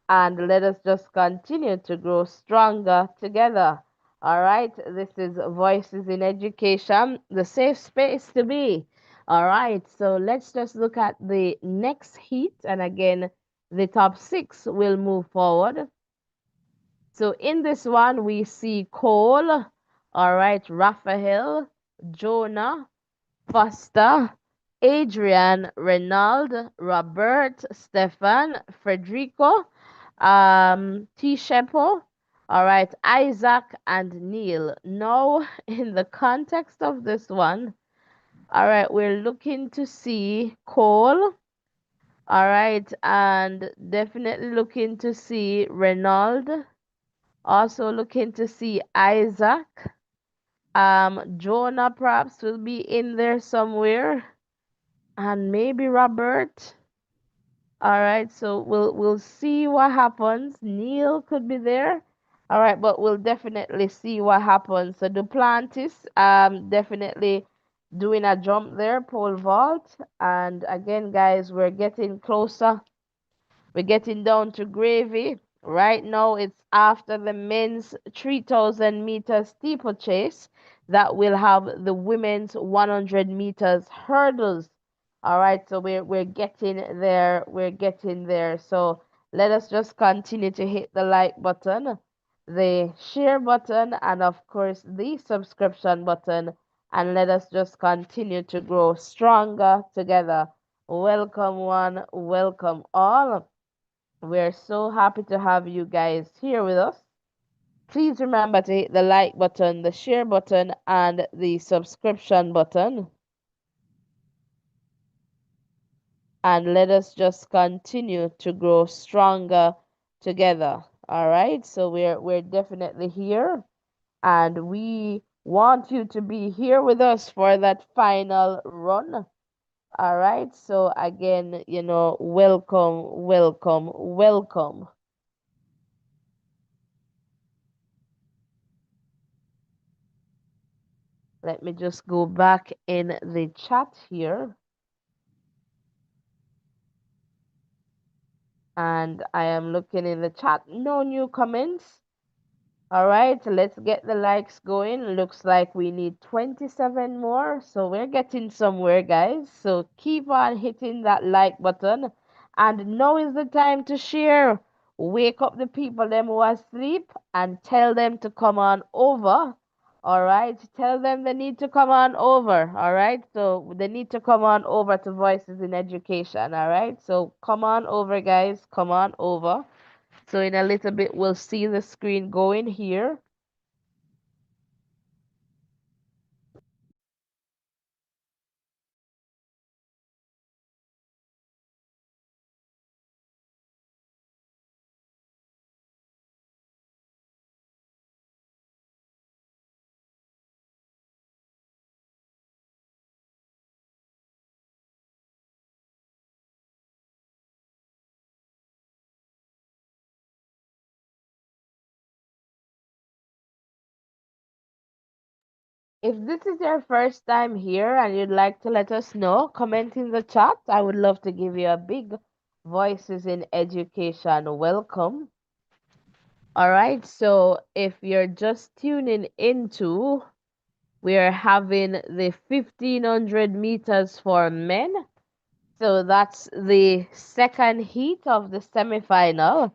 and let us just continue to grow stronger together. All right, this is Voices in Education, the safe space to be. All right, so let's just look at the next heat, and again, the top six will move forward. So in this one, we see Cole, all right, Raphael, Jonah, Foster, Adrian, Renald, Robert, Stefan, Federico, T. Shepo, all right, Isaac and Neil. Now, in the context of this one, all right, we're looking to see Cole, all right, and definitely looking to see Renald, also looking to see Isaac. Jonah perhaps will be in there somewhere, and maybe Robert. All right, so we'll see what happens. Neil could be there. All right, but we'll definitely see what happens. So Duplantis, definitely doing a jump there, pole vault. And again, guys, we're getting closer. We're getting down to gravy. Right now, it's after the men's 3,000 meter steeplechase that will have the women's 100 meters hurdles. All right, so we're getting there. We're getting there. So let us just continue to hit the like button, the share button, and of course the subscription button. And let us just continue to grow stronger together. Welcome one, welcome all. We're so happy to have you guys here with us. Please remember to hit the like button, the share button, and the subscription button. And let us just continue to grow stronger together. All right? So we're definitely here, and we want you to be here with us for that final run. All right? So again, welcome, welcome, welcome. Let me just go back in the chat here. And I am looking in the chat. No new comments. All right, let's get the likes going. Looks like we need 27 more. So we're getting somewhere, guys. So keep on hitting that like button. And now is the time to share. Wake up the people them who are asleep and tell them to come on over. All right, tell them they need to come on over. All right, so they need to come on over to Voices in Education. All right, so come on over, guys. Come on over. So in a little bit, we'll see the screen going here. If this is your first time here and you'd like to let us know, comment in the chat. I would love to give you a big Voices in Education welcome. All right, so if you're just tuning into, we are having the 1500 meters for men. So that's the second heat of the semifinal.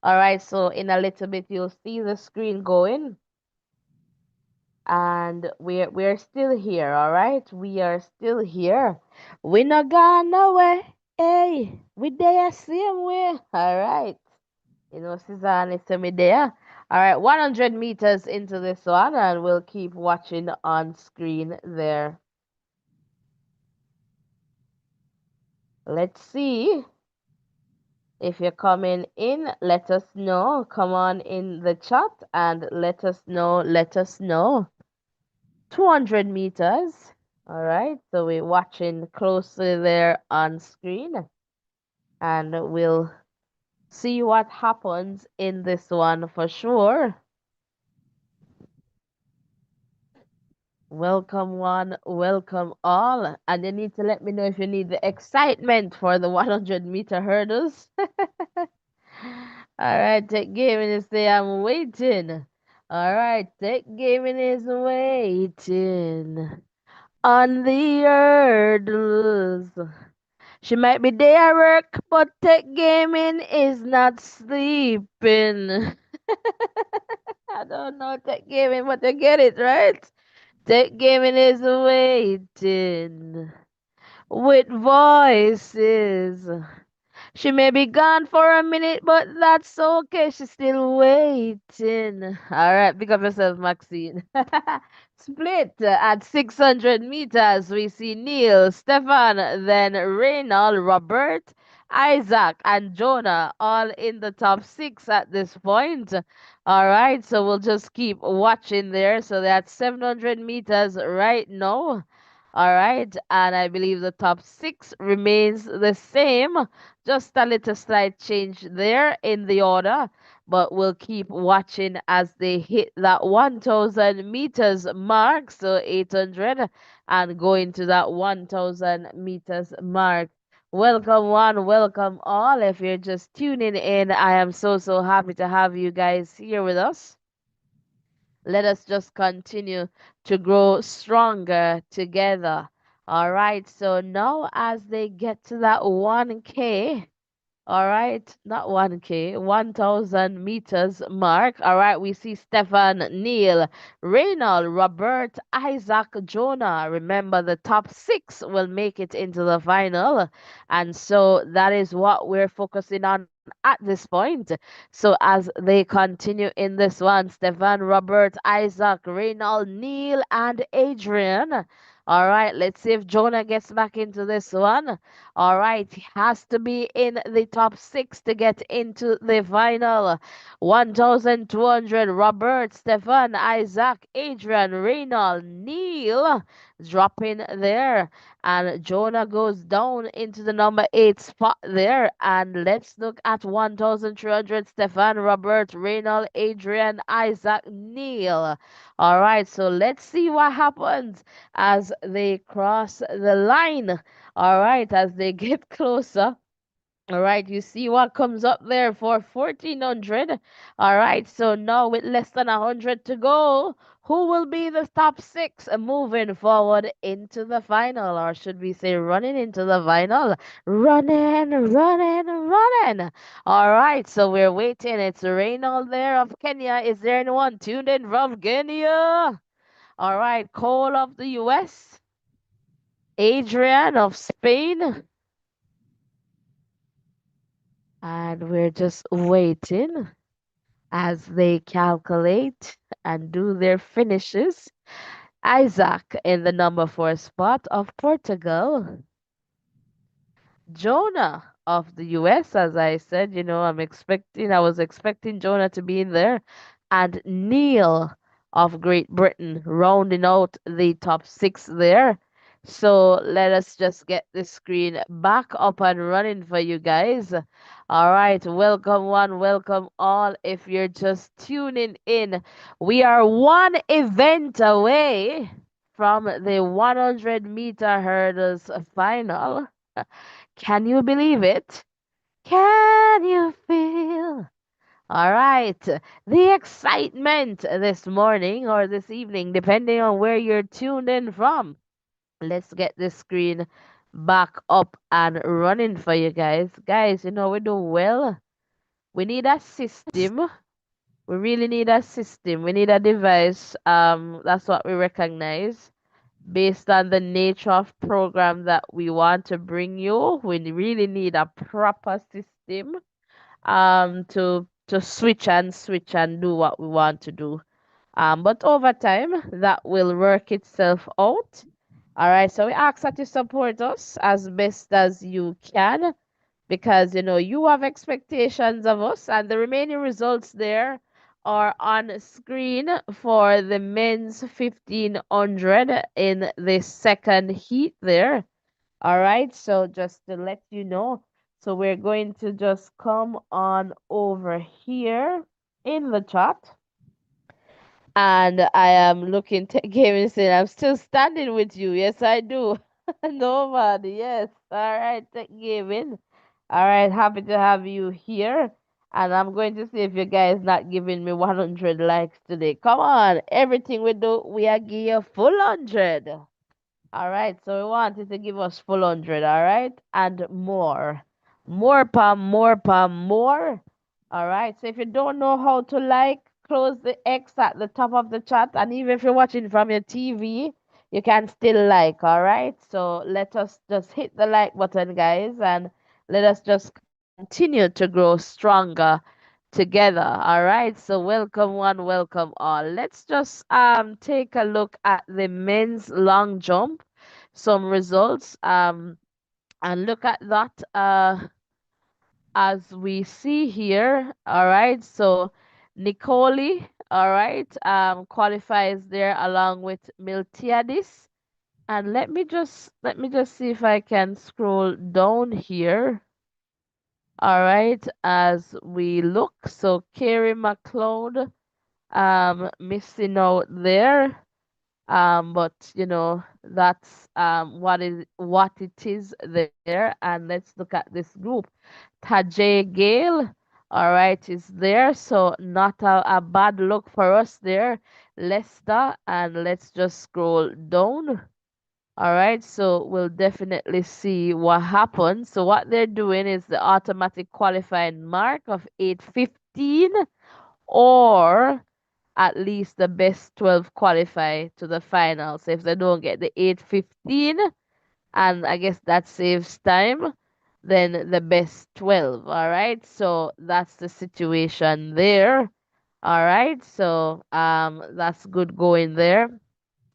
All right, so in a little bit you'll see the screen going. And we're still here, all right? We are still here. We not gone nowhere. Hey, we there same way. All right. Suzanne is me there. All right, 100 meters into this one, and we'll keep watching on screen there. Let's see. If you're coming in, let us know. Come on in the chat and let us know. Let us know. 200 meters. All right, so we're watching closely there on screen, and we'll see what happens in this one for sure. Welcome one, welcome all. And you need to let me know if you need the excitement for the 100-meter hurdles. All right, take game and say I'm waiting. All right, Tech Gaming is waiting on the hurdles. She might be there at work, but Tech Gaming is not sleeping. I don't know Tech Gaming, but I get it, right? Tech Gaming is waiting with voices. She may be gone for a minute, but that's okay. She's still waiting. All right, pick up yourself, Maxine. Split at 600 meters. We see Neil, Stefan, then Reynald, Robert, Isaac, and Jonah all in the top six at this point. All right, so we'll just keep watching there. So that's 700 meters right now. All right, and I believe the top six remains the same. Just a little slight change there in the order, but we'll keep watching as they hit that 1000 meters mark. So 800 and going to that 1000 meters mark. Welcome one, welcome all. If you're just tuning in, I am so happy to have you guys here with us. Let us just continue to grow stronger together. All right, so now as they get to that 1K, all right, not 1K, 1000 meters mark. All right, we see Stefan, Neil, Reynald, Robert, Isaac, Jonah. Remember, the top six will make it into the final. And so that is what we're focusing on at this point. So as they continue in this one, Stefan, Robert, Isaac, Reynald, Neil, and Adrian. All right, let's see if Jonah gets back into this one. All right, he has to be in the top six to get into the final. 1,200. Robert, Stefan, Isaac, Adrian, Reynald, Neil dropping there. And Jonah goes down into the number eight spot there. And let's look at 1,300. Stefan, Robert, Reynald, Adrian, Isaac, Neil. All right, so let's see what happens as they cross the line. All right, as they get closer. All right, you see what comes up there for 1400. All right, so now with less than 100 to go, who will be the top six moving forward into the final? Or should we say running into the final? Running, running, running. All right, so we're waiting. It's Reynald there of Kenya. Is there anyone tuned in from Kenya? All right, Cole of the US. Adrian of Spain. And we're just waiting as they calculate and do their finishes. Isaac in the number four spot of Portugal. Jonah of the US, as I said, I was expecting Jonah to be in there. And Neil of Great Britain rounding out the top six there. So let us just get the screen back up and running for you guys. All right, welcome one, welcome all. If you're just tuning in, we are one event away from the 100-meter hurdles final. Can you believe it? Can you feel? All right. The excitement this morning or this evening, depending on where you're tuned in from. Let's get this screen back up and running for you guys. Guys, we do well. We need a system. We really need a system. We need a device. That's what we recognize based on the nature of program that we want to bring you. We really need a proper system to switch and do what we want to do. But over time that will work itself out. All right, so we ask that you support us as best as you can because you have expectations of us, and the remaining results there are on screen for the men's 1500 in the second heat there. All right, so just to let you know, so we're going to just come on over here in the chat. And I am looking to Gavin saying, I'm still standing with you. Yes, I do. Nobody. Yes. All right, Gavin. All right, happy to have you here. And I'm going to see if you guys not giving me 100 likes today. Come on, everything we do, we are give you full 100. All right, so we want you to give us full 100, all right? And more. More. All right, so if you don't know how to like, close the X at the top of the chat. And even if you're watching from your TV, you can still like, all right? So let us just hit the like button, guys, and let us just continue to grow stronger together. All right, so welcome one, welcome all. Let's just take a look at the men's long jump, some results, and look at that as we see here. All right, so Nicole, all right, qualifies there along with Miltiadis. And let me just see if I can scroll down here. All right, as we look, so Carrie McLeod, missing out there. But that's what it is there. And let's look at this group. Tajay Gale, all right, is there. So not a bad look for us there. Leicester, and let's just scroll down. All right, so we'll definitely see what happens. So what they're doing is the automatic qualifying mark of 8:15, or at least the best 12 qualify to the final. So if they don't get the 8:15, and I guess that saves time, then the best 12. All right, so that's the situation there. All right, so that's good going there.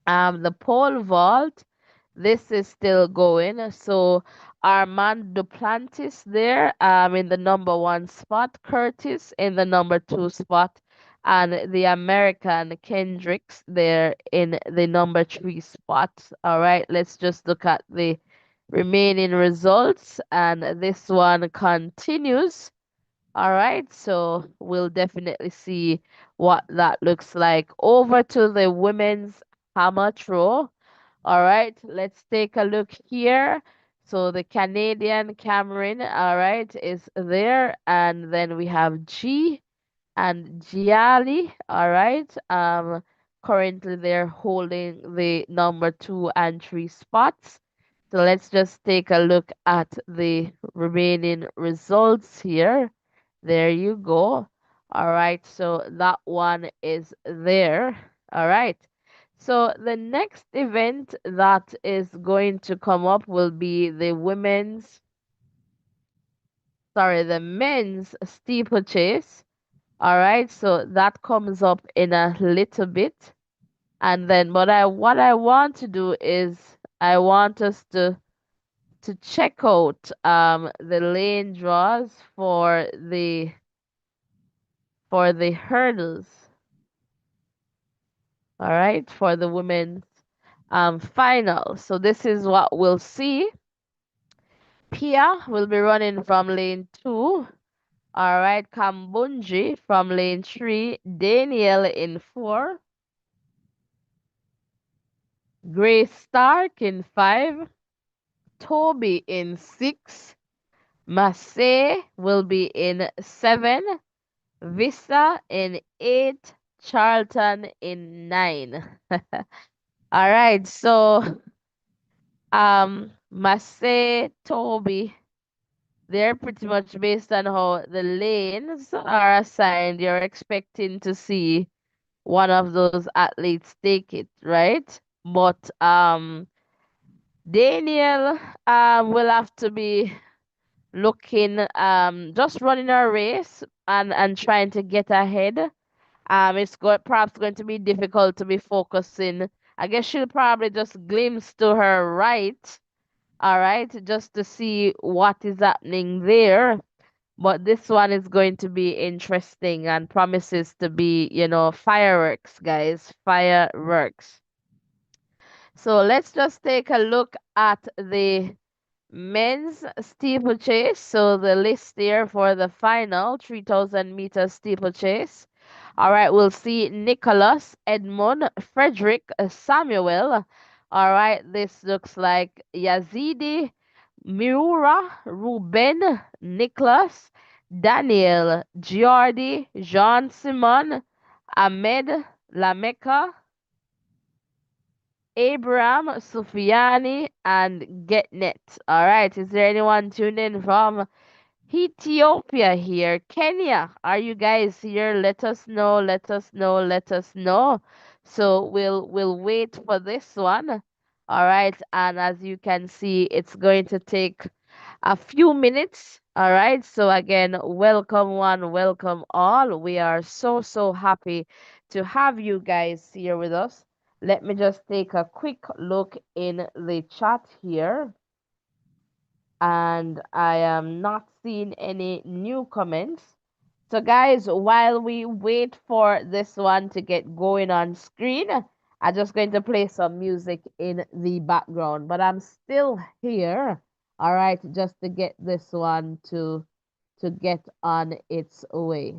The pole vault, this is still going. So Armand Duplantis there, in the number one spot, Curtis in the number two spot, and the American Kendricks there in the number three spot. All right, let's just look at the remaining results, and this one continues. All right, so we'll definitely see what that looks like. Over to the women's hammer throw. All right, let's take a look here. So the Canadian Cameron, all right, is there. And then we have G and Giali, all right. Currently they're holding the number two and three spots. So let's just take a look at the remaining results here. There you go. All right, so that one is there. All right. So the next event that is going to come up will be the men's steeplechase. All right, so that comes up in a little bit. And then what I want to do is I want us to check out the lane draws for the hurdles. All right, for the women's final. So this is what we'll see. Pia will be running from lane 2. All right, Kambunji from lane 3. Daniel in 4. Grace Stark in 5. Toby in 6. Massey will be in 7. Vista in 8. Charlton in 9. All right, so Massey, Toby, they're pretty much based on how the lanes are assigned. You're expecting to see one of those athletes take it, right? But Daniel will have to be looking just running her race and trying to get ahead. Perhaps going to be difficult to be focusing. I guess she'll probably just glimpse to her right, all right, just to see what is happening there. But this one is going to be interesting and promises to be, fireworks, guys, fireworks. So let's just take a look at the men's steeplechase. So the list there for the final 3,000-meter steeplechase. All right, we'll see Nicholas, Edmund, Frederick, Samuel. All right, this looks like Yazidi, Miura, Ruben, Nicholas, Daniel Giordi, Jean Simon, Ahmed Lameka, Abraham Sufiani, and GetNet. All right, is there anyone tuned in from Ethiopia here? Kenya, are you guys here? Let us know, let us know, let us know. So we'll wait for this one. All right, and as you can see, it's going to take a few minutes. All right. So again, welcome one, welcome all. We are so happy to have you guys here with us. Let me just take a quick look in the chat here, and I am not seeing any new comments. So, guys, while we wait for this one to get going on screen, I'm just going to play some music in the background. But I'm still here, all right, just to get this one to get on its way.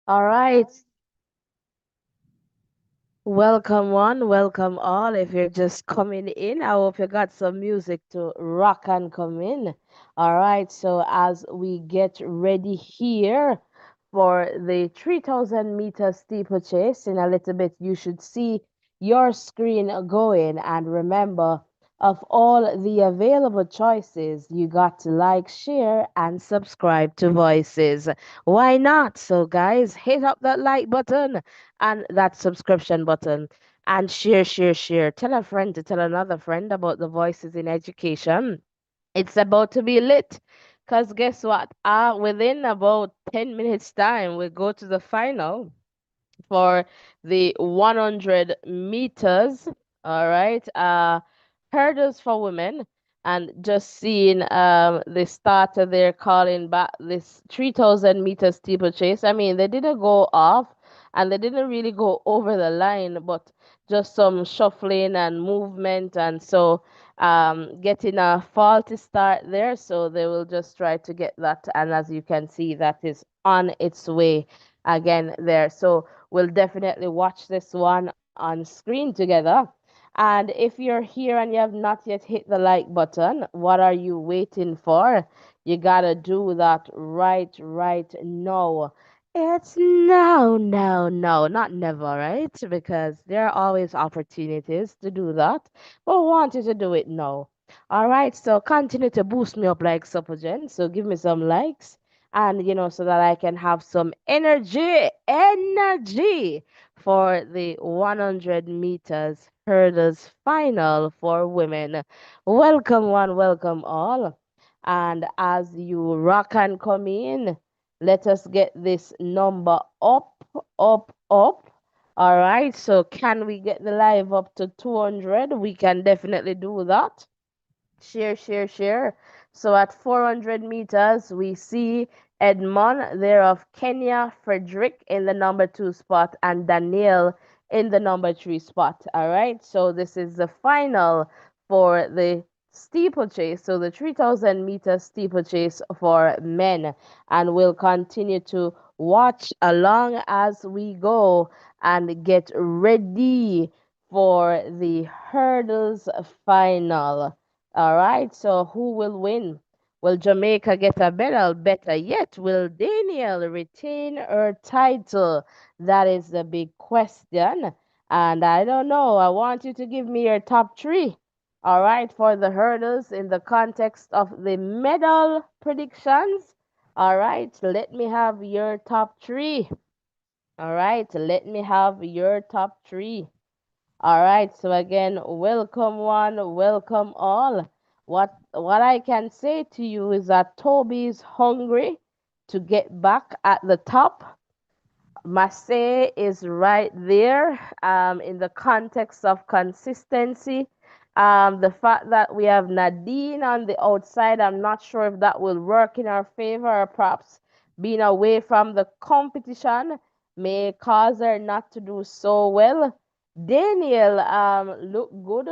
All right. Welcome one, welcome all. If you're just coming in, I hope you got some music to rock and come in. All right, so as we get ready here for the 3,000-meter steeplechase, in a little bit, you should see your screen going. And remember, of all the available choices, you got to like, share, and subscribe to Voices. Why not? So, guys, hit up that like button and that subscription button and share. Tell a friend to tell another friend about the Voices in Education. It's about to be lit. Because guess what? Within about 10 minutes time, we go to the final for the 100 meters. All right. Hurdles for women. And just seeing the starter there calling back this 3,000 meter steeplechase. I mean, they didn't go off and they didn't really go over the line, but just some shuffling and movement, and so getting a faulty start there. So they will just try to get that, and as you can see, that is on its way again there. So we'll definitely watch this one on screen together. And if you're here and you have not yet hit the like button, what are you waiting for? You gotta do that right now. It's no, no, no, not never, right? Because there are always opportunities to do that, but we want you to do it now. All right, so continue to boost me up like Suppogen. So give me some likes, and so that I can have some energy for the 100 meters hurdles final for women. Welcome one, welcome all. And as you rock and come in, let us get this number up. All right, so can we get the live up to 200? We can definitely do that. Share. So at 400 meters, we see Edmond there of Kenya, Frederick in the number 2 spot, and Danielle in the number 3 spot. All right, so this is the final for the steeplechase, so the 3,000-meter steeplechase for men, and we'll continue to watch along as we go and get ready for the hurdles final. All right, so who will win? Will Jamaica get a medal? Better yet, will Daniel retain her title? That is the big question. And I don't know. I want you to give me your top three. All right, for the hurdles in the context of the medal predictions. All right, let me have your top three. All right, let me have your top three. All right, so again, welcome one, welcome all. What I can say to you is that Toby's hungry to get back at the top. Marseille is right there in the context of consistency. The fact that we have Nadine on the outside, I'm not sure if that will work in our favor, or perhaps being away from the competition may cause her not to do so well. Daniel look good,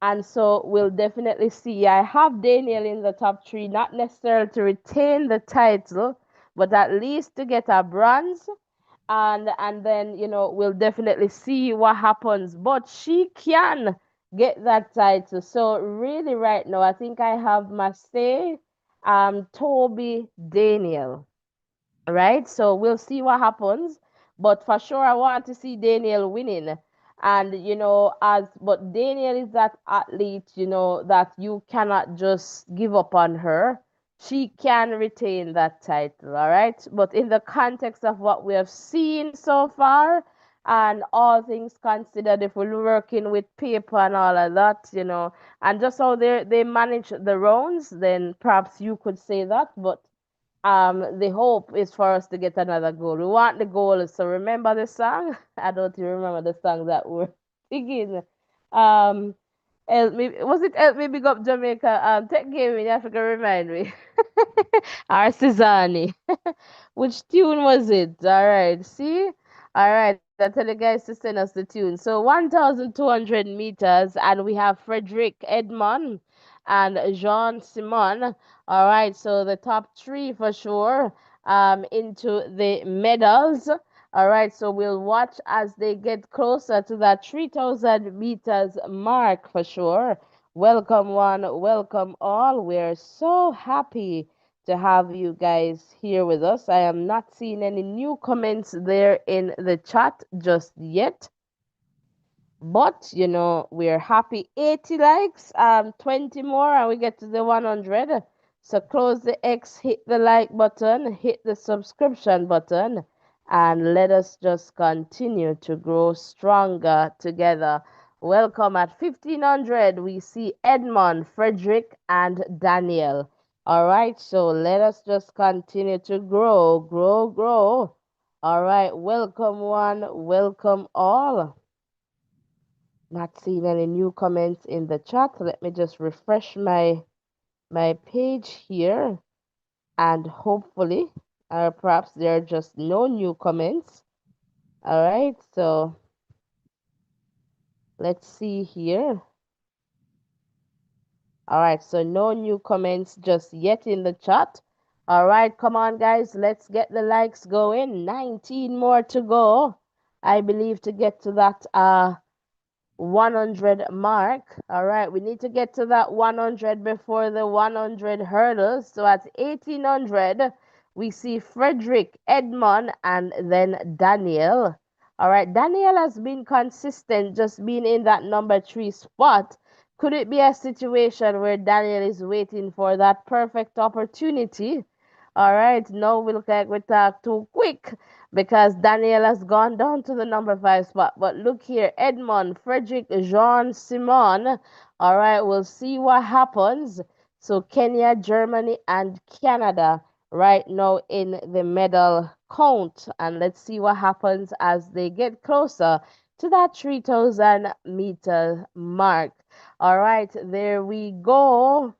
and so we'll definitely see. I have Daniel in the top three, not necessarily to retain the title, but at least to get a bronze, and then we'll definitely see what happens, but she can get that title. So really right now I think I have Marseille, Toby, Daniel, right? So we'll see what happens, but for sure I want to see Daniel winning. And as but Daniel is that athlete, that you cannot just give up on her. She can retain that title, all right? But in the context of what we have seen so far, and all things considered, if we're working with paper and all of that, and just how they manage the rounds, then perhaps you could say that. But the hope is for us to get another goal. We want the goal. So remember the song? I don't even remember the song that we're singing. Um, Help me, was it Help Me Big Up Jamaica? Tech Gaming, you have to remind me. Our Cezanne. Which tune was it? All right, see? All right, I tell the guys to send us the tune. So 1,200 meters, and we have Frederick Edmond and Jean Simon. All right, so the top three for sure into the medals. All right, so we'll watch as they get closer to that 3,000 meters mark for sure. Welcome one, welcome all. We're so happy to have you guys here with us. I am not seeing any new comments there in the chat just yet. But we're happy. 80 likes, 20 more, and we get to the 100. So close the X, hit the like button, hit the subscription button, and let us just continue to grow stronger together. Welcome at 1500. We see Edmond, Frederick, and Daniel. All right, so let us just continue to grow. All right, welcome one, welcome all. Not seeing any new comments in the chat. Let me just refresh my page here, and hopefully, perhaps there are just no new comments. All right, so let's see here. All right, so no new comments just yet in the chat. All right, come on, guys, let's get the likes going. 19 more to go, I believe, to get to that 100 mark. All right, we need to get to that 100 before the 100 hurdles. So at 1800, we see Frederick, Edmond, and then Daniel. All right, Daniel has been consistent, just being in that number 3 spot. Could it be a situation where Daniel is waiting for that perfect opportunity? All right, now we look like we talk too quick because Daniel has gone down to the number 5 spot. But look here, Edmond, Frederick, Jean, Simon. All right, we'll see what happens. So Kenya, Germany, and Canada right now in the medal count. And let's see what happens as they get closer to that 3,000 meter mark. All right, there we go.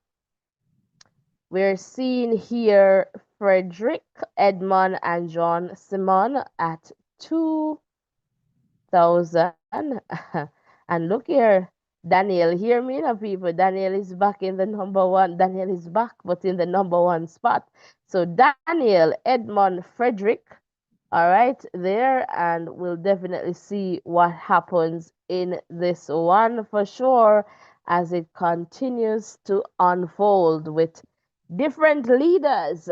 We're seeing here Frederick, Edmond, and John Simon at 2,000. And look here, Daniel, hear me now, people. Daniel is back in the number one. Daniel is back, but in the number one spot. So Daniel, Edmond, Frederick, all right, there, and we'll definitely see what happens in this one for sure as it continues to unfold with different leaders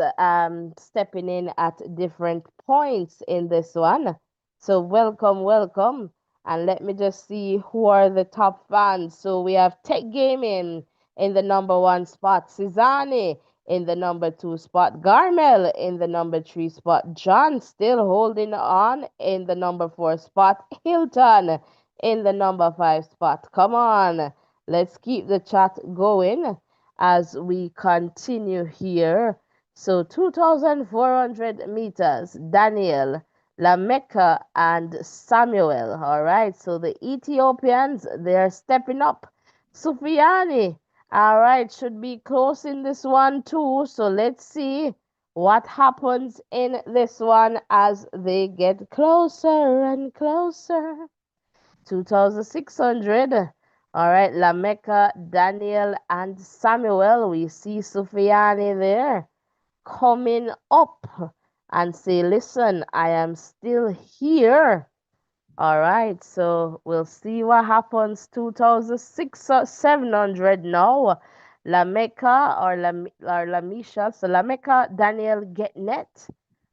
stepping in at different points in this one. So welcome, welcome. And let me just see who are the top fans. So we have Tech Gaming in the number one spot, Cizani in the number 2 spot, Garmel in the number 3 spot, John still holding on in the number 4 spot, Hilton in the number 5 spot. Come on, let's keep the chat going as we continue here. So 2,400 meters, Daniel, Lameka, and Samuel. All right, so the Ethiopians, they're stepping up. Sufiani, all right, should be close in this one too. So let's see what happens in this one as they get closer and closer. 2,600. All right, Lameka, Daniel, and Samuel. We see Sufiani there coming up and say, listen, I am still here. All right, so we'll see what happens. 2,700 now. Lameka or Lamisha. So Lameka, Daniel, get net.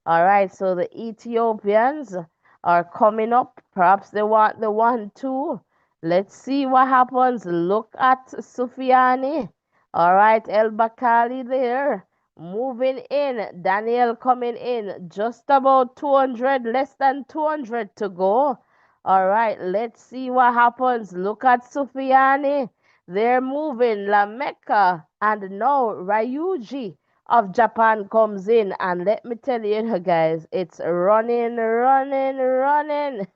All right, so the Ethiopians are coming up. Perhaps they want the 1-2. Let's see what happens. Look at Sufiani. All right, El Bakali there. Moving in. Daniel coming in. Just about 200, less than 200 to go. All right, let's see what happens. Look at Sufiani. They're moving. Lameka and now Ryuji of Japan comes in. And let me tell you, guys, it's running, running, running.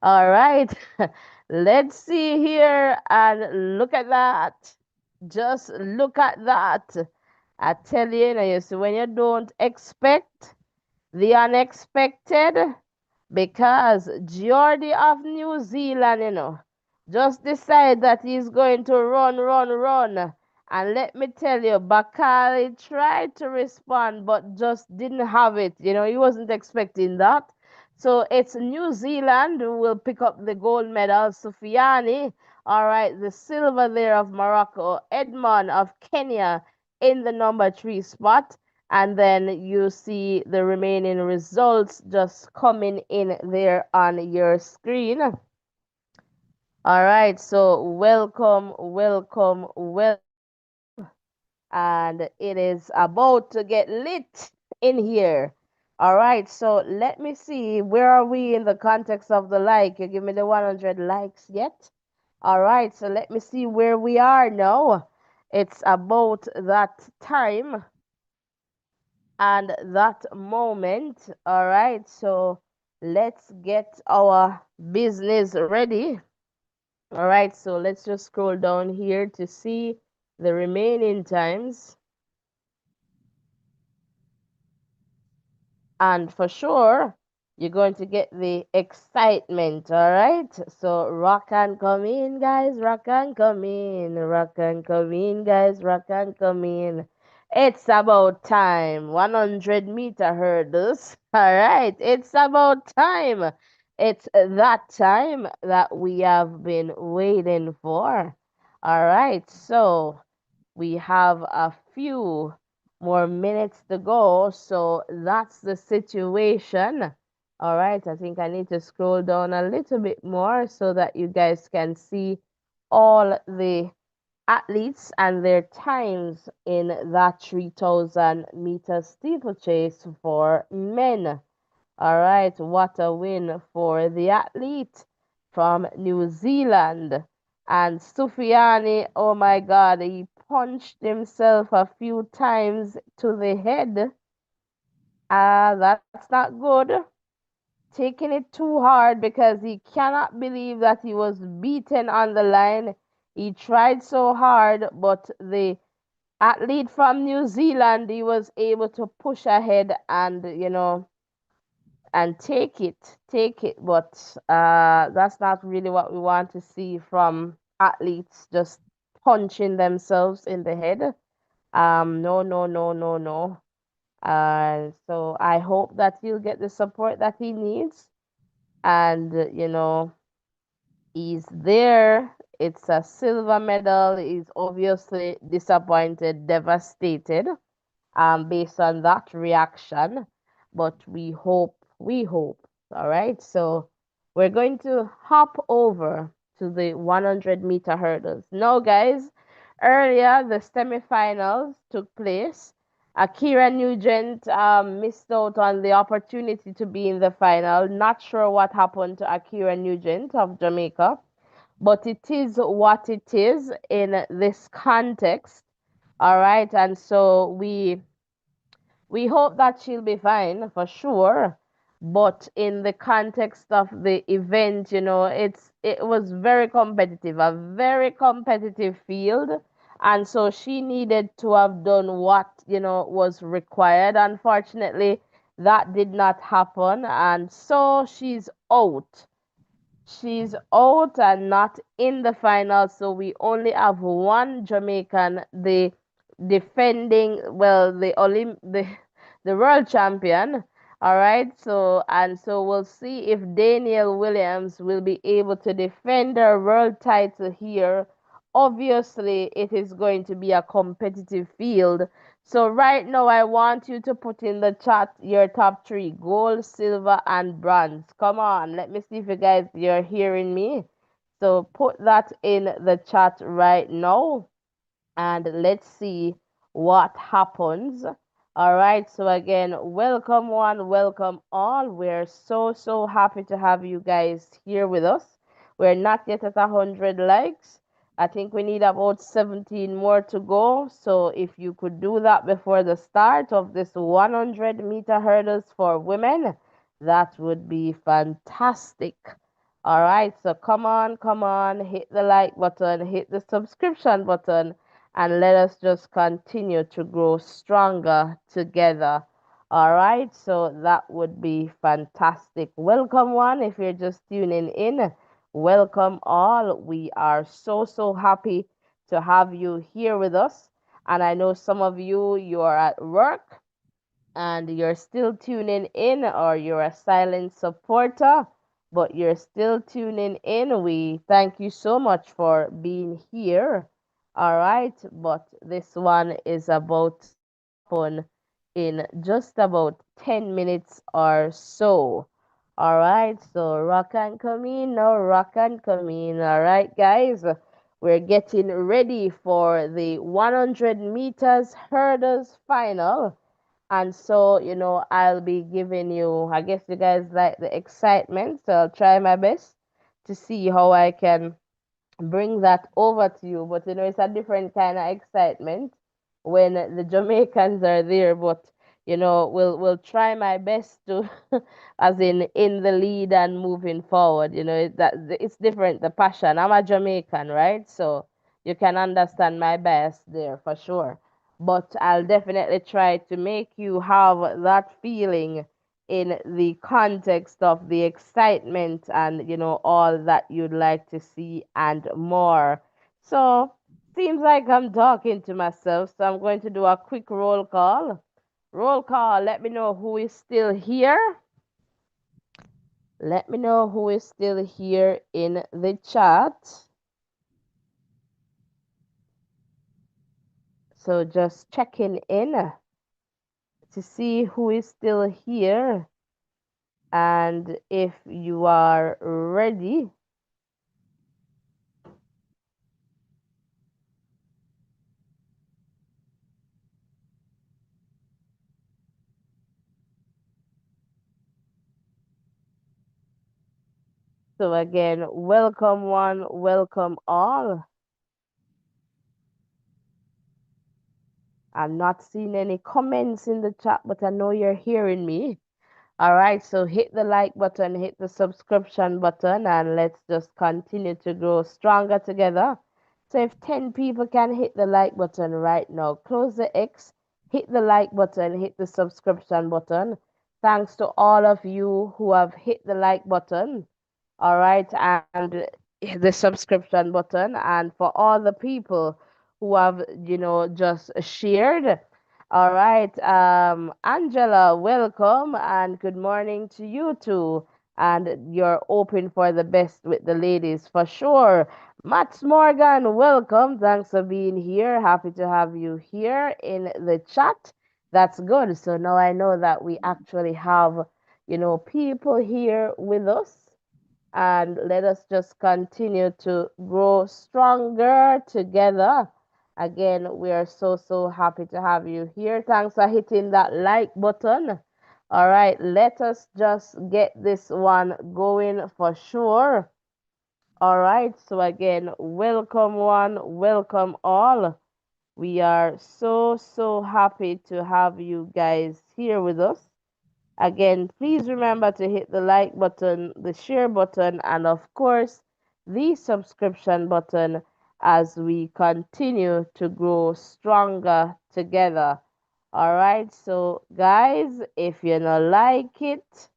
All right, let's see here and look at that. Just look at that. I tell you, see, when you don't expect the unexpected, because Geordie of New Zealand, just decide that he's going to run, run, run. And let me tell you, Bakari tried to respond, but just didn't have it. He wasn't expecting that. So it's New Zealand who will pick up the gold medal. Sufiani, all right, the silver there of Morocco. Edmond of Kenya in the number 3 spot. And then you see the remaining results just coming in there on your screen. All right, so welcome, welcome, welcome. And it is about to get lit in here. All right, so let me see. Where are we in the context of the like? You give me the 100 likes yet? All right, so let me see where we are now. It's about that time and that moment. All right, so let's get our business ready. All right, so let's just scroll down here to see the remaining times. And for sure, You're going to get the excitement, all right? So rock and come in, guys, rock and come in, rock and come in, guys, rock and come in. It's about time. 100-meter hurdles. All right, it's about time. It's that time that we have been waiting for. All right, so we have a few more minutes to go. So that's the situation. All right, I think I need to scroll down a little bit more so that you guys can see all the athletes and their times in that 3,000-meter steeplechase for men. All right, what a win for the athlete from New Zealand. And Sufiani, oh my God, he punched himself a few times to the head. That's not good. Taking it too hard because he cannot believe that he was beaten on the line. He tried so hard, but the athlete from New Zealand, he was able to push ahead and take it. But that's not really what we want to see from athletes just punching themselves in the head. No, no, no, no, no. So I hope that he'll get the support that he needs. And, he's there. It's a silver medal. He's obviously disappointed, devastated, based on that reaction. But we hope. All right. So we're going to hop over to the 100-meter hurdles. Now, guys, earlier the semifinals took place. Akira Nugent missed out on the opportunity to be in the final. Not sure what happened to Akira Nugent of Jamaica, but it is what it is in this context. All right, and so we hope that she'll be fine for sure. But in the context of the event, it was very competitive, a very competitive field. And so she needed to have done what, was required. Unfortunately, that did not happen. And so she's out. She's out and not in the final, so we only have one Jamaican, the defending, well, the world champion. All right, so we'll see if Daniel Williams will be able to defend her world title here. Obviously, it is going to be a competitive field. So right now, I want you to put in the chat your top three: gold, silver, and bronze. Come on, let me see if you guys you're hearing me. So put that in the chat right now and let's see what happens. All right, so again, welcome one, welcome all. We're so happy to have you guys here with us. We're not yet at 100 likes. I think we need about 17 more to go. So if you could do that before the start of this 100-meter hurdles for women, that would be fantastic. All right, so come on, hit the like button, hit the subscription button, and let us just continue to grow stronger together. All right, so that would be fantastic. Welcome, one, if you're just tuning in. Welcome, all. We are so happy to have you here with us. And I know some of you're at work and you're still tuning in, or you're a silent supporter, but you're still tuning in. We thank you so much for being here. All right, but this one is about to happen in just about 10 minutes or so. All right, so rock and come in, no rock and come in. All right, guys, we're getting ready for the 100 meters hurdles final. And so, I'll be giving you, I guess you guys like the excitement, so I'll try my best to see how I can bring that over to you. But it's a different kind of excitement when the Jamaicans are there. But we'll try my best to, as in the lead and moving forward. It's different. The passion. I'm a Jamaican, right? So you can understand my bias there for sure. But I'll definitely try to make you have that feeling in the context of the excitement and all that you'd like to see and more. So, seems like I'm talking to myself, so I'm going to do a quick roll call. Roll call, let me know who is still here. Let me know who is still here in the chat. So just checking in to see who is still here and if you are ready. So again, welcome one, welcome all. I'm not seeing any comments in the chat, but I know you're hearing me. All right, so hit the like button, hit the subscription button, and let's just continue to grow stronger together. So if 10 people can hit the like button right now, close the X, hit the like button, hit the subscription button. Thanks to all of you who have hit the like button, all right, and the subscription button, and for all the people who have, just shared. All right, Angela, welcome and good morning to you too. And you're open for the best with the ladies for sure. Mats Morgan, welcome. Thanks for being here. Happy to have you here in the chat. That's good. So now I know that we actually have, people here with us, and let us just continue to grow stronger together. Again, we are so, so happy to have you here. Thanks for hitting that like button. All right, let us just get this one going for sure. All right, so again, welcome one, welcome all. We are so, so happy to have you guys here with us. Again, please remember to hit the like button, the share button, and of course, the subscription button as we continue to grow stronger together. All right, so guys, if you don't like it,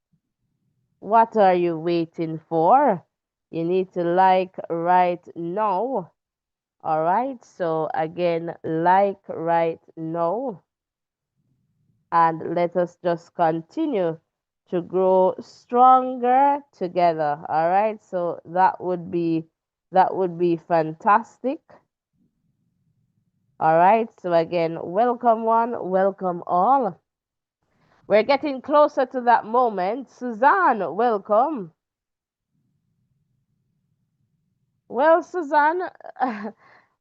what are you waiting for? You need to like right now. All right, so again, like right now, and let us just continue to grow stronger together. All right, so that would be fantastic. All right, so again, welcome one, welcome all. We're getting closer to that moment. Suzanne, welcome. Well, Suzanne,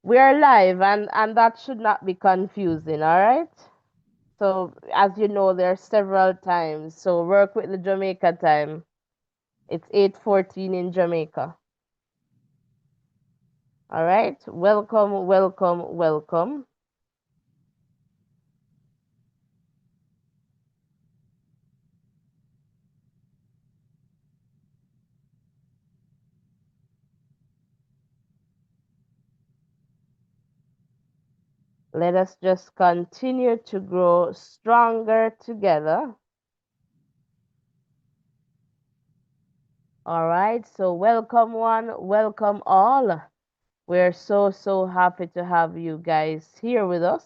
we're live, and that should not be confusing. All right. So as you know, there are several times. So work with the Jamaica time. It's 8:14 in Jamaica. All right. Welcome, welcome, welcome. Let us just continue to grow stronger together. All right. So welcome one, welcome all. We're so, so happy to have you guys here with us.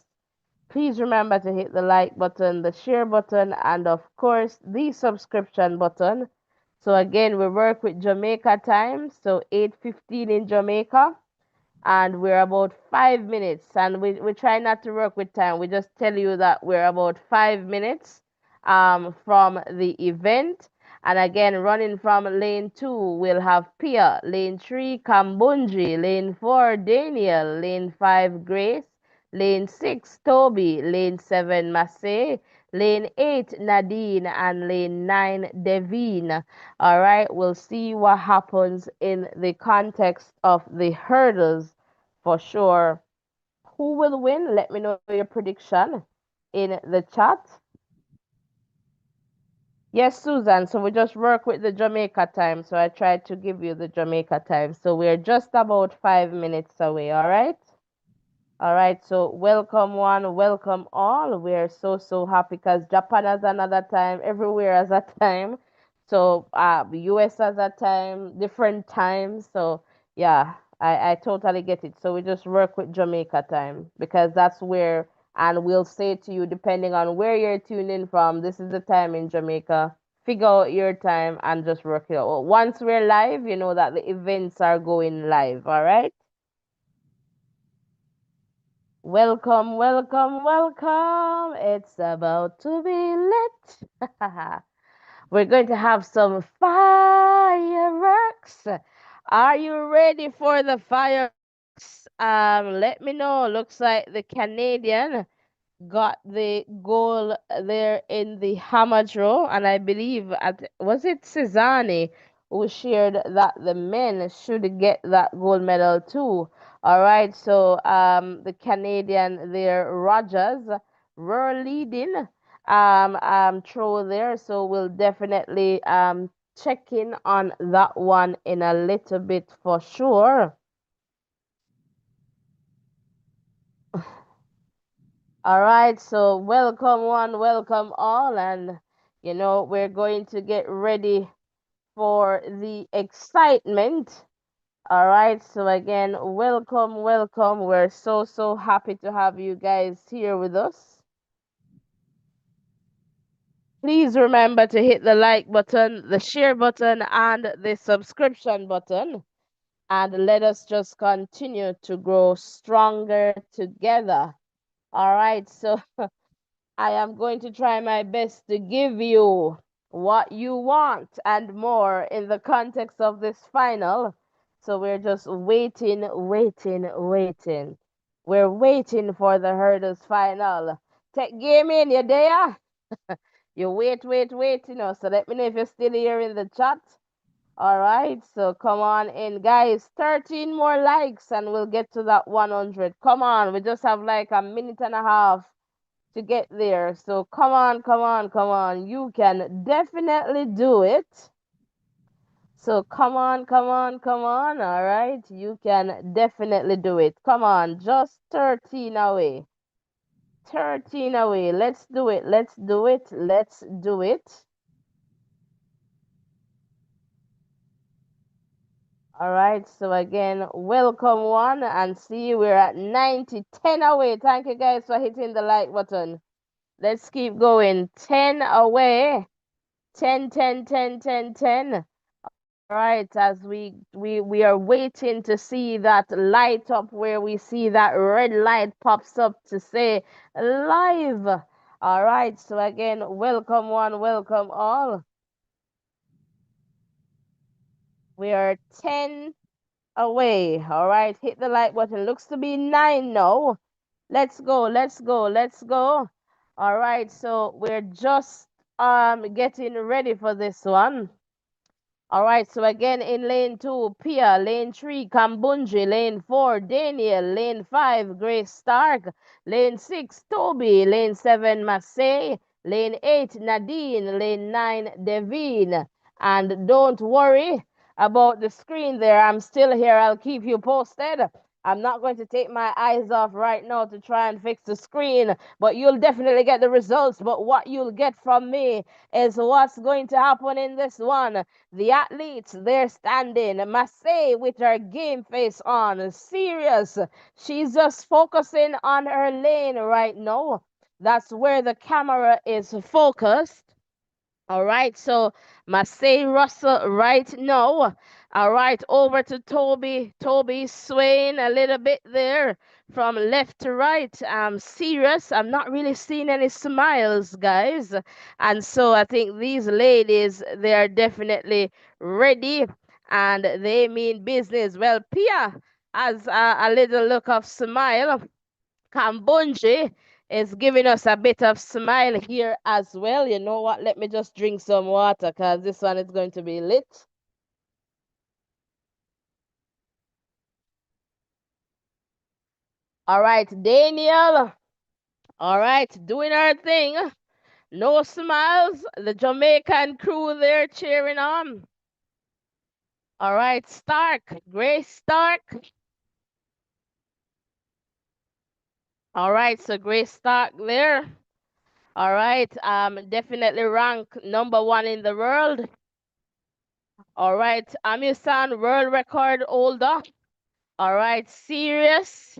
Please remember to hit the like button, the share button, and of course, the subscription button. So again, we work with Jamaica time, so 8:15 in Jamaica, and we're about 5 minutes. And we try not to work with time. We just tell you that we're about 5 minutes from the event. And again, running from lane 2, we'll have Pia, lane 3, Kambunji, lane 4, Daniel, lane 5, Grace, lane 6, Toby, lane 7, Massey, lane 8, Nadine, and lane 9, Devine. All right, we'll see what happens in the context of the hurdles for sure. Who will win? Let me know your prediction in the chat. Yes, Susan. So we just work with the Jamaica time. So I tried to give you the Jamaica time. So we're just about 5 minutes away. All right. All right, so welcome one, welcome all. We're so happy because Japan has another time, everywhere has a time. So US has a time, different times. So yeah, I totally get it. So we just work with Jamaica time because that's where, and we'll say to you, depending on where you're tuning from, this is the time in Jamaica. Figure out your time and just work it out. Once we're live, you know that the events are going live. All right. Welcome, welcome, welcome. It's about to be lit. We're going to have some fireworks. Are you ready for the fireworks? Let me know. Looks like the Canadian got the goal there in the hammer draw, and I believe was it Cezanne who shared that the men should get that gold medal too. All right, so the Canadian there, Rogers, were leading throw there, so we'll definitely check in on that one in a little bit for sure. All right, so welcome one, welcome all, and we're going to get ready for the excitement. All right, so again, welcome, welcome. We're so happy to have you guys here with us. Please remember to hit the like button, the share button, and the subscription button, and let us just continue to grow stronger together. All right, so I am going to try my best to give you what you want and more in the context of this final. So we're just waiting, waiting, waiting. We're waiting for the hurdles final. Tech gaming, you there? You wait, wait, wait, So let me know if you're still here in the chat. All right, so come on in, guys. 13 more likes and we'll get to that 100. Come on, we just have like a minute and a half to get there. So come on, come on, come on. You can definitely do it. So come on, come on, come on. All right. You can definitely do it. Come on. Just 13 away. 13 away. Let's do it. Let's do it. Let's do it. All right. So again, welcome one and see we're at 90. 10 away. Thank you guys for hitting the like button. Let's keep going. 10 away. 10, 10, 10, 10, 10. Right, as we are waiting to see that light up where we see that red light pops up to say live. All right, so again, welcome one, welcome all. We are 10 away. All right, hit the like button. Looks to be 9 now. Let's go, let's go, let's go. All right, so we're just getting ready for this one. All right, so again in lane 2, Pia, lane 3, Kambunji, lane 4, Daniel, lane 5, Grace Stark, lane 6, Toby, lane 7, Marseille, lane 8, Nadine, lane 9, Devine. And don't worry about the screen there. I'm still here. I'll keep you posted. I'm not going to take my eyes off right now to try and fix the screen, but you'll definitely get the results. But what you'll get from me is what's going to happen in this one. The athletes, they're standing. Marseille with her game face on. Serious. She's just focusing on her lane right now. That's where the camera is focused. All right, so Marseille Russell right now. All right, over to Toby. Toby swaying a little bit there from left to right. I'm serious. I'm not really seeing any smiles, guys. And so I think these ladies, they are definitely ready and they mean business. Well, Pia has a little look of smile. Kambunji is giving us a bit of smile here as well. You know what? Let me just drink some water because this one is going to be lit. All right, Daniel. All right, doing our thing. No smiles. The Jamaican crew there cheering on. All right, Stark. Grace Stark. All right, so great start there. All right, definitely rank number one in the world. All right, Amir-san, world record holder. All right, serious.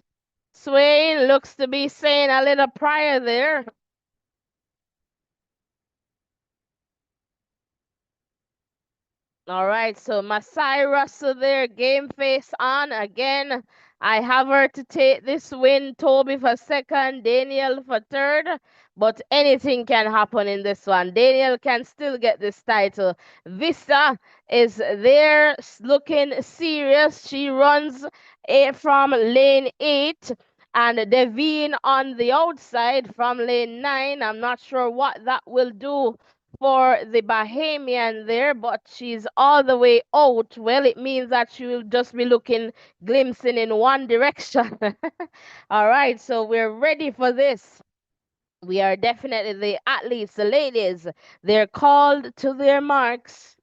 Swain looks to be saying a little prior there. All right, so Masai Russell there, game face on again. I have her to take this win. Toby for second, Daniel for third, but anything can happen in this one. Daniel can still get this title. Vista is there looking serious. She runs from lane 8. And Devine on the outside from lane 9. I'm not sure what that will do for the Bahamian there, but she's all the way out. Well, it means that she will just be looking, glimpsing in one direction. All right, so we're ready for this. We are definitely the athletes, the ladies. They're called to their marks.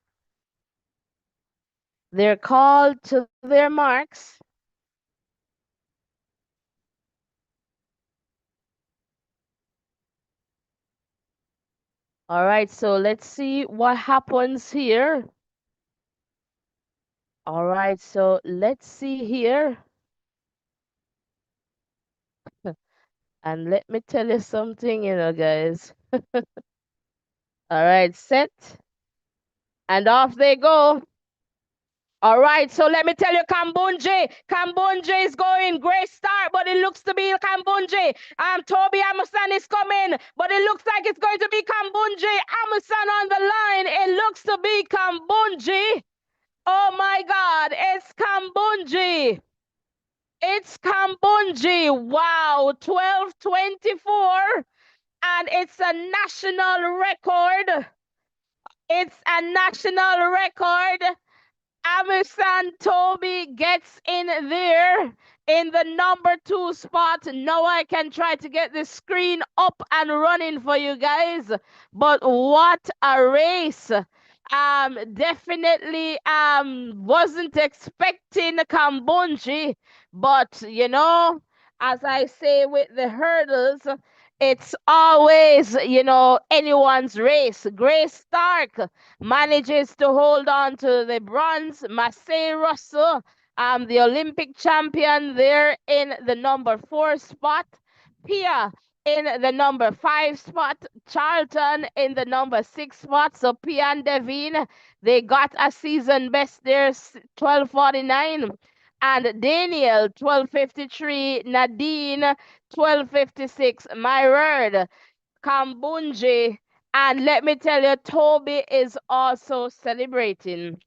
They're called to their marks. All right, so let's see what happens here. All right, so let's see here. And let me tell you something, guys. All right, set. And off they go. All right, so let me tell you, Kambunji. Kambunji is going. Great start, but it looks to be Kambunji. Toby Amusan is coming, but it looks like it's going to be Kambunji. Amusan on the line. It looks to be Kambunji. Oh my God, it's Kambunji. It's Kambunji. Wow, 12:24. And it's a national record. It's a national record. Amazon Toby gets in there in the number 2 spot. Now I can try to get the screen up and running for you guys. But what a race. Definitely wasn't expecting Kambunji, but as I say with the hurdles, it's always, anyone's race. Grace Stark manages to hold on to the bronze. Massey Russell, the Olympic champion, there in the number 4 spot. Pia in the number 5 spot. Charlton in the number 6 spot. So Pia and Devine, they got a season best there, 12:49. And Daniel, 12:53. Nadine, 12:56. My word. Kambunji. And let me tell you, Toby is also celebrating.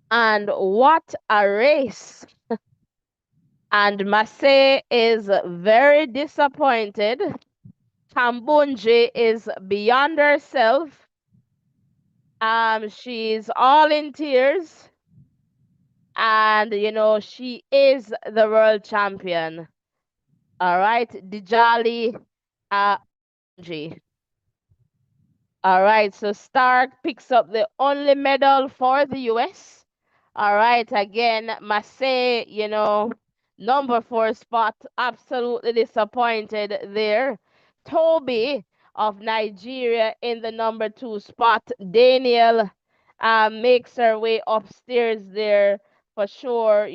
And what a race. And Massey is very disappointed. Kambunji is beyond herself. She's all in tears. And, she is the world champion. All right, Dijali G. All right, so Stark picks up the only medal for the US. All right, again, Massey, number 4 spot, absolutely disappointed there. Toby of Nigeria in the number 2 spot. Daniel makes her way upstairs there for sure.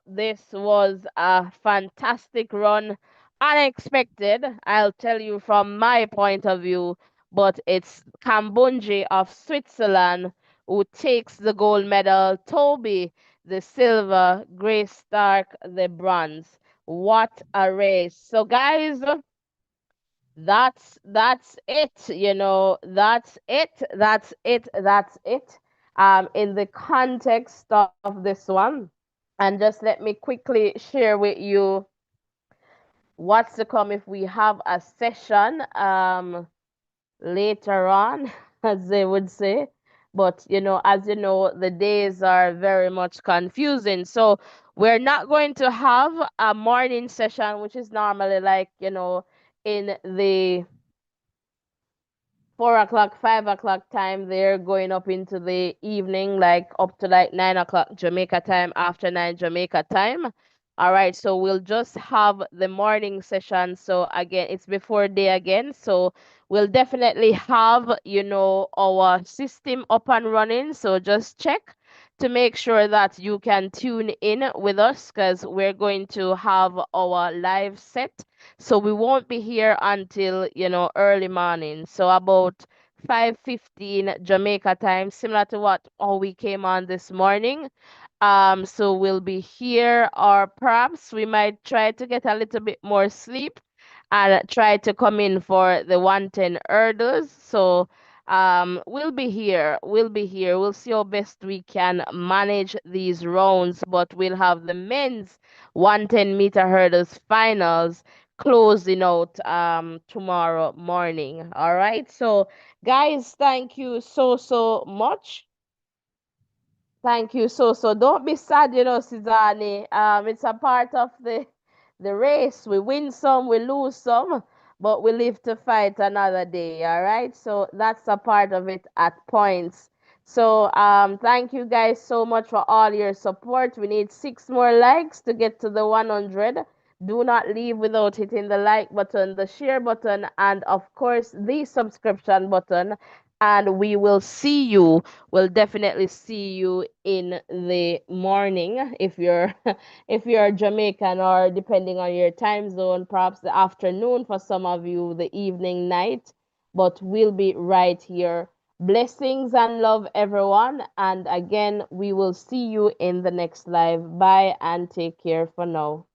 This was a fantastic run, unexpected, I'll tell you from my point of view, but it's Kambunji of Switzerland who takes the gold medal, Toby the silver, Grace Stark the bronze. What a race. So guys, that's it, that's it, that's it. In the context of this one. And just let me quickly share with you what's to come if we have a session. Later on, as they would say. But, as you know, the days are very much confusing. So we're not going to have a morning session, which is normally like, in the 4 o'clock, 5 o'clock time there, going up into the evening, like up to like 9 o'clock Jamaica time, after 9 Jamaica time. All right, so we'll just have the morning session. So again, it's before day again. So we'll definitely have, our system up and running. So just check to make sure that you can tune in with us because we're going to have our live set. So we won't be here until, early morning. So about 5:15 Jamaica time, similar to what how we came on this morning. So we'll be here, or perhaps we might try to get a little bit more sleep and try to come in for the 110 hurdles. So we'll be here. We'll be here. We'll see how best we can manage these rounds, but we'll have the men's 110-meter hurdles finals closing out tomorrow morning. All right. So guys, thank you so much. Thank you. So don't be sad, Suzanne. It's a part of the race. We win some, we lose some, but we live to fight another day. All right. So that's a part of it at points. So thank you guys so much for all your support. We need 6 more likes to get to the 100. Do not leave without hitting the like button, the share button, and of course the subscription button. And we will see you, we'll definitely see you in the morning if you're if you're Jamaican, or depending on your time zone, perhaps the afternoon for some of you, the evening, night. But we'll be right here. Blessings and love, everyone. And again, we will see you in the next live. Bye and take care for now.